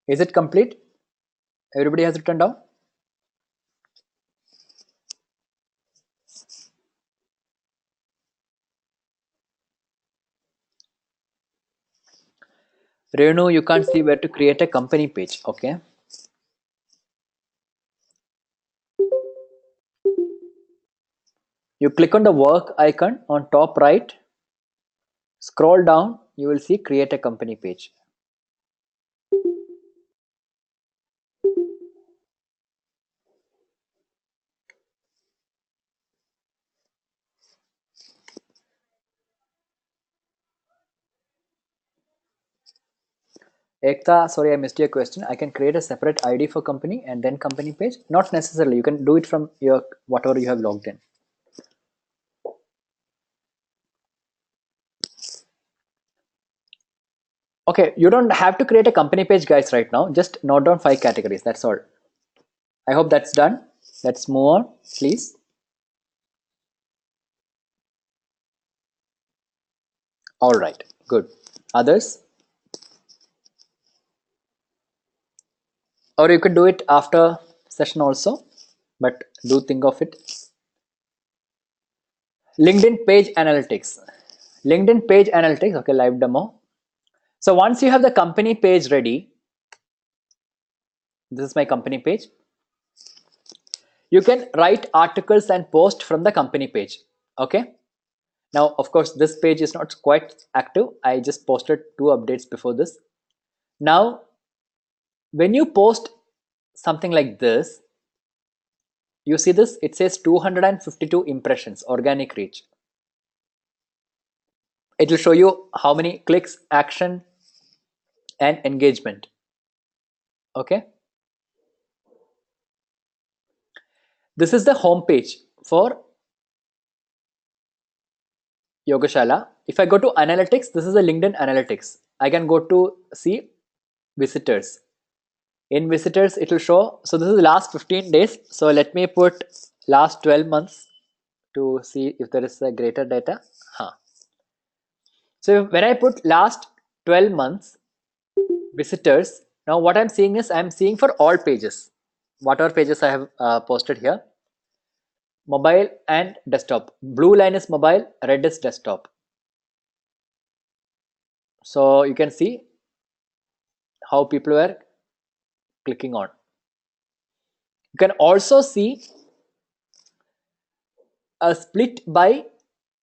Is it complete? Everybody has written down? Renu, you can't see where to create a company page. Okay. You click on the work icon on top right. Scroll down, you will see create a company page. Ekta, sorry, I missed your question. I can create a separate ID for company and then company page. Not necessarily. You can do it from your whatever you have logged in. Okay, you don't have to create a company page, guys, right now. Just note down 5 categories. That's all. I hope that's done. Let's move on, please. All right, good. Others? Or you could do it after session also, but do think of it. LinkedIn page analytics. LinkedIn page analytics, okay, live demo. So once you have the company page ready, this is my company page. You can write articles and post from the company page. Okay. Now, of course, this page is not quite active. I just posted 2 updates before this. Now, when you post something like this, you see this, it says 252 impressions, organic reach. It will show you how many clicks, action, and engagement. Okay. This is the home page for Yogashala. If I go to analytics, this is the LinkedIn analytics. I can go to see visitors. In visitors, it will show. So this is the last 15 days. So let me put last 12 months to see if there is a greater data. So when I put last 12 months visitors, now what I'm seeing is I'm seeing for all pages, whatever pages I have posted here, mobile and desktop. Blue line is mobile, red is desktop. So you can see how people were clicking on. You can also see a split by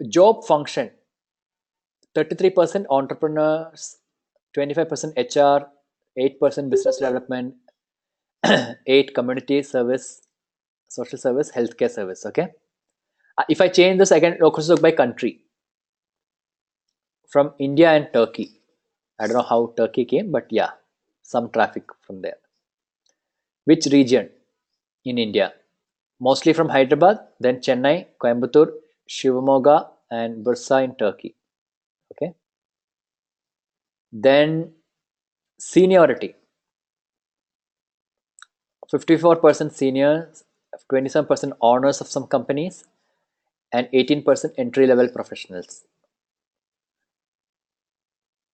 job function. 33% entrepreneurs, 25% HR, 8% business development, 8 community service, social service, healthcare service. Okay. If I change this, I can also look by country. From India and Turkey. I don't know how Turkey came, but yeah, some traffic from there. Which region in India? Mostly from Hyderabad, then Chennai, Coimbatore, Shivamogga, and Bursa in Turkey. Okay. Then seniority. 54% seniors, 27% owners of some companies, and 18% entry-level professionals.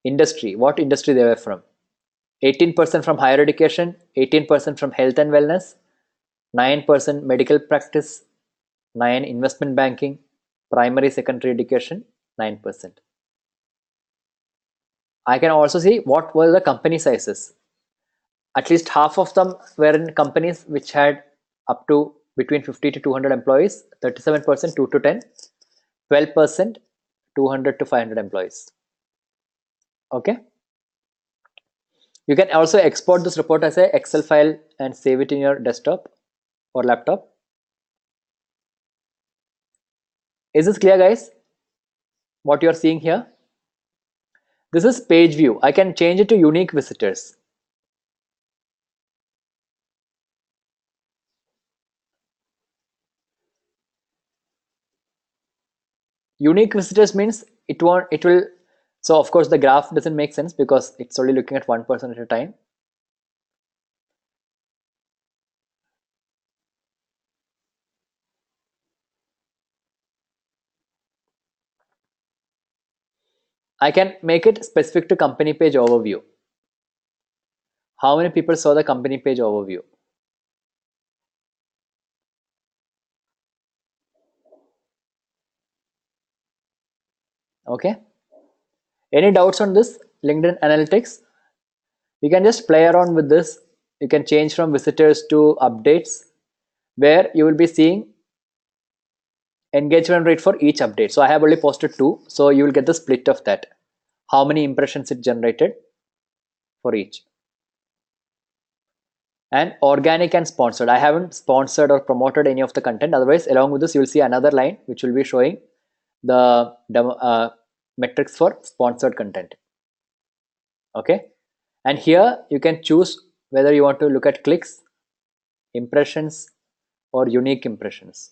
Industry, what industry they were from? 18% from higher education, 18% from health and wellness, 9% medical practice, 9 investment banking, primary secondary education, 9%. I can also see what were the company sizes. At least half of them were in companies which had up to between 50 to 200 employees, 37% 2 to 10, 12% 200 to 500 employees. Okay. You can also export this report as a Excel file and save it in your desktop or laptop. Is this clear, guys? What you are seeing here? This is page view. I can change it to unique visitors. Unique visitors means it will. So of course the graph doesn't make sense because it's only looking at one person at a time. I can make it specific to company page overview. How many people saw the company page overview? Okay. Any doubts on this LinkedIn Analytics? You can just play around with this. You can change from visitors to updates, where you will be seeing engagement rate for each update. So I have only posted 2, so you will get the split of that. How many impressions it generated for each. And organic and sponsored. I haven't sponsored or promoted any of the content. Otherwise, along with this, you will see another line which will be showing the metrics for sponsored content. Okay. And here you can choose whether you want to look at clicks, impressions, or unique impressions.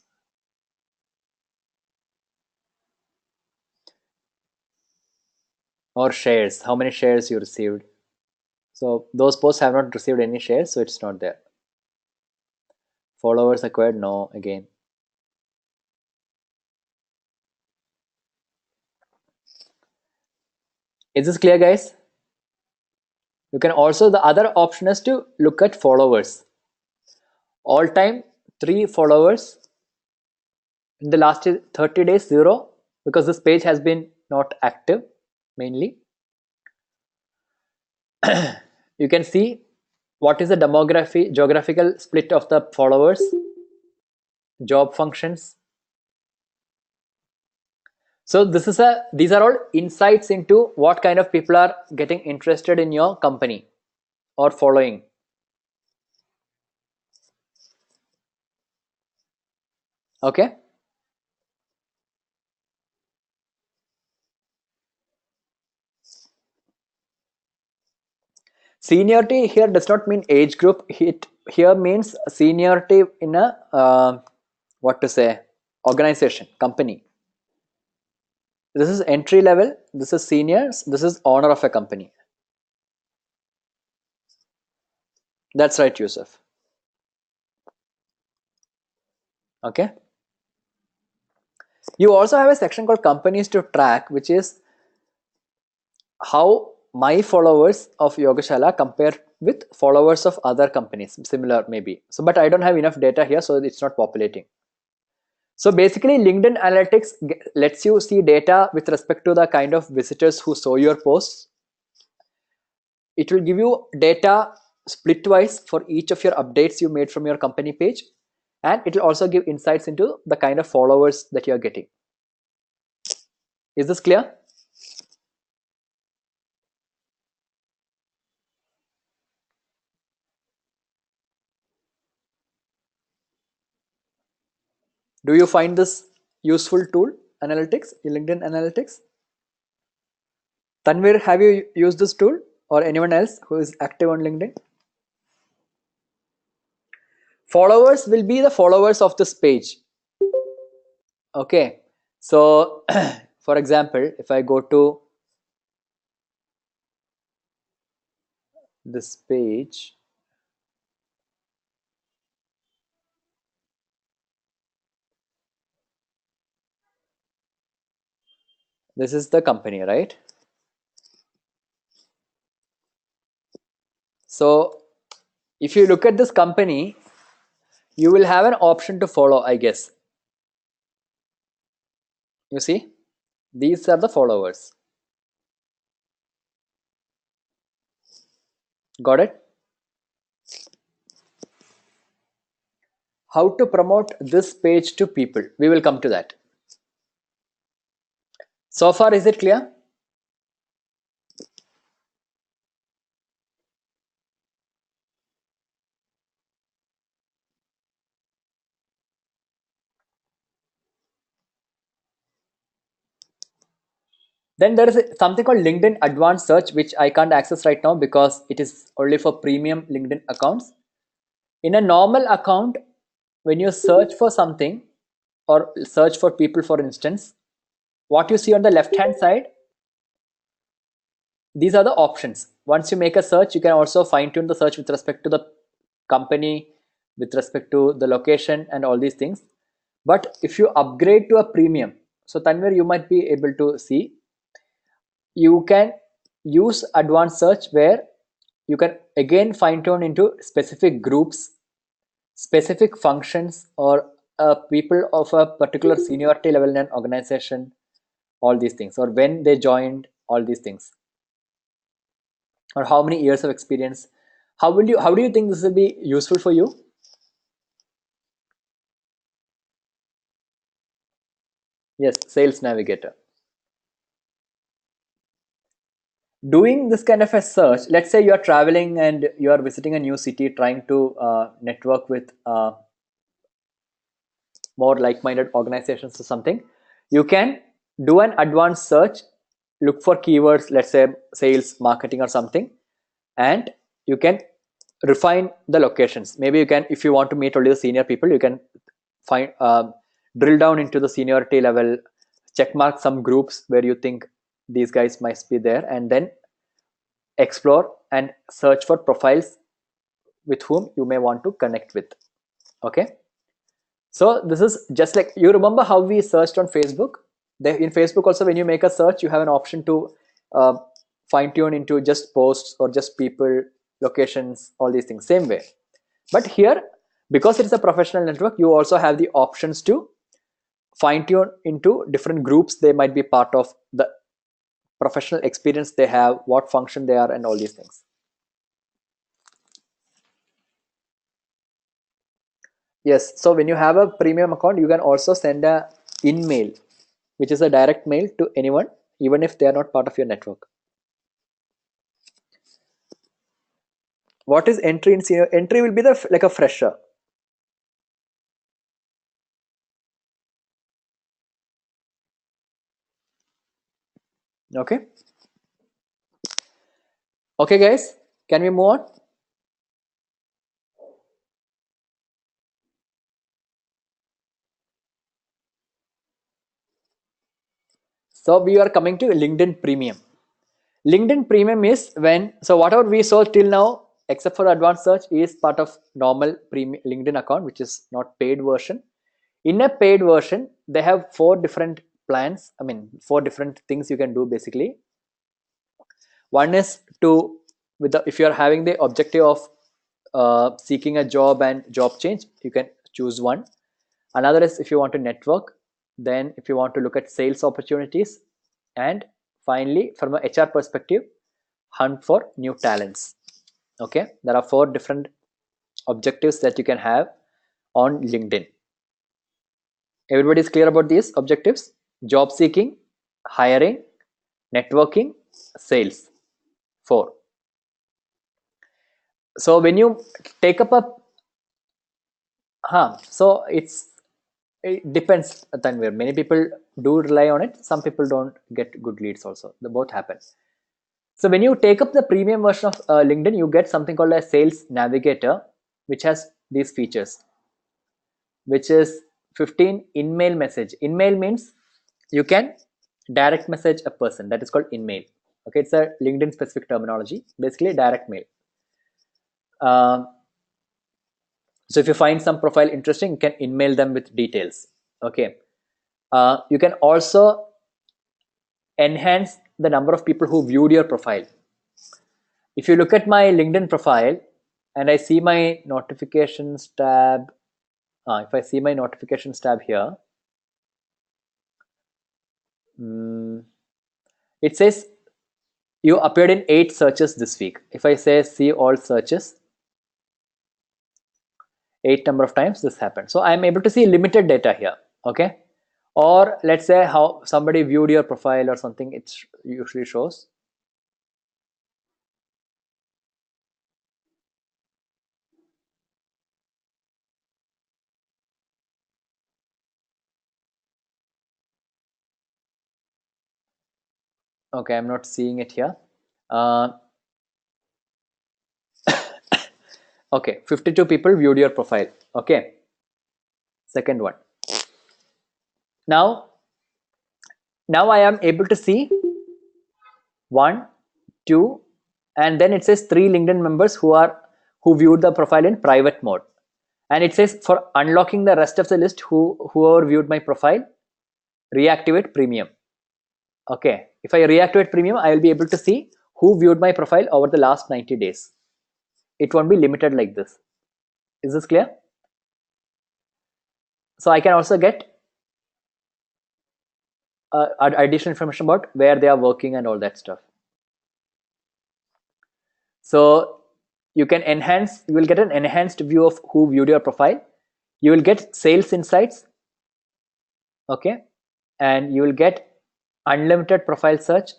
Or shares, how many shares you received. So those posts have not received any shares, so it's not there. Followers acquired, no, again. Is this clear, guys? You can also, the other option is to look at followers. All time 3 followers. In the last 30 days, 0, because this page has been not active mainly. You can see what is the geographical split of the followers, job functions. So these are all insights into what kind of people are getting interested in your company or following. Okay. Seniority here does not mean age group. It here means seniority in a what to say, organization, company. This is entry level, this is seniors, this is owner of a company. That's right, Yusuf. Okay. You also have a section called companies to track, which is how my followers of Yogashala compare with followers of other companies, similar maybe. So, but I don't have enough data here, so it's not populating. So basically, LinkedIn Analytics lets you see data with respect to the kind of visitors who saw your posts. It will give you data splitwise for each of your updates you made from your company page, and it will also give insights into the kind of followers that you are getting. Is this clear? Do you find this useful tool, analytics, LinkedIn Analytics? Tanvir, have you used this tool, or anyone else who is active on LinkedIn? Followers will be the followers of this page. Okay, so for example, if I go to this page, this is the company, right? So if you look at this company, you will have an option to follow, I guess. You see, these are the followers. Got it? How to promote this page to people? We will come to that. So far, is it clear? Then there is something called LinkedIn Advanced Search, which I can't access right now because it is only for premium LinkedIn accounts. In a normal account, when you search for something or search for people, for instance, what you see on the left hand side, these are the options. Once you make a search, you can also fine tune the search with respect to the company, with respect to the location and all these things. But if you upgrade to a premium, so Tanvir, you might be able to see, you can use advanced search where you can again fine tune into specific groups, specific functions, or people of a particular seniority level in an organization, all these things, or when they joined, all these things, or how many years of experience. How do you think this will be useful for you? Yes, Sales Navigator. Doing this kind of a search, let's say you are traveling and you are visiting a new city, trying to network with more like-minded organizations or something, you can do an advanced search, look for keywords, let's say sales, marketing or something, and you can refine the locations. Maybe you can, if you want to meet only the senior people, you can find drill down into the seniority level, check mark some groups where you think these guys might be there, and then explore and search for profiles with whom you may want to connect with. Okay, so this is just like, you remember how we searched on Facebook? In Facebook also, when you make a search, you have an option to fine tune into just posts or just people, locations, all these things, same way. But here, because it's a professional network, you also have the options to fine tune into different groups they might be part of, the professional experience they have, what function they are, and all these things. Yes, so when you have a premium account, you can also send a in-mail, which is a direct mail to anyone, even if they are not part of your network. What is entry in senior? Entry will be like a fresher. Okay. Okay, guys, can we move on? So we are coming to LinkedIn Premium. LinkedIn Premium is when, so whatever we saw till now, except for advanced search, is part of normal premium LinkedIn account, which is not paid version. In a paid version, they have 4 different plans. I mean, 4 different things you can do basically. One is to, if you are having the objective of seeking a job and job change, you can choose one. Another is if you want to network, then if you want to look at sales opportunities, and finally, from a HR perspective, hunt for new talents. Okay, there are 4 different objectives that you can have on LinkedIn. Everybody is clear about these objectives? Job seeking, hiring, networking, sales. 4. So when you take up so it depends, Tanvir. Many people do rely on it. Some people don't get good leads also. The both happen. So when you take up the premium version of LinkedIn, you get something called a Sales Navigator, which has these features, which is 15 in-mail message. In-mail means you can direct message a person. That is called in-mail. Okay, it's a LinkedIn specific terminology, basically direct mail. So if you find some profile interesting, you can in-mail them with details. Okay, you can also enhance the number of people who viewed your profile. If you look at my LinkedIn profile and I see my notifications tab, if I see my notifications tab here, it says you appeared in 8 searches this week. If I say see all searches, 8 number of times this happened. So I'm able to see limited data here. Okay, or let's say how somebody viewed your profile or something, it usually shows. Okay, I'm not seeing it here. Okay, 52 people viewed your profile. Okay, second one. Now I am able to see 1, 2, and then it says 3 LinkedIn members who viewed the profile in private mode, and it says for unlocking the rest of the list, whoever viewed my profile, reactivate premium. Okay, if I reactivate premium, I will be able to see who viewed my profile over the last 90 days. it won't be limited like this. Is this clear? So I can also get additional information about where they are working and all that stuff. So you can enhance, you will get an enhanced view of who viewed your profile. You will get sales insights, okay, and you will get unlimited profile search,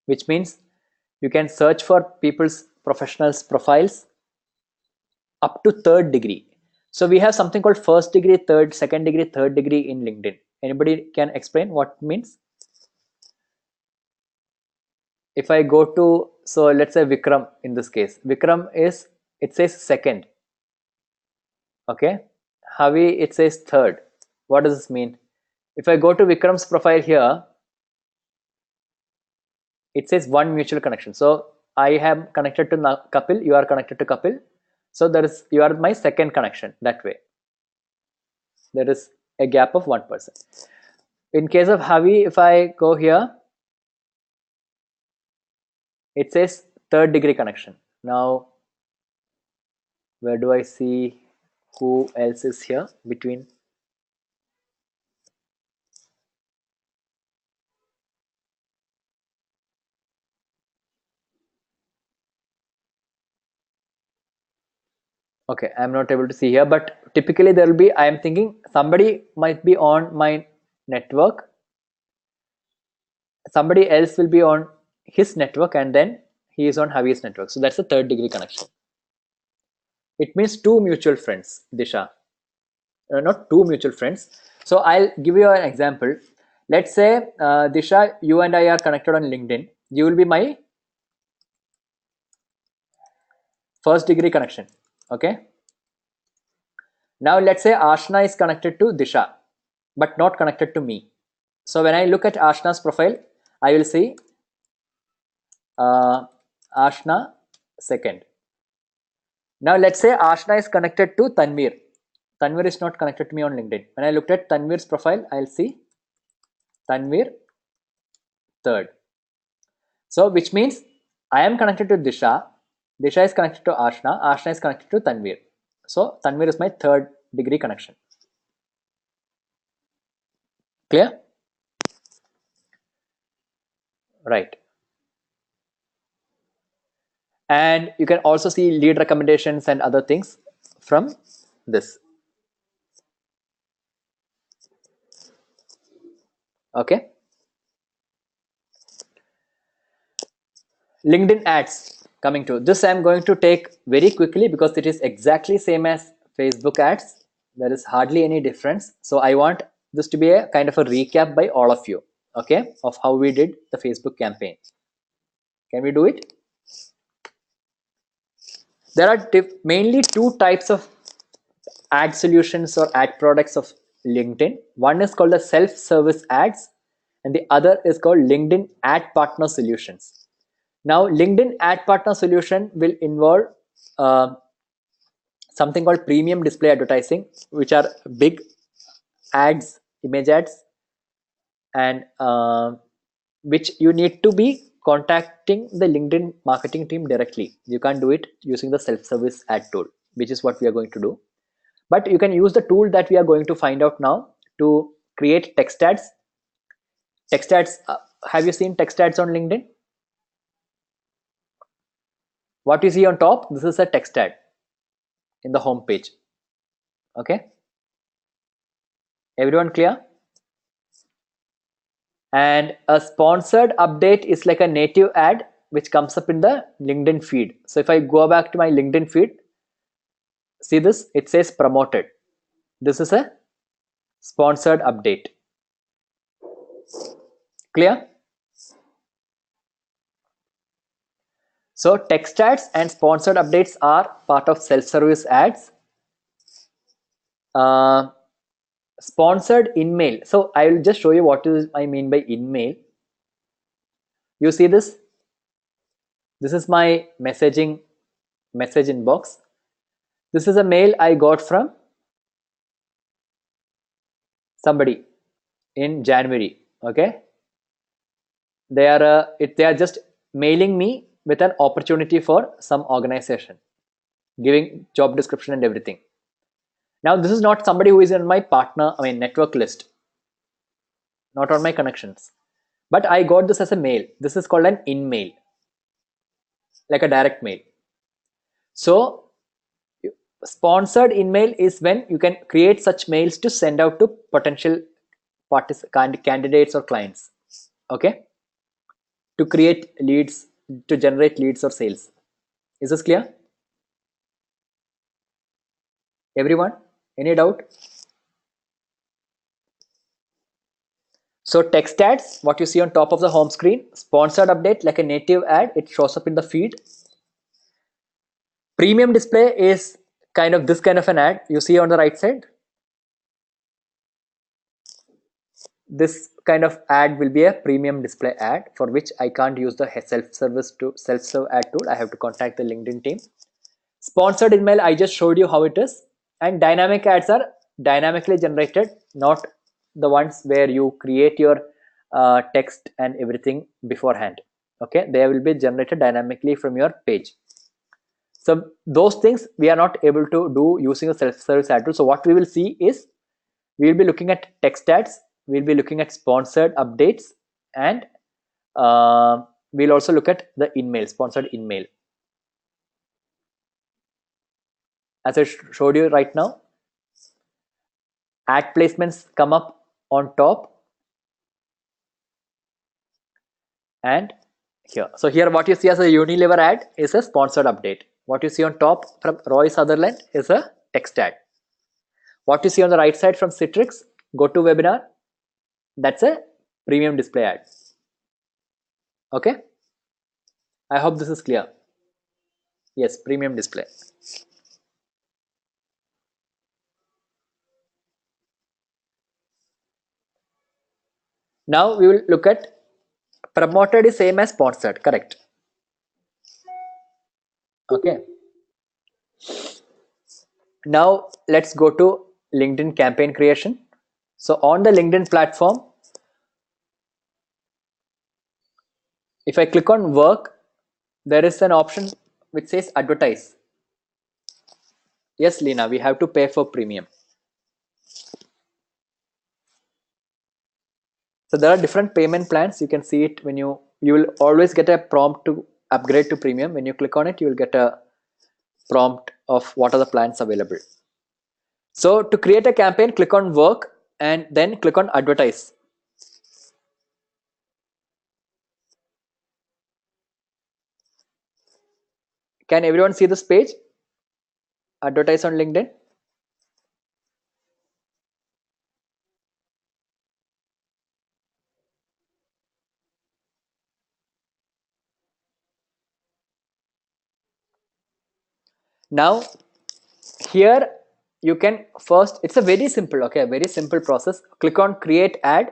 which means you can search for people's professionals profiles up to 3rd degree. So we have something called 1st degree, 3rd, 2nd degree, 3rd degree in LinkedIn. Anybody can explain what it means? If I go to, so let's say Vikram in this case, Vikram is, it says 2nd, okay, Havi, it says 3rd. What does this mean? If I go to Vikram's profile here, it says 1 mutual connection. So I am connected to Kapil, you are connected to Kapil. So there is, you are my 2nd connection that way. There is a gap of 1%. In case of Havi, if I go here, it says 3rd degree connection. Now, where do I see who else is here between? Okay, I'm not able to see here, but typically there will be, I am thinking somebody might be on my network, somebody else will be on his network, and then he is on Javi's network. So that's a 3rd degree connection. It means 2 mutual friends, Disha. Not 2 mutual friends. So I'll give you an example. Let's say, Disha, you and I are connected on LinkedIn. You will be my 1st degree connection. Okay. Now let's say Ashna is connected to Disha, but not connected to me. So when I look at Ashna's profile, I will see Ashna 2nd. Now let's say Ashna is connected to Tanvir. Tanvir is not connected to me on LinkedIn. When I looked at Tanvir's profile, I'll see Tanvir 3rd. So which means I am connected to Disha. Disha is connected to Ashna. Ashna is connected to Tanvir. So Tanvir is my 3rd degree connection. Clear? Right. And you can also see lead recommendations and other things from this. Okay. LinkedIn ads, coming to this, I'm going to take very quickly because it is exactly same as Facebook ads. There is hardly any difference. So I want this to be a kind of a recap by all of you, okay, of how we did the Facebook campaign. Can we do it? There are mainly 2 types of ad solutions or ad products of LinkedIn. One is called the self-service ads, and the other is called LinkedIn Ad Partner Solutions. Now, LinkedIn Ad Partner Solution will involve something called premium display advertising, which are big ads, image ads, and which you need to be contacting the LinkedIn marketing team directly. You can't do it using the self-service ad tool, which is what we are going to do. But you can use the tool that we are going to find out now to create text ads. Text ads, have you seen text ads on LinkedIn? What you see on top, this is a text ad in the home page. Okay, everyone clear? And a sponsored update is like a native ad which comes up in the LinkedIn feed. So if I go back to my LinkedIn feed, see this, it says promoted. This is a sponsored update. Clear? So text ads and sponsored updates are part of self-service ads. Sponsored in-mail. So I will just show you what is I mean by in-mail. You see this? This is my message inbox. This is a mail I got from somebody in January. Okay, they are just mailing me with an opportunity for some organization, giving job description and everything. Now this is not somebody who is in my network list, not on my connections, but I got this as a mail. This is called an in-mail, like a direct mail. So sponsored email is when you can create such mails to send out to potential candidates or clients, okay, to create leads, to generate leads or sales. Is this clear? Everyone, any doubt? So text ads, what you see on top of the home screen, sponsored update like a native ad, it shows up in the feed. Premium display is kind of this kind of an ad you see on the right side. This kind of ad will be a premium display ad, for which I can't use the self-serve ad tool. I have to contact the LinkedIn team. Sponsored email, I just showed you how it is. And dynamic ads are dynamically generated, not the ones where you create your text and everything beforehand. Okay, they will be generated dynamically from your page. So those things we are not able to do using a self-service ad tool. So what we will see is, we will be looking at text ads, we'll be looking at sponsored updates, and we'll also look at the in-mail, sponsored in-mail. As I showed you right now, ad placements come up on top and here. So here what you see as a Unilever ad is a sponsored update. What you see on top from Roy Sutherland is a text ad. What you see on the right side from Citrix, GoToWebinar, that's a premium display ad. Okay, I hope this is clear. Yes, premium display. Now we will look at promoted is same as sponsored, correct? Okay. Now let's go to LinkedIn campaign creation. So on the LinkedIn platform, if I click on work, there is an option which says advertise. Yes, Lena, we have to pay for premium. So there are different payment plans. You can see it when you will always get a prompt to upgrade to premium. When you click on it, you will get a prompt of what are the plans available. So to create a campaign, click on work and then click on advertise. Can everyone see this page? Advertise on LinkedIn. Now here you can first, it's a very simple, okay, very simple process. Click on create ad.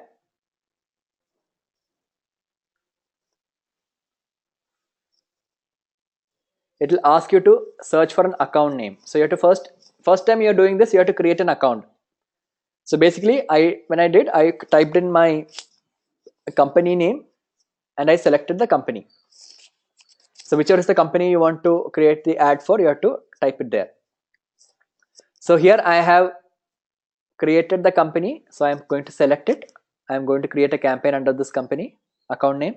It will ask you to search for an account name. So you have to first time you're doing this, you have to create an account. So basically when I did, I typed in my company name and I selected the company. So whichever is the company you want to create the ad for, you have to type it there. So here I have created the company. So I'm going to select it. I'm going to create a campaign under this company account name.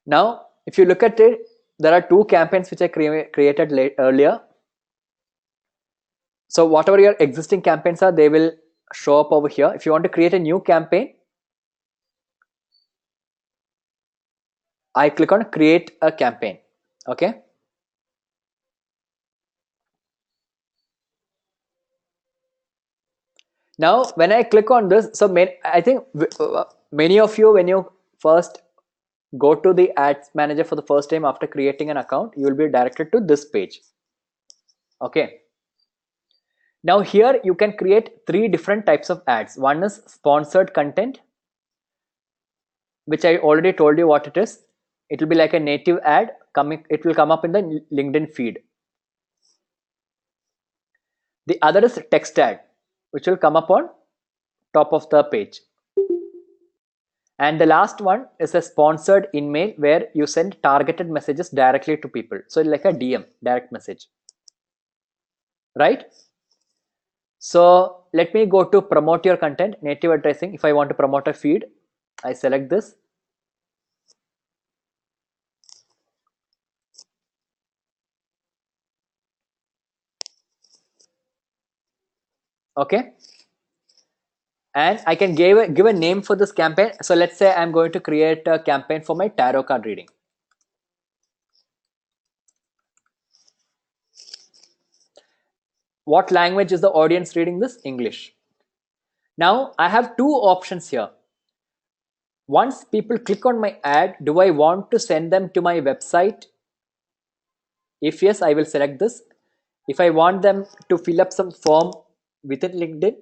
Now, if you look at it, there are two campaigns which I created earlier. So whatever your existing campaigns are, they will show up over here. If you want to create a new campaign, I click on create a campaign. Okay. Now, when I click on this, so I think many of you, when you first go to the ads manager for the first time after creating an account, you will be directed to this page. Okay. Now here you can create three different types of ads. One is sponsored content, which I already told you what it is. It will be like a native ad coming. It will come up in the LinkedIn feed. The other is text ad, which will come up on top of the page. And the last one is a sponsored email where you send targeted messages directly to people. So like a DM, direct message, right? So let me go to promote your content, native addressing. If I want to promote a feed, I select this. Okay. And I can give a name for this campaign. So let's say I'm going to create a campaign for my tarot card reading. What language is the audience reading this? English. Now I have two options here. Once people click on my ad, do I want to send them to my website? If yes, I will select this. If I want them to fill up some form within LinkedIn,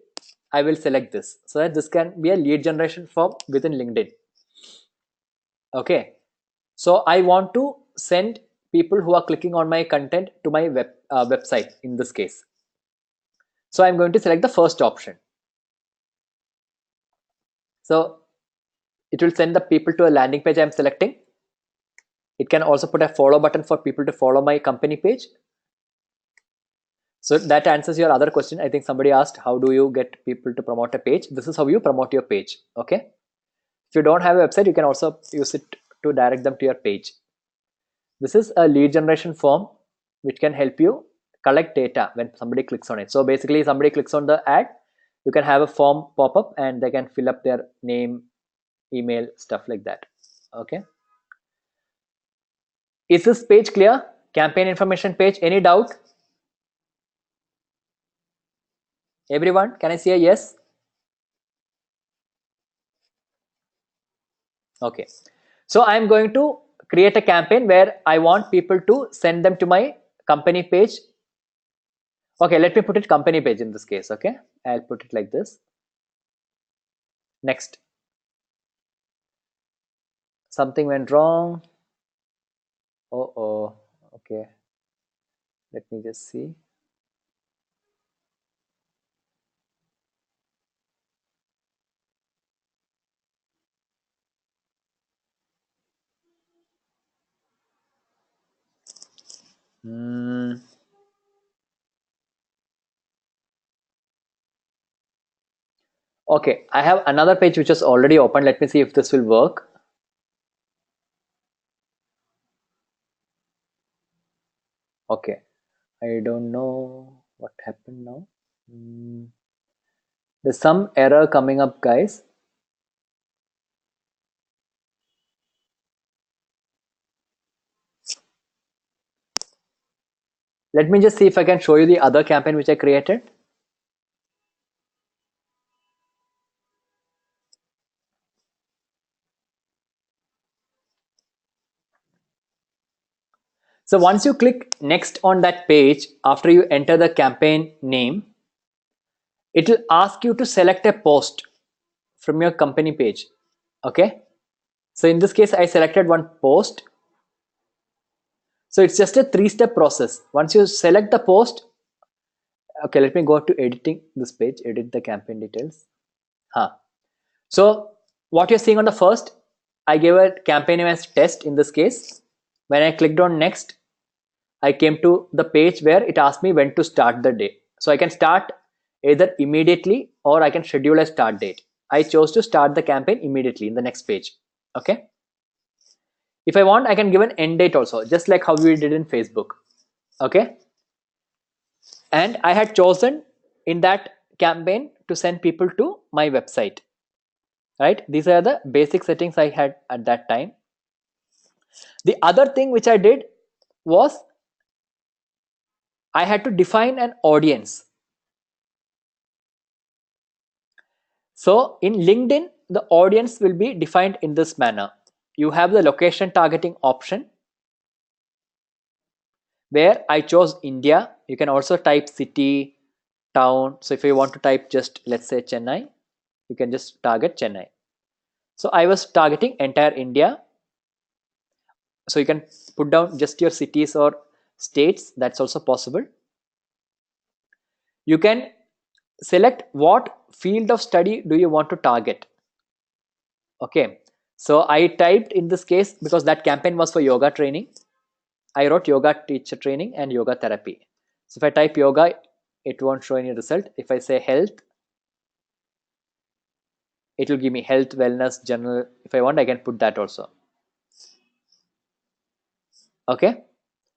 I will select this. So that this can be a lead generation form within LinkedIn. Okay. So I want to send people who are clicking on my content to my website in this case. So I'm going to select the first option. So it will send the people to a landing page I'm selecting. It can also put a follow button for people to follow my company page. So that answers your other question. I think somebody asked, how do you get people to promote a page? This is how you promote your page. Okay. If you don't have a website, you can also use it to direct them to your page. This is a lead generation form which can help you collect data when somebody clicks on it. So basically somebody clicks on the ad, you can have a form pop up and they can fill up their name, email, stuff like that. Okay. Is this page clear? Campaign information page. Any doubt? Everyone, can I see a yes? Okay. So I'm going to create a campaign where I want people to send them to my company page. Okay, let me put it company page in this case. Okay, I'll put it like this. Next. Something went wrong. Oh, okay. Let me just see. Okay, I have another page which is already open. Let me see if this will work. Okay, I don't know what happened now. There's some error coming up, guys. Let me just see if I can show you the other campaign which I created. So once you click next on that page, after you enter the campaign name, it will ask you to select a post from your company page. Okay. So in this case, I selected one post. So it's just a 3-step process. Once you select the post, okay, let me go to editing this page, edit the campaign details. So what you're seeing on the first, I gave a campaign name as test in this case. When I clicked on next, I came to the page where it asked me when to start the day. So I can start either immediately or I can schedule a start date. I chose to start the campaign immediately in the next page. Okay. If I want, I can give an end date also, just like how we did in Facebook. Okay. And I had chosen in that campaign to send people to my website. Right. These are the basic settings I had at that time. The other thing which I did was I had to define an audience. So in LinkedIn, the audience will be defined in this manner. You have the location targeting option where I chose India. You can also type city, town. So if you want to type just, let's say, Chennai, you can just target Chennai. So I was targeting entire India. So you can put down just your cities or states. That's also possible. You can select what field of study do you want to target? Okay, so I typed in this case, because that campaign was for yoga training, I wrote yoga teacher training and yoga therapy. So if I type yoga, it won't show any result. If I say health, it will give me health, wellness, general. If I want, I can put that also. Okay,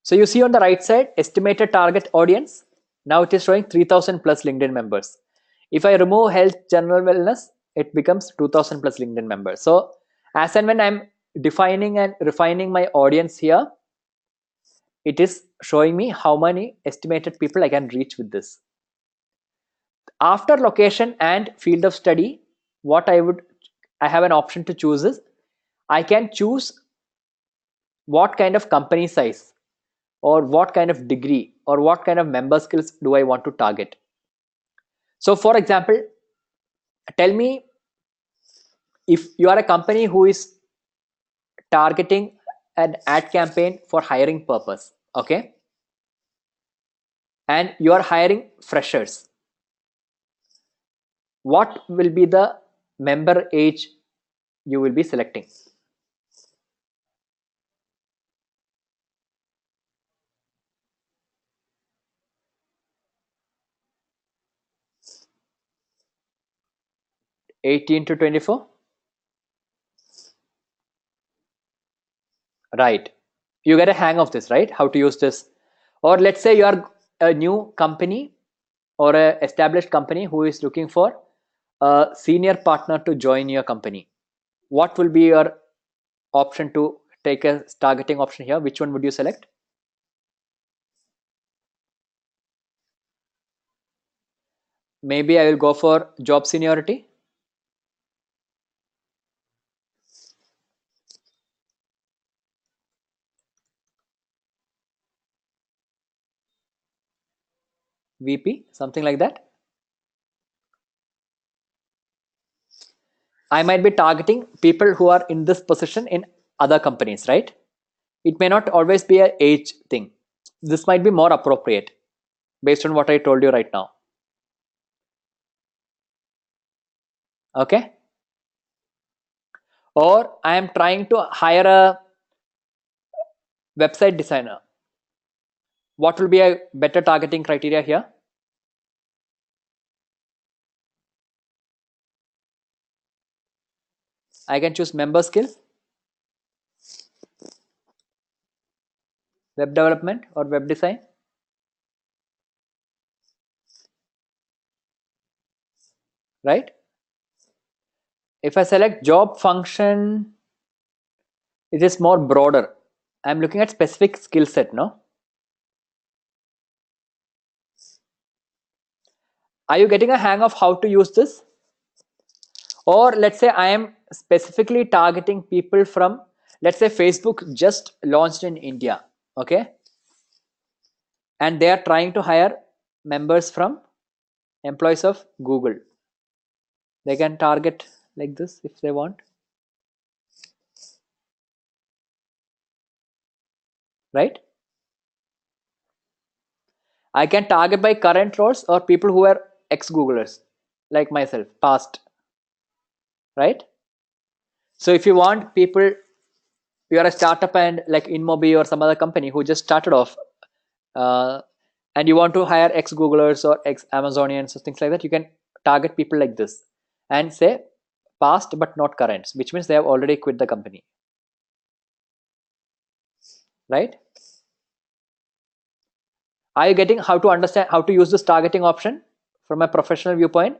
so you see on the right side, estimated target audience. Now it is showing 3000 plus LinkedIn members. If I remove health, general, wellness, it becomes 2000 plus LinkedIn members. So as and when I'm defining and refining my audience here, it is showing me how many estimated people I can reach with this. After location and field of study, what I have an option to choose is, I can choose what kind of company size or what kind of degree or what kind of member skills do I want to target. So for example, tell me if you are a company who is targeting an ad campaign for hiring purpose, okay, and you are hiring freshers, what will be the member age you will be selecting? (18 to 24). Right, you get a hang of this, right? How to use this. Or let's say you are a new company or a established company who is looking for a senior partner to join your company. What will be your option to take a targeting option here? Which one would you select? Maybe I will go for job seniority. VP, something like that. I might be targeting people who are in this position in other companies, right? It may not always be an age thing. This might be more appropriate based on what I told you right now. Okay. Or I am trying to hire a website designer. What will be a better targeting criteria here? I can choose member skill, web development or web design. Right? If I select job function, it is more broader. I'm looking at specific skill set, no? Are you getting a hang of how to use this? Or let's say I am specifically targeting people from, let's say Facebook just launched in India, okay? And they are trying to hire members from employees of Google. They can target like this if they want. Right? I can target by current roles or people who are ex-Googlers, like myself, past. Right? So if you want people, you are a startup and like InMobi or some other company who just started off, and you want to hire ex-Googlers or ex-Amazonians or things like that, you can target people like this and say past but not current, which means they have already quit the company. Right? Are you getting how to understand how to use this targeting option from a professional viewpoint?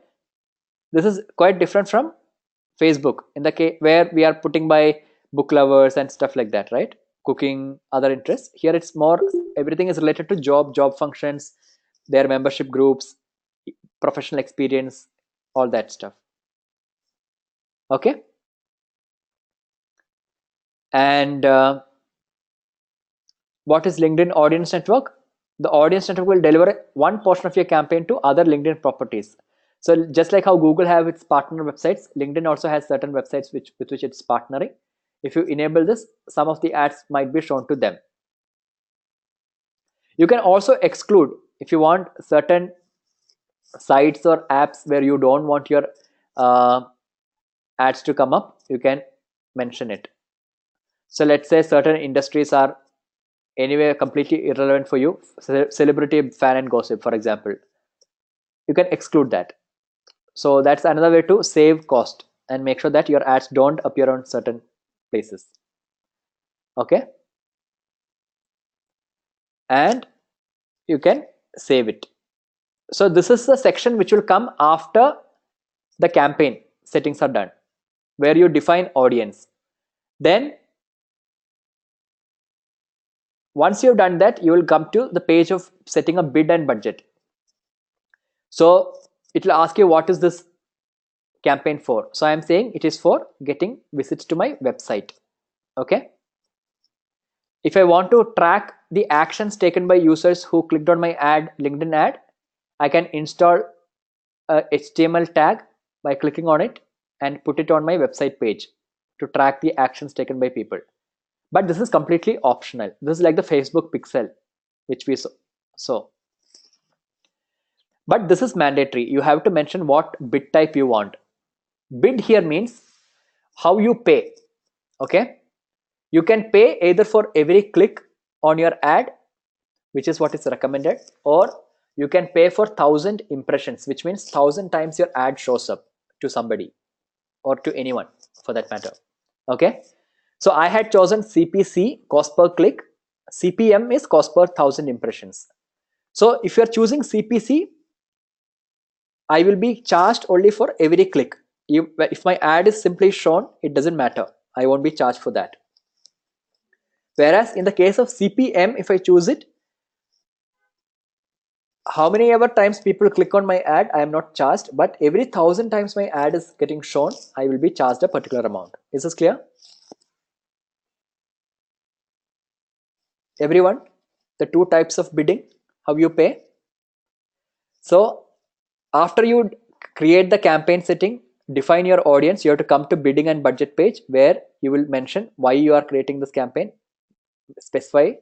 This is quite different from Facebook in the case where we are putting by book lovers and stuff like that, right? Cooking, other interests. Here it's more, everything is related to job functions, their membership groups, professional experience, all that stuff. Okay. And what is LinkedIn Audience Network? The Audience Network will deliver one portion of your campaign to other LinkedIn properties. So just like how Google have its partner websites, LinkedIn also has certain websites with which it's partnering. If you enable this, some of the ads might be shown to them. You can also exclude if you want certain sites or apps where you don't want your ads to come up, you can mention it. So let's say certain industries are anyway completely irrelevant for you, celebrity fan and gossip for example, you can exclude that. So that's another way to save cost and make sure that your ads don't appear on certain places. Okay, and you can save it. So this is the section which will come after the campaign settings are done, where you define audience. Then once you've done that, you will come to the page of setting a bid and budget. So it will ask you what is this campaign for. So I am saying it is for getting visits to my website. Okay, if I want to track the actions taken by users who clicked on my ad, LinkedIn ad, I can install a HTML tag by clicking on it and put it on my website page to track the actions taken by people. But this is completely optional. This is like the Facebook pixel which we saw. But this is mandatory. You have to mention what bid type you want. Bid here means how you pay. Okay, you can pay either for every click on your ad, which is what is recommended, or you can pay for 1,000 impressions, which means 1,000 times your ad shows up to somebody or to anyone for that matter. Okay, so I had chosen CPC, cost per click. CPM is cost per 1,000 impressions. So if you're choosing CPC, I will be charged only for every click. If my ad is simply shown, it doesn't matter. I won't be charged for that. Whereas in the case of CPM, if I choose it, how many ever times people click on my ad, I am not charged, but every 1,000 times my ad is getting shown, I will be charged a particular amount. Is this clear? Everyone, the two types of bidding, how you pay. So after you create the campaign setting, define your audience, you have to come to bidding and budget page where you will mention why you are creating this campaign, specify,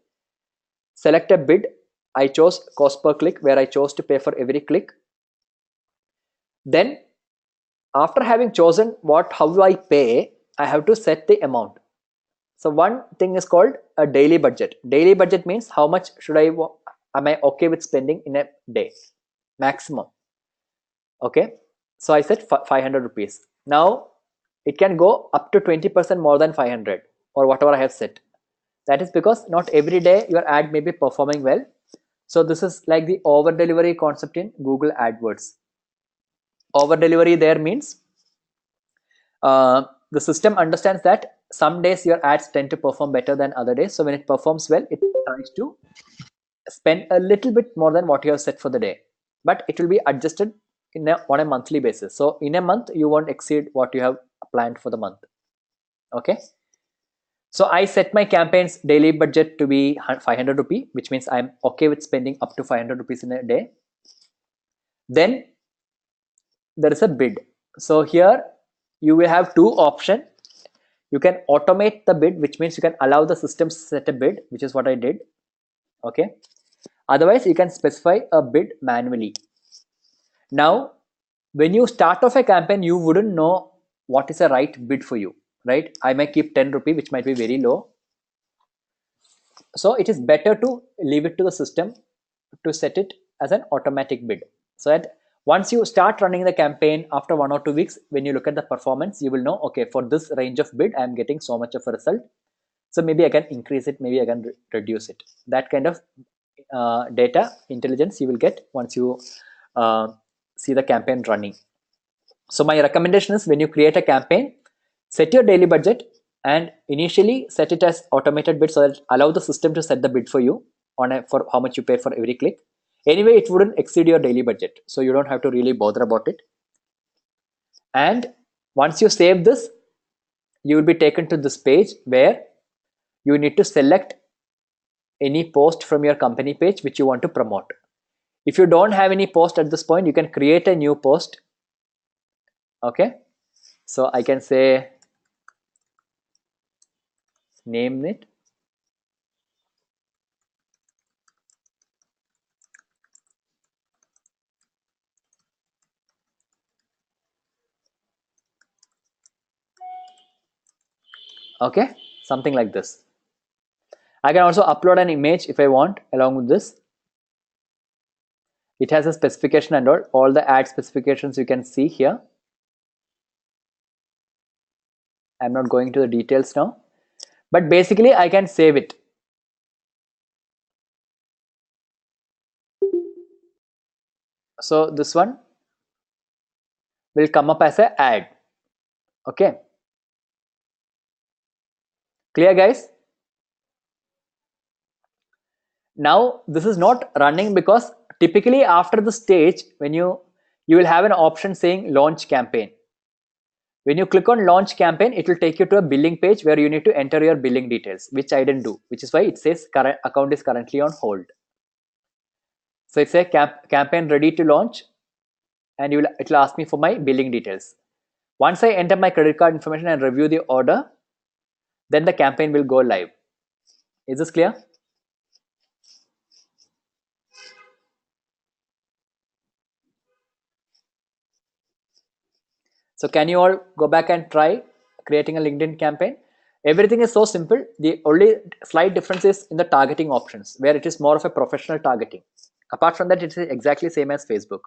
select a bid. I chose cost per click where I chose to pay for every click. Then after having chosen how I pay, I have to set the amount. So one thing is called a daily budget. Daily budget means how much am I okay with spending in a day, maximum. Okay, so I said 500 rupees. Now it can go up to 20% more than 500 or whatever I have set. That is because not every day your ad may be performing well. So this is like the over delivery concept in Google AdWords. Over delivery there means the system understands that some days your ads tend to perform better than other days. So when it performs well, it tries to spend a little bit more than what you have set for the day, but it will be adjusted on a monthly basis. So in a month, you won't exceed what you have planned for the month. Okay. So I set my campaign's daily budget to be 500 rupee, which means I'm okay with spending up to 500 rupees in a day. Then there is a bid. So here you will have two options. You can automate the bid, which means you can allow the system to set a bid, which is what I did. Okay. Otherwise, you can specify a bid manually. Now, when you start off a campaign, you wouldn't know what is a right bid for you, right? I might keep 10 rupee, which might be very low. So it is better to leave it to the system to set it as an automatic bid. So that once you start running the campaign after 1 or 2 weeks, when you look at the performance, you will know, okay, for this range of bid, I'm getting so much of a result. So maybe I can increase it, maybe I can reduce it. That kind of data intelligence you will get once you see the campaign running. So my recommendation is when you create a campaign, set your daily budget and initially set it as automated bid so that allow the system to set the bid for you for how much you pay for every click. Anyway, it wouldn't exceed your daily budget, so you don't have to really bother about it. And once you save this, you will be taken to this page where you need to select any post from your company page which you want to promote. If you don't have any post at this point, you can create a new post. Okay, so I can say name it Okay, something like this. I can also upload an image if I want along with this. It has a specification and all the ad specifications you can see here. I'm not going to the details now, but basically I can save it. So this one will come up as an ad. Okay, clear guys? Now this is not running because typically after the stage, when you will have an option saying launch campaign. When you click on launch campaign, it will take you to a billing page where you need to enter your billing details, which I didn't do, which is why it says current account is currently on hold. So it's a campaign ready to launch, and it will ask me for my billing details. Once I enter my credit card information and review the order, then the campaign will go live. Is this clear? So can you all go back and try creating a LinkedIn campaign? Everything is so simple. The only slight difference is in the targeting options, where it is more of a professional targeting. Apart from that, it is exactly same as Facebook.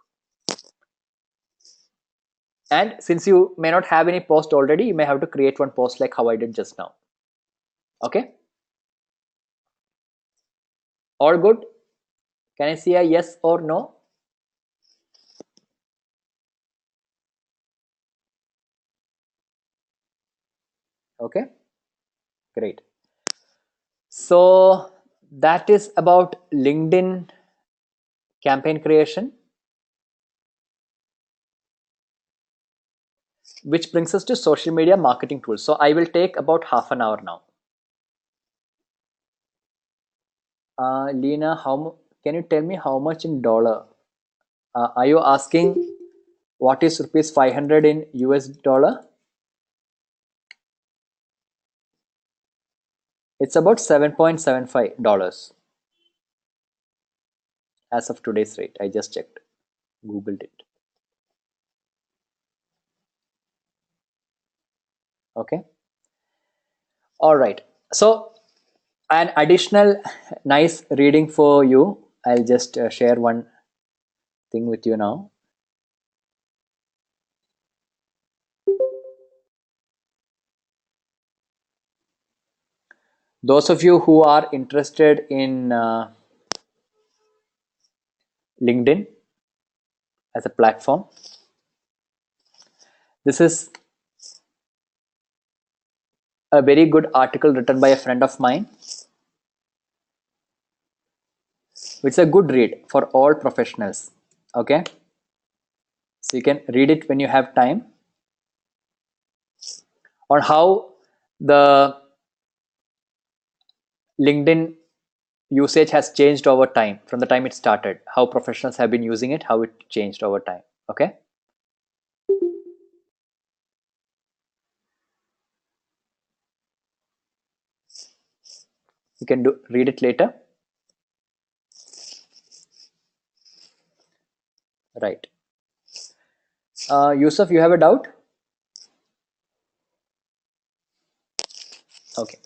And since you may not have any post already, you may have to create one post like how I did just now. Okay? All good? Can I see a yes or no? Okay, great. So that is about LinkedIn campaign creation, which brings us to social media marketing tools. So I will take about half an hour now. Lena, can you tell me how much in dollar? Are you asking what is rupees 500 in US dollar? It's about $7.75 as of today's rate. I just checked, Googled it. Okay. All right. So an additional nice reading for you. I'll just share one thing with you now. Those of you who are interested in LinkedIn as a platform, this is a very good article written by a friend of mine. It's a good read for all professionals. Okay, so you can read it when you have time, on how the LinkedIn usage has changed over time from the time it started, how professionals have been using it, how it changed over time. Okay, you can read it later. Right. Yusuf, you have a doubt? Okay.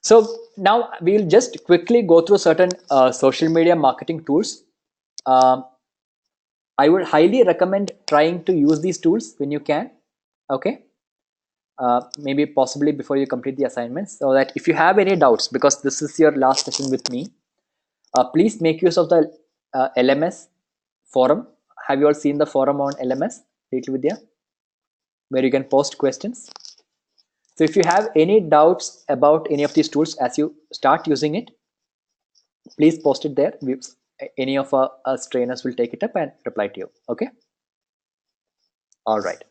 So now we'll just quickly go through certain social media marketing tools. I would highly recommend trying to use these tools when you can. Okay. Maybe possibly before you complete the assignments, so that if you have any doubts, because this is your last session with me, please make use of the LMS forum. Have you all seen the forum on LMS, Little Vidya, where you can post questions? So if you have any doubts about any of these tools as you start using it, please post it there. Any of us trainers will take it up and reply to you. Okay. All right.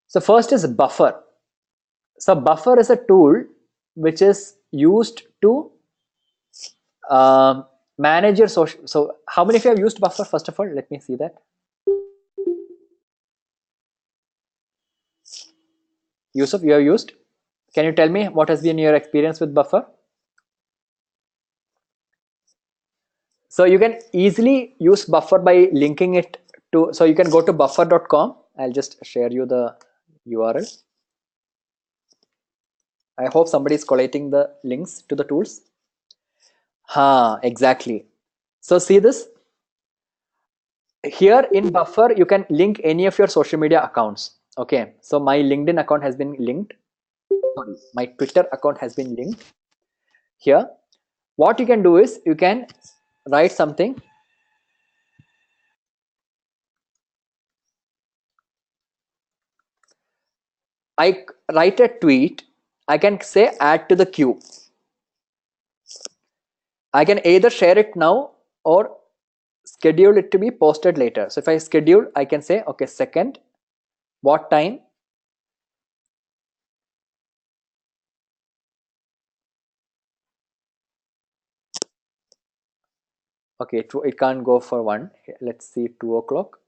So first is Buffer. So Buffer is a tool which is used to manage your social. So how many of you have used Buffer? First of all, let me see that. Yusuf, you have used. Can you tell me what has been your experience with Buffer? So you can easily use Buffer by linking it to, so you can go to buffer.com. I'll just share you the URL. I hope somebody is collating the links to the tools. Exactly. So see this? Here in Buffer, you can link any of your social media accounts. Okay, so my LinkedIn account has been linked. Sorry, my Twitter account has been linked. Here, what you can do is you can write something. I write a tweet. I can say add to the queue. I can either share it now or schedule it to be posted later. So if I schedule, I can say, okay, second, what time? Okay, it can't go for 1. Let's see, 2 o'clock.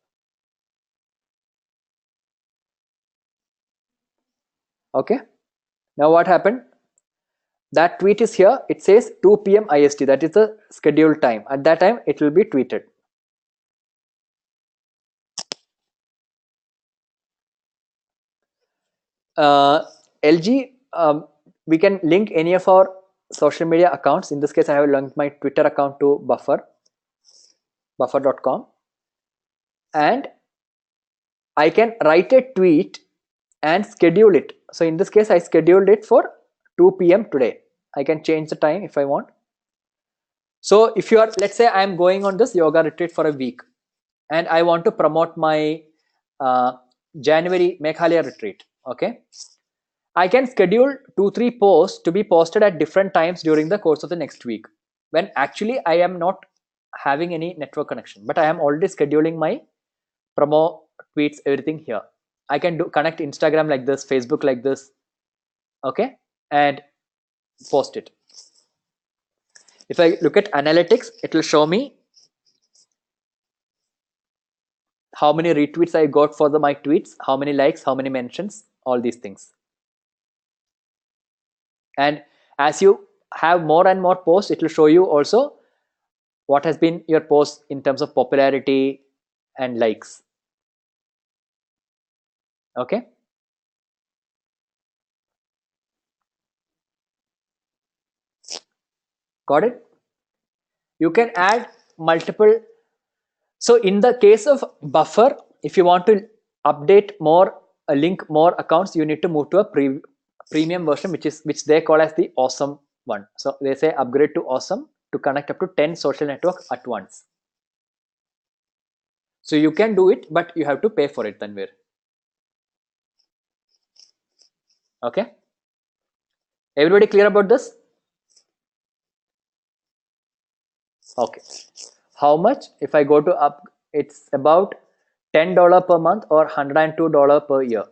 Okay, now what happened? That tweet is here. It says 2 p.m. IST. That is the scheduled time. At that time, it will be tweeted. LG, we can link any of our social media accounts. In this case, I have linked my Twitter account to buffer.com, and I can write a tweet and schedule it. So in this case, I scheduled it for 2 p.m. today. I can change the time if I want. So if you are, let's say I'm going on this yoga retreat for a week and I want to promote my January Meghalaya retreat. Okay, I can schedule 2-3 posts to be posted at different times during the course of the next week, when actually I am not having any network connection, but I am already scheduling my promo tweets, everything here. I can connect Instagram like this, Facebook like this, okay, and post it. If I look at analytics, it will show me how many retweets I got for my tweets, how many likes, how many mentions, all these things. And as you have more and more posts, it will show you also what has been your post in terms of popularity and likes. Okay. Got it? You can add multiple. So in the case of Buffer, if you want to update more, link more accounts, you need to move to a premium version, which they call as the awesome one. So they say upgrade to awesome to connect up to 10 social networks at once. So you can do it, but you have to pay for it, Tanvir. Okay. Everybody clear about this? Okay. How much? If I go to up, it's about $10 per month or $102 per year.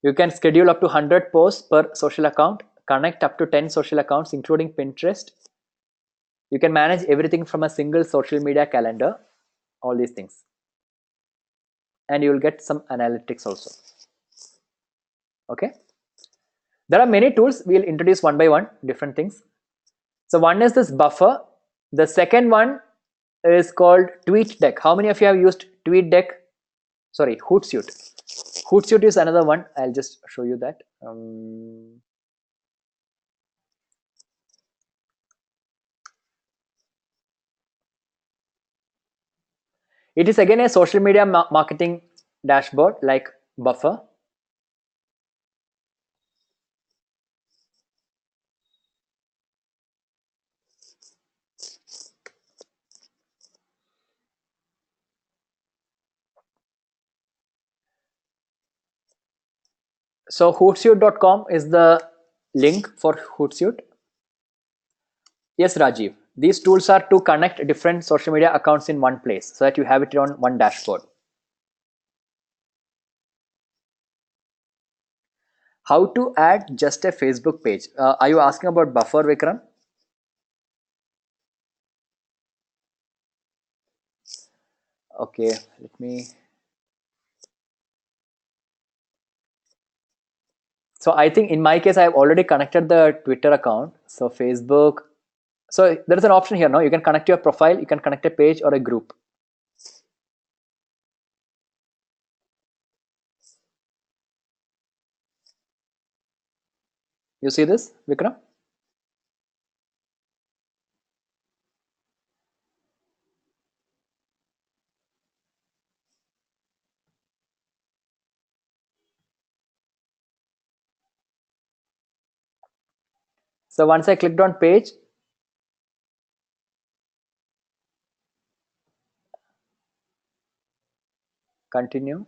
You can schedule up to 100 posts per social account, connect up to 10 social accounts, including Pinterest. You can manage everything from a single social media calendar, all these things. And you will get some analytics also. Okay. There are many tools. We'll introduce one by one, different things. So one is this Buffer. The second one is called TweetDeck. How many of you have used TweetDeck? Sorry, Hootsuite. Hootsuite is another one. I'll just show you that. It is again a social media marketing dashboard like Buffer. So Hootsuite.com is the link for Hootsuite. Yes, Rajiv. These tools are to connect different social media accounts in one place so that you have it on one dashboard. How to add just a Facebook page? Are you asking about Buffer, Vikram? Okay, let me. So I think in my case, I have already connected the Twitter account. So Facebook. So there is an option here now. You can connect your profile, you can connect a page or a group. You see this, Vikram? So once I clicked on page, continue.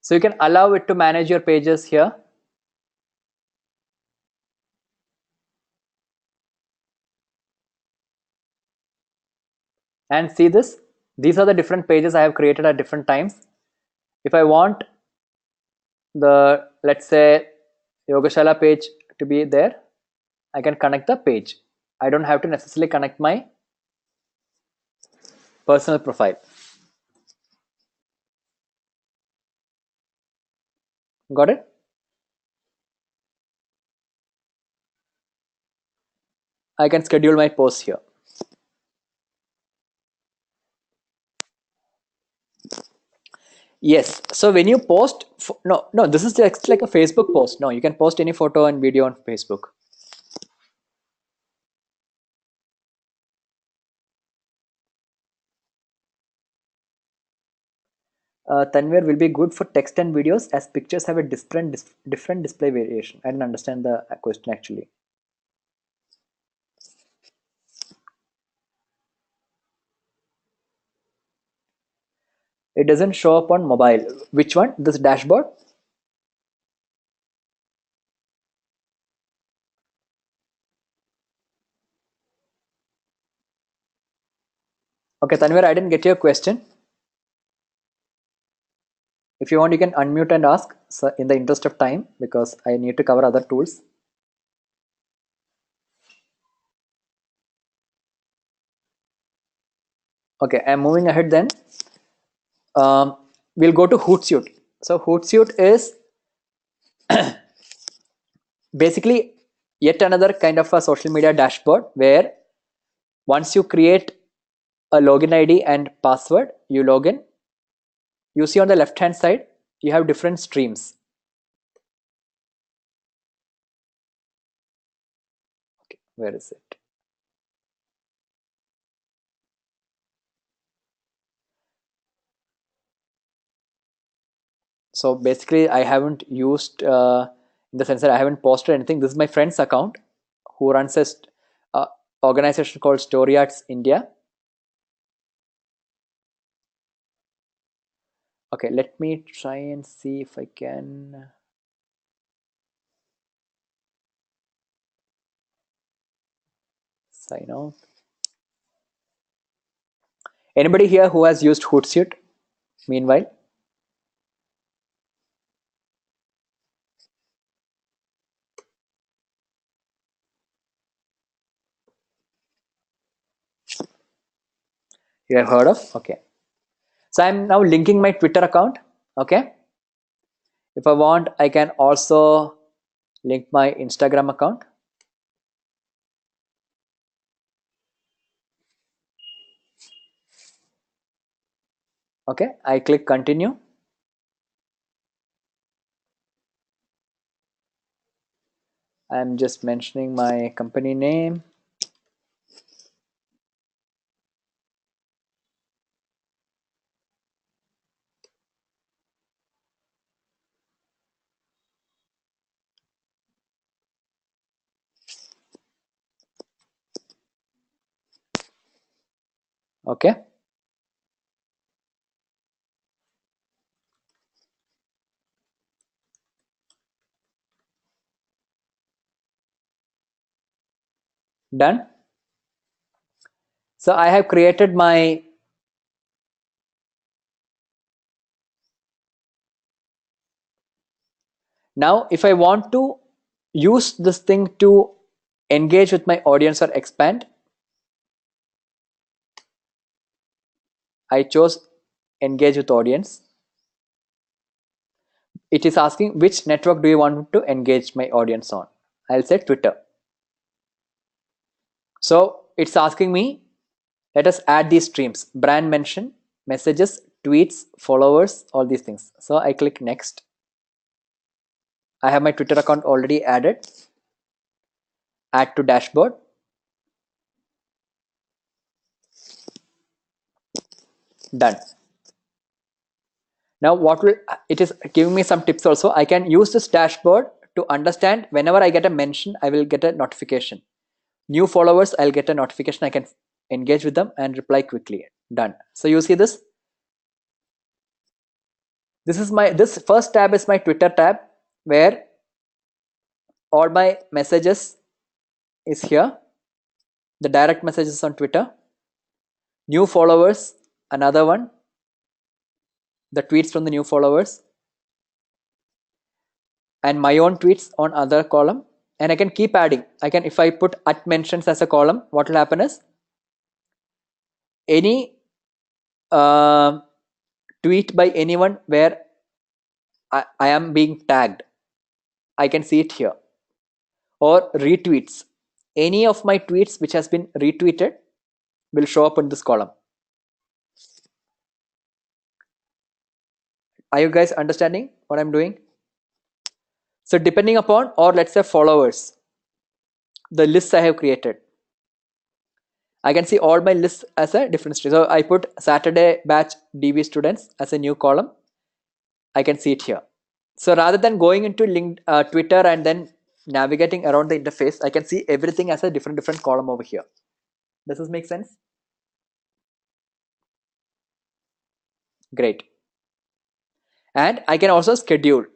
So you can allow it to manage your pages here. And see this, these are the different pages I have created at different times. If I want the, let's say, Yogashala page to be there, I can connect the page. I don't have to necessarily connect my personal profile. Got it? I can schedule my posts here. Yes. So when you post, no, this is just like a Facebook post. No, you can post any photo and video on Facebook. Tanvir will be good for text and videos as pictures have a different display variation. I didn't understand the question actually. It doesn't show up on mobile. Which one? This dashboard? Okay, Tanvir, I didn't get your question. If you want, you can unmute and ask, so in the interest of time, because I need to cover other tools. Okay, I'm moving ahead then. We'll go to Hootsuite. So Hootsuite is basically yet another kind of a social media dashboard where once you create a login ID and password, you log in. You see on the left hand side, you have different streams. Okay, where is it? So basically I haven't used in the sense that I haven't posted anything. This is my friend's account who runs a organization called Story Arts India. Okay, let me try and see if I can sign out. Anybody here who has used Hootsuite meanwhile? You have heard of? Okay. So I'm now linking my Twitter account. Okay. If I want, I can also link my Instagram account. Okay, I click continue. I'm just mentioning my company name. Okay. Done. So I have created my now if I want to use this thing to engage with my audience or expand, I chose engage with audience. it is asking which network do you want to engage my audience on. I'll say Twitter. So it's asking me, let us add these streams: brand mention, messages, tweets, followers, all these things. So I click next. I have my Twitter account already added. Add to dashboard. Done. Now what will it is giving me some tips also. I can use this dashboard to understand whenever I get a mention, I will get a notification. New followers, I'll get a notification. I can engage with them and reply quickly. Done. So you see this. This first tab is my Twitter tab, where all my messages is here. The direct messages on Twitter. New followers, another one. The tweets from the new followers. And my own tweets on other column. And I can keep adding. If I put at mentions as a column, what will happen is any tweet by anyone where I am being tagged, I can see it here. Or retweets. Any of my tweets which has been retweeted will show up in this column. Are you guys understanding what I'm doing? So depending upon, or let's say followers, the lists I have created, I can see all my lists as a different stream. So I put Saturday batch DB students as a new column. I can see it here. So rather than going into Twitter and then navigating around the interface, I can see everything as a different column over here. Does this make sense? Great. And I can also schedule.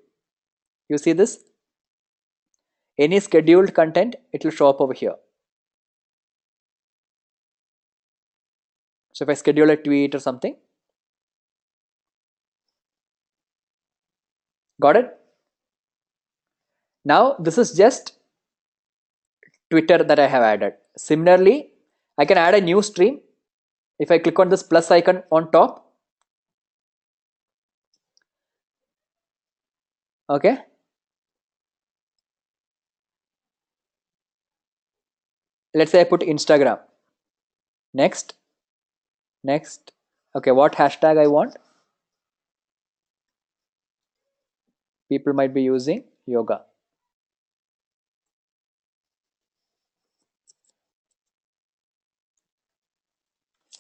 You see this? Any scheduled content, it will show up over here. So if I schedule a tweet or something, got it? Now this is just Twitter that I have added. Similarly, I can add a new stream. If I click on this plus icon on top, okay, let's say I put Instagram. Next. Okay, what hashtag I want? People might be using yoga.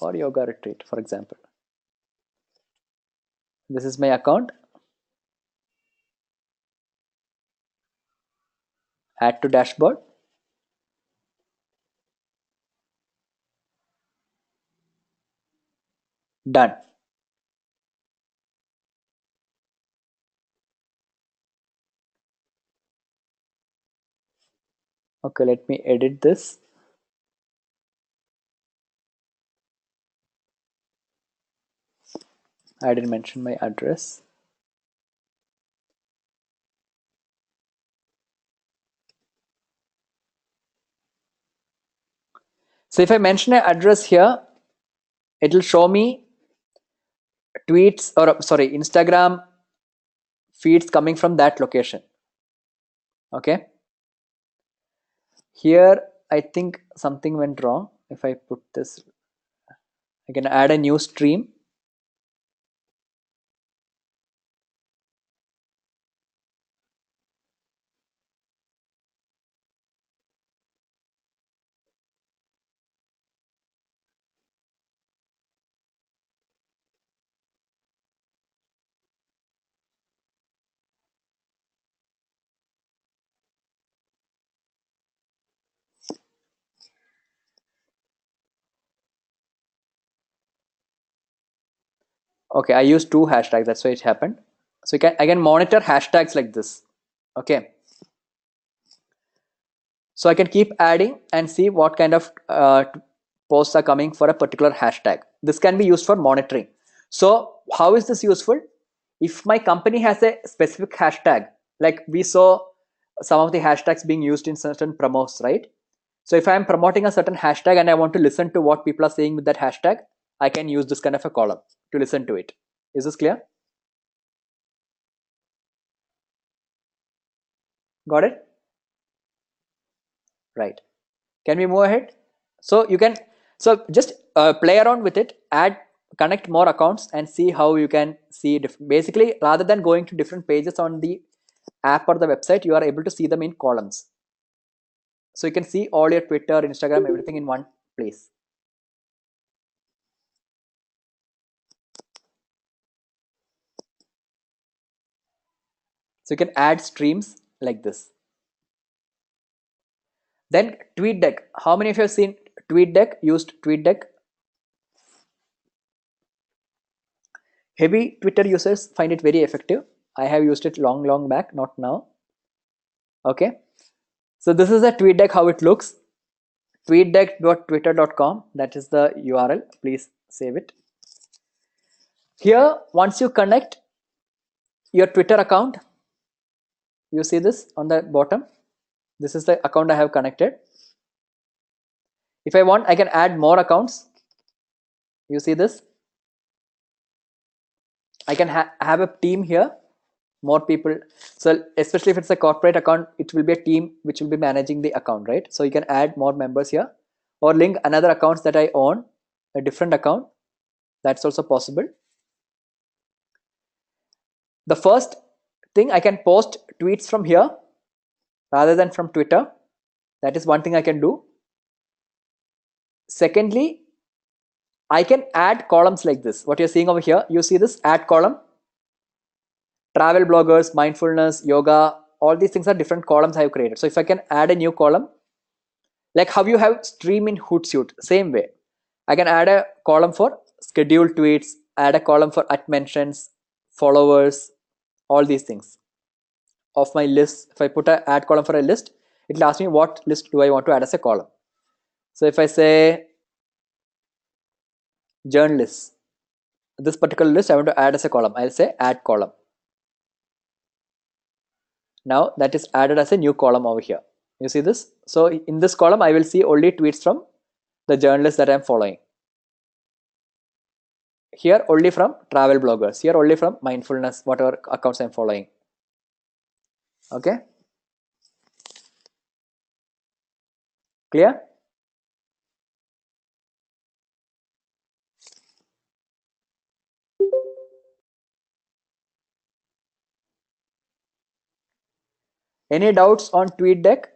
Or yoga retreat, for example. This is my account. Add to dashboard. Done. Okay, let me edit this. I didn't mention my address. So if I mention an address here, it will show me tweets, or sorry, Instagram feeds coming from that location. Okay. Here, I think something went wrong. If I put this, I can add a new stream. Okay, I used 2 hashtags, that's why it happened. So I can monitor hashtags like this. Okay. So I can keep adding and see what kind of posts are coming for a particular hashtag. This can be used for monitoring. So how is this useful? If my company has a specific hashtag, like we saw some of the hashtags being used in certain promos, right? So if I'm promoting a certain hashtag and I want to listen to what people are saying with that hashtag, I can use this kind of a column to listen to it. Is this clear? Got it? Right. Can we move ahead? So you can, so just play around with it, connect more accounts and see how you can see basically, rather than going to different pages on the app or the website, you are able to see them in columns. So you can see all your Twitter, Instagram, everything in one place. So you can add streams like this. Then TweetDeck. How many of you have seen TweetDeck, used TweetDeck? Heavy Twitter users find it very effective. I have used it long back, not now. Okay. So this is a TweetDeck, how it looks. tweetdeck.twitter.com, that is the URL. Please save it. Here, once you connect your Twitter account, you see this on the bottom. This is the account I have connected. If I want, I can add more accounts. You see this? I can have a team here, more people. So especially if it's a corporate account, it will be a team which will be managing the account, right? So you can add more members here or link another accounts that I own, a different account. That's also possible. The first thing, I can post tweets from here rather than from Twitter. That is one thing I can do. Secondly, I can add columns like this. What you're seeing over here, you see this add column. Travel bloggers, mindfulness, yoga, all these things are different columns I have created. So if I can add a new column, like how you have stream in Hootsuite, same way. I can add a column for scheduled tweets, add a column for @mentions, followers, all these things. Of my list, if I put an add column for a list, it will ask me what list do I want to add as a column. So if I say journalists, this particular list I want to add as a column, I'll say add column. Now that is added as a new column over here. You see this? So in this column, I will see only tweets from the journalists that I'm following. Here only from travel bloggers. Here only from mindfulness, whatever accounts I'm following. Okay? Clear? Any doubts on TweetDeck?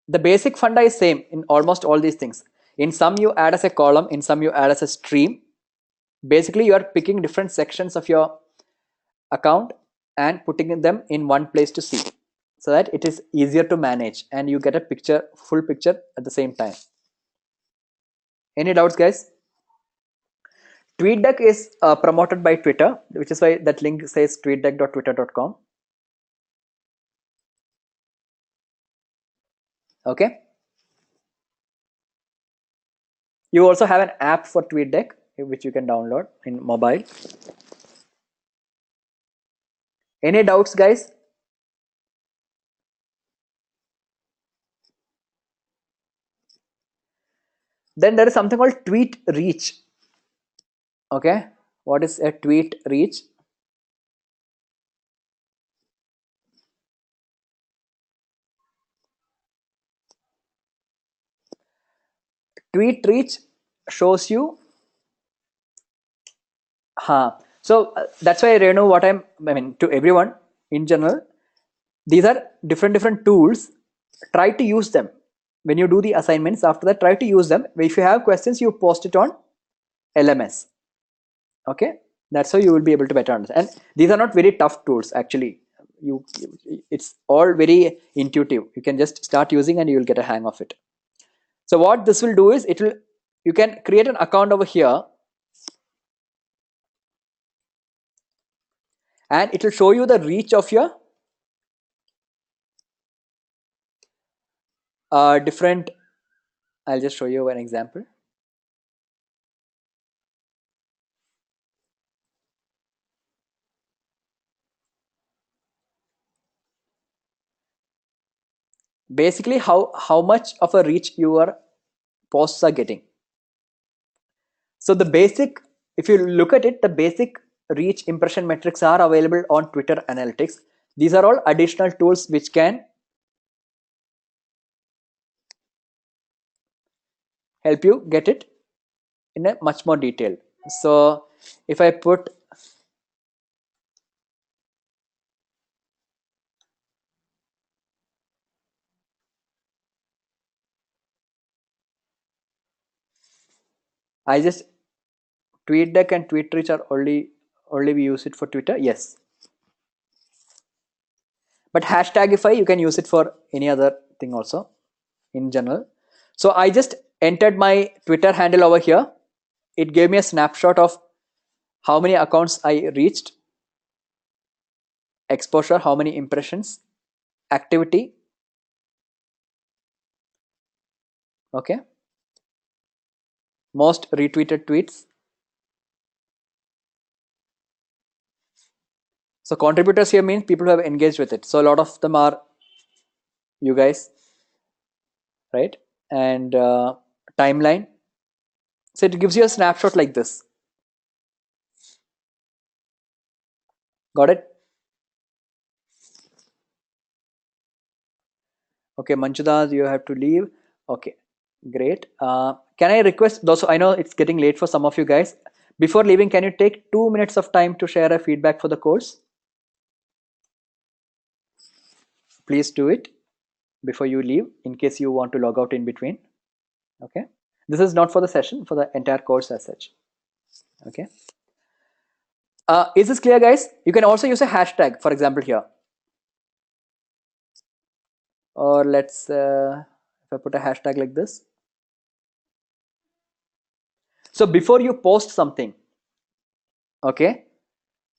The basic funda is same in almost all these things. In some you add as a column, in some you add as a stream. Basically you are picking different sections of your account and putting them in one place to see, so that it is easier to manage and you get a picture, full picture at the same time. Any doubts, guys? TweetDeck is promoted by Twitter, which is why that link says tweetdeck.twitter.com. Okay. You also have an app for TweetDeck, which you can download in mobile. Any doubts, guys? Then there is something called tweet reach. Okay. What is a tweet reach? Tweet reach shows you. So that's why, Renu, what I mean to everyone in general, these are different tools. Try to use them when you do the assignments. After that, try to use them. If you have questions, you post it on LMS. Okay, that's how you will be able to better understand. And these are not very tough tools actually. It's all very intuitive. You can just start using and you will get a hang of it. So what this will do is, you can create an account over here and it will show you the reach of your different. I'll just show you an example. Basically how much of a reach your posts are getting. So the basic, if you look at it, the basic reach impression metrics are available on Twitter Analytics. These are all additional tools which can help you get it in a much more detail. So if I put I just TweetDeck and TweetReach are only we use it for Twitter. Yes, but Hashtagify you can use it for any other thing also in general. So I just entered my Twitter handle over here. It gave me a snapshot of how many accounts I reached, exposure, how many impressions, activity. Okay, most retweeted tweets. So contributors here means people who have engaged with it. So a lot of them are you guys, right? And timeline. So it gives you a snapshot like this. Got it? Okay, Manchuda, you have to leave. Okay, great. Can I request those? I know it's getting late for some of you guys. Before leaving, can you take 2 minutes of time to share a feedback for the course? Please do it before you leave in case you want to log out in between. Okay, this is not for the session, for the entire course as such. Okay, is this clear, guys? You can also use a hashtag, for example, here. Or let's if I put a hashtag like this. So before you post something, okay,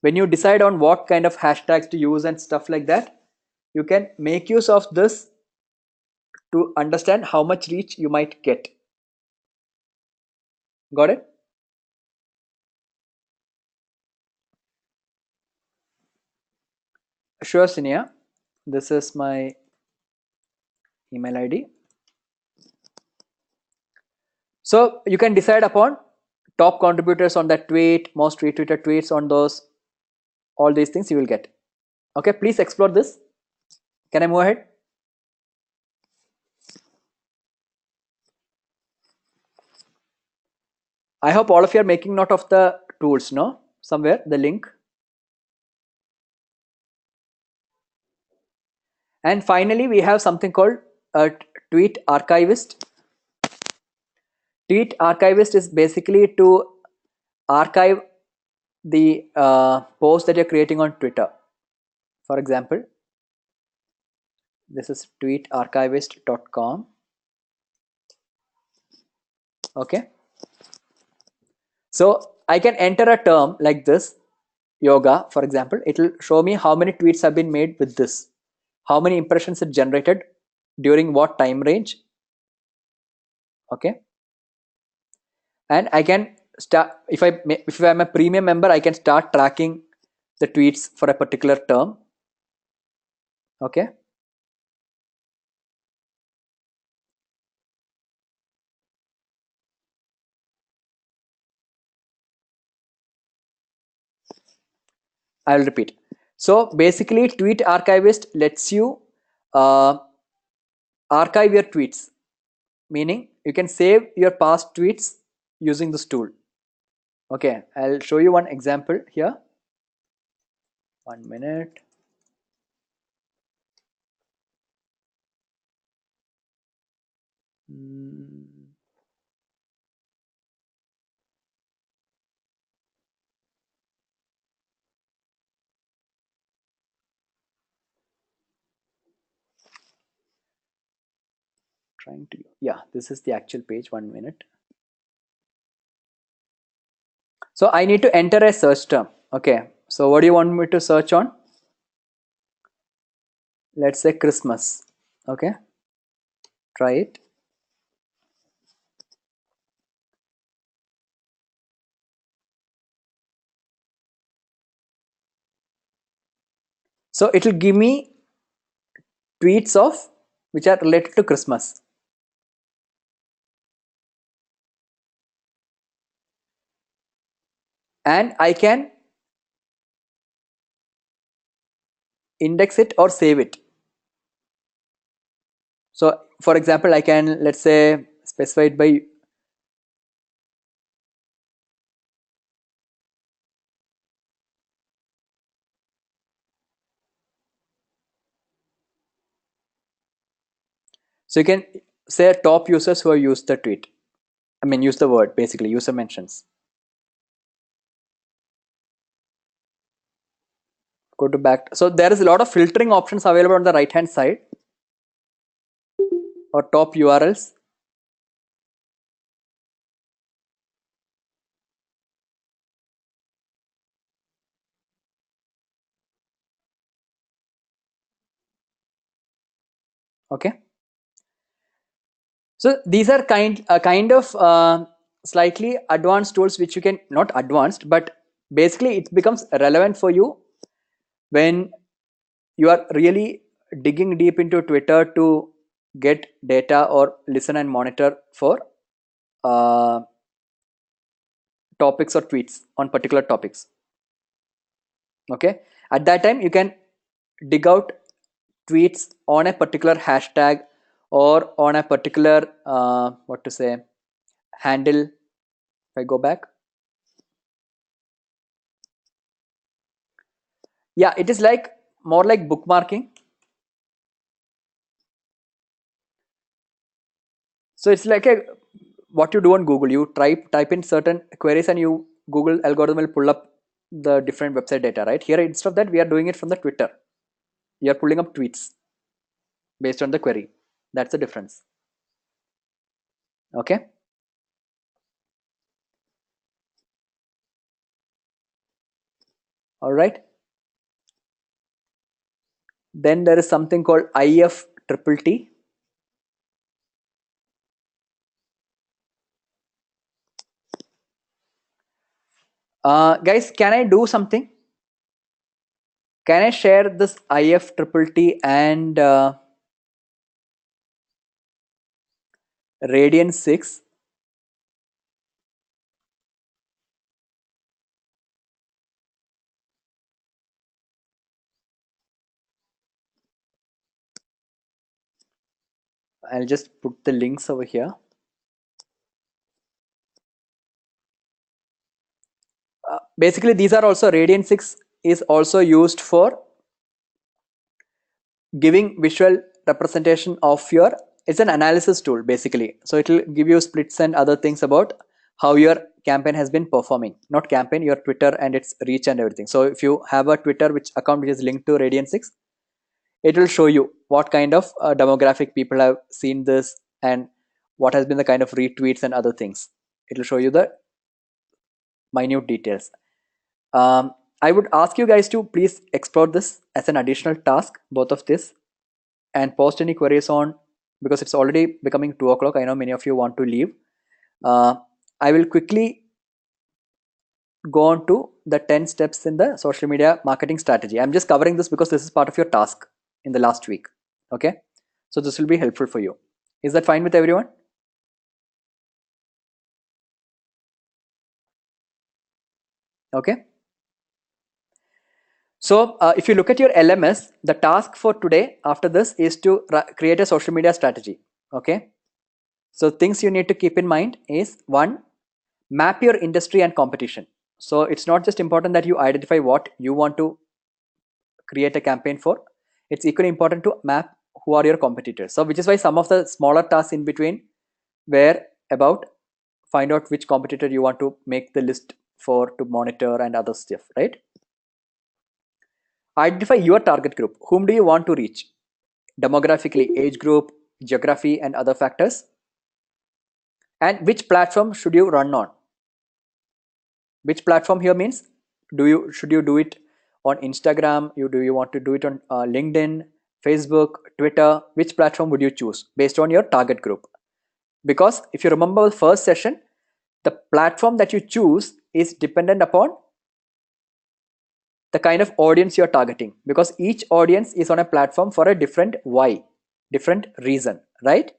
when you decide on what kind of hashtags to use and stuff like that, you can make use of this to understand how much reach you might get. Got it? Sure, Sinia. This is my email ID. So you can decide upon top contributors on that tweet, most retweeted tweets on those, all these things you will get. Okay, please explore this. Can I move ahead? I hope all of you are making note of the tools, no? Somewhere, the link. And finally, we have something called a tweet archivist. Tweet archivist is basically to archive the post that you're creating on Twitter. For example, this is tweetarchivist.com. Okay. So I can enter a term like this, yoga, for example. It will show me how many tweets have been made with this, how many impressions it generated, during what time range. Okay. And I can start, if I'm a premium member, I can start tracking the tweets for a particular term. Okay. I will repeat. So basically, Tweet Archivist lets you archive your tweets, meaning you can save your past tweets using this tool. Okay, I'll show you one example here. 1 minute. Trying to, yeah, this is the actual page. 1 minute. So I need to enter a search term. Okay, so what do you want me to search on? Let's say Christmas. Okay, try it. So it will give me tweets of which are related to Christmas. And I can index it or save it. So for example, I can, let's say, specify it by so you can say top users who have used the tweet. I mean, use the word, basically, user mentions. Go to back. So there is a lot of filtering options available on the right hand side, or top URLs. Okay. So these are kind of slightly advanced tools which you can, not advanced, but basically it becomes relevant for you when you are really digging deep into Twitter to get data or listen and monitor for uh, topics or tweets on particular topics. Okay, at that time you can dig out tweets on a particular hashtag or on a particular what to say, handle. If I go back, yeah, it is like more like bookmarking. So it's like a, what you do on Google, you type in certain queries and you Google algorithm will pull up the different website data, right? Here instead of that, we are doing it from the Twitter. You are pulling up tweets based on the query. That's the difference. Okay. All right. Then there is something called IFTTT. Guys, can I do something? Can I share this IFTTT and Radian 6? I'll just put the links over here. Basically, these are also Radian 6 is also used for giving visual representation of your, it's an analysis tool basically. So it will give you splits and other things about how your campaign has been performing, not campaign, your Twitter and its reach and everything. So if you have a Twitter which account which is linked to Radian 6, it will show you what kind of demographic people have seen this and what has been the kind of retweets and other things. It will show you the minute details. I would ask you guys to please explore this as an additional task, both of this, and post any queries on, because it's already becoming 2 o'clock. I know many of you want to leave. I will quickly go on to the 10 steps in the social media marketing strategy. I'm just covering this because this is part of your task in the last week. Okay, so this will be helpful for you. Is that fine with everyone? Okay. So if you look at your LMS, the task for today after this is to create a social media strategy. Okay. So things you need to keep in mind is, one, map your industry and competition. So it's not just important that you identify what you want to create a campaign for. It's equally important to map who are your competitors. So which is why some of the smaller tasks in between were about find out which competitor you want to make the list for to monitor and other stuff, right? Identify your target group. Whom do you want to reach? Demographically, age group, geography, and other factors. And which platform should you run on? Which platform here means, should you do it on Instagram? Do you want to do it on LinkedIn, Facebook, Twitter? Which platform would you choose based on your target group? Because if you remember the first session, the platform that you choose is dependent upon the kind of audience you're targeting, because each audience is on a platform for a different why, different reason, right?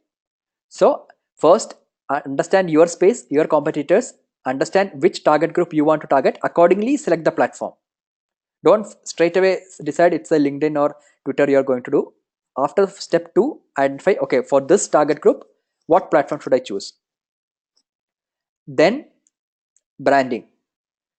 So first, understand your space, your competitors, understand which target group you want to target, accordingly select the platform. Don't straight away decide it's a LinkedIn or Twitter you're going to do. After step 2, identify, okay, for this target group, what platform should I choose? Then branding.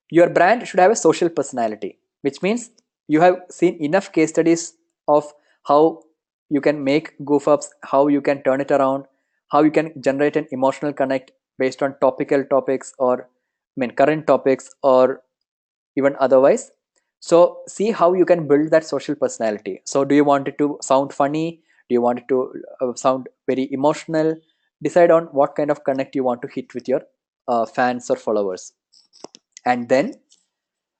Your brand should have a social personality, which means you have seen enough case studies of how you can make goof ups, how you can turn it around, how you can generate an emotional connect based on topical topics, or current topics, or even otherwise. So see how you can build that social personality. So do you want it to sound funny? Do you want it to sound very emotional? Decide on what kind of connect you want to hit with your fans or followers. And then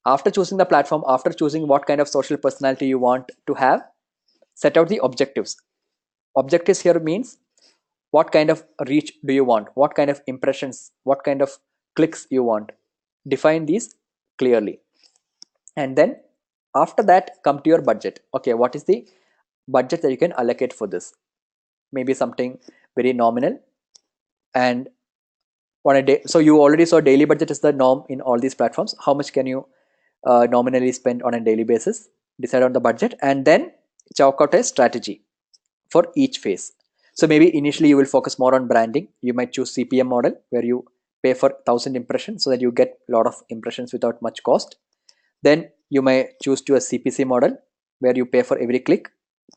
after choosing the platform, after choosing what kind of social personality you want to have, set out the objectives. Objectives here means what kind of reach do you want, what kind of impressions, what kind of clicks you want. Define these clearly. And then after that, come to your budget. Okay, what is the budget that you can allocate for this? Maybe something very nominal. And on a day, so you already saw daily budget is the norm in all these platforms. How much can you nominally spend on a daily basis? Decide on the budget, and then chalk out a strategy for each phase. So maybe initially you will focus more on branding. You might choose CPM model where you pay for 1,000 impressions so that you get a lot of impressions without much cost. Then you may choose to a CPC model where you pay for every click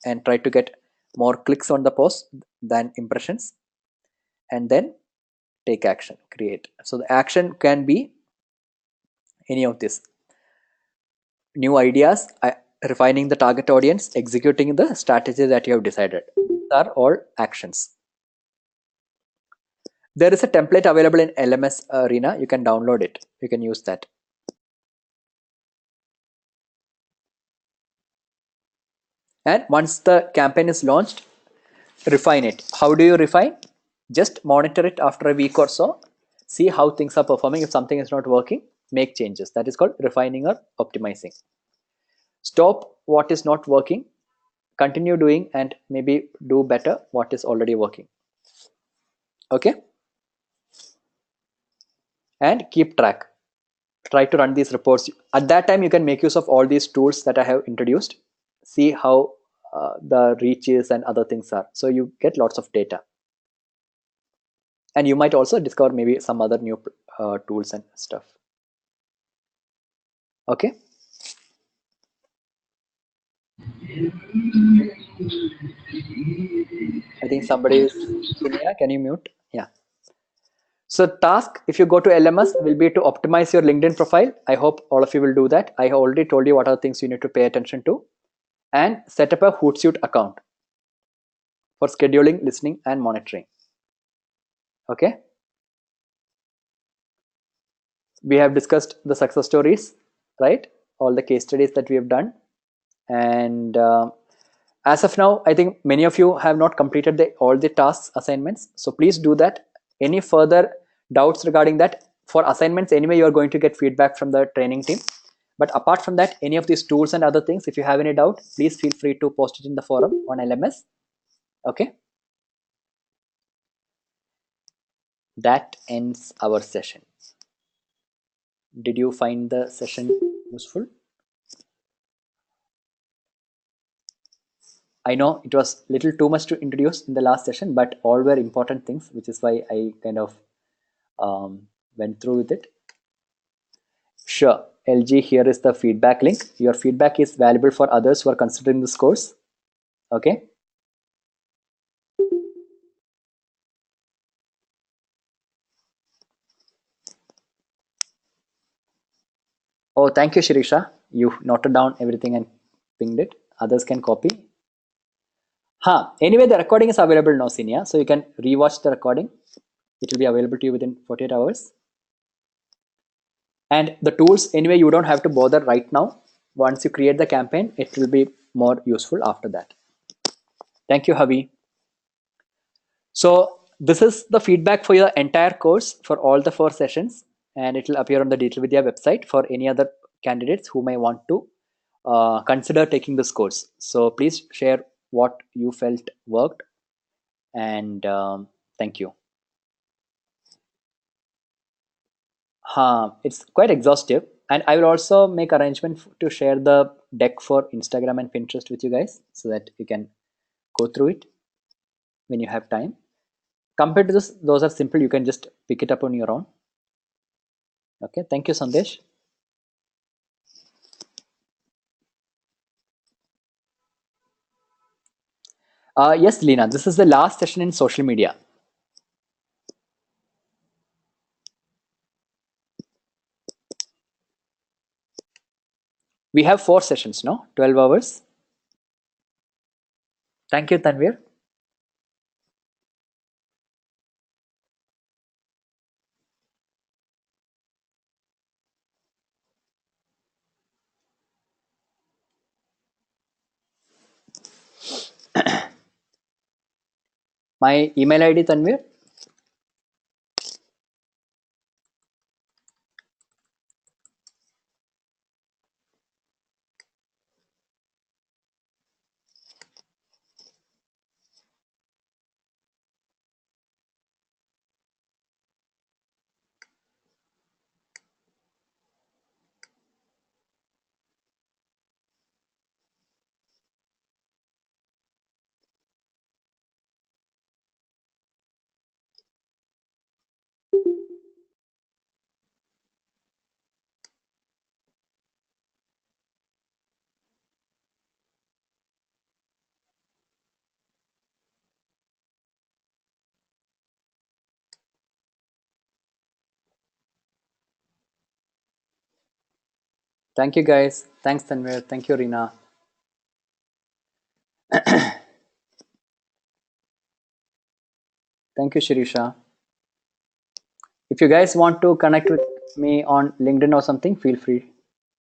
and try to get more clicks on the post than impressions. And then take action, create. So the action can be any of this: new ideas, refining the target audience, executing the strategy that you have decided. These are all actions. There is a template available in LMS Arena. You can download it. You can use that. And once the campaign is launched, refine it. How do you refine? Just monitor it after a week or so. See how things are performing. If something is not working, make changes. That is called refining or optimizing. Stop what is not working, continue doing, and maybe do better what is already working. Okay? And keep track. Try to run these reports. At that time, you can make use of all these tools that I have introduced. See how the reaches and other things are. So you get lots of data. And you might also discover maybe some other new tools and stuff. Okay? I think somebody is, can you mute? Yeah. So task, if you go to LMS, will be to optimize your LinkedIn profile. I hope all of you will do that. I have already told you what are the things you need to pay attention to. And set up a Hootsuite account for scheduling, listening, and monitoring. Okay. We have discussed the success stories, right? All the case studies that we have done. And as of now, I think many of you have not completed all the tasks assignments. So please do that. Any further doubts regarding that? For assignments, anyway, you are going to get feedback from the training team. But apart from that, any of these tools and other things, if you have any doubt, please feel free to post it in the forum on LMS. Okay. That ends our session. Did you find the session useful? I know it was a little too much to introduce in the last session, but all were important things, which is why I kind of went through with it. Sure, LG, here is the feedback link. Your feedback is valuable for others who are considering this course. Okay. Oh, thank you, Shirisha. You noted down everything and pinged it. Others can copy. Anyway, the recording is available now, Senior. So you can rewatch the recording. It will be available to you within 48 hours. And the tools, anyway, you don't have to bother right now. Once you create the campaign, it will be more useful after that. Thank you, Havi. So this is the feedback for your entire course for all the 4 sessions, and it will appear on the Digital Vidya website for any other candidates who may want to consider taking this course. So please share what you felt worked, and thank you. It's quite exhaustive. And I will also make arrangement to share the deck for Instagram and Pinterest with you guys so that you can go through it when you have time. Compared to this, those are simple. You can just pick it up on your own. Okay, thank you, Sandesh. Yes, Lena, this is the last session in social media. We have 4 sessions, no? 12 hours. Thank you, Tanvir. My email ID, Tanvir. Thank you, guys. Thanks, Tanvir. Thank you, Rina. Thank you, Shirisha. If you guys want to connect with me on LinkedIn or something, feel free.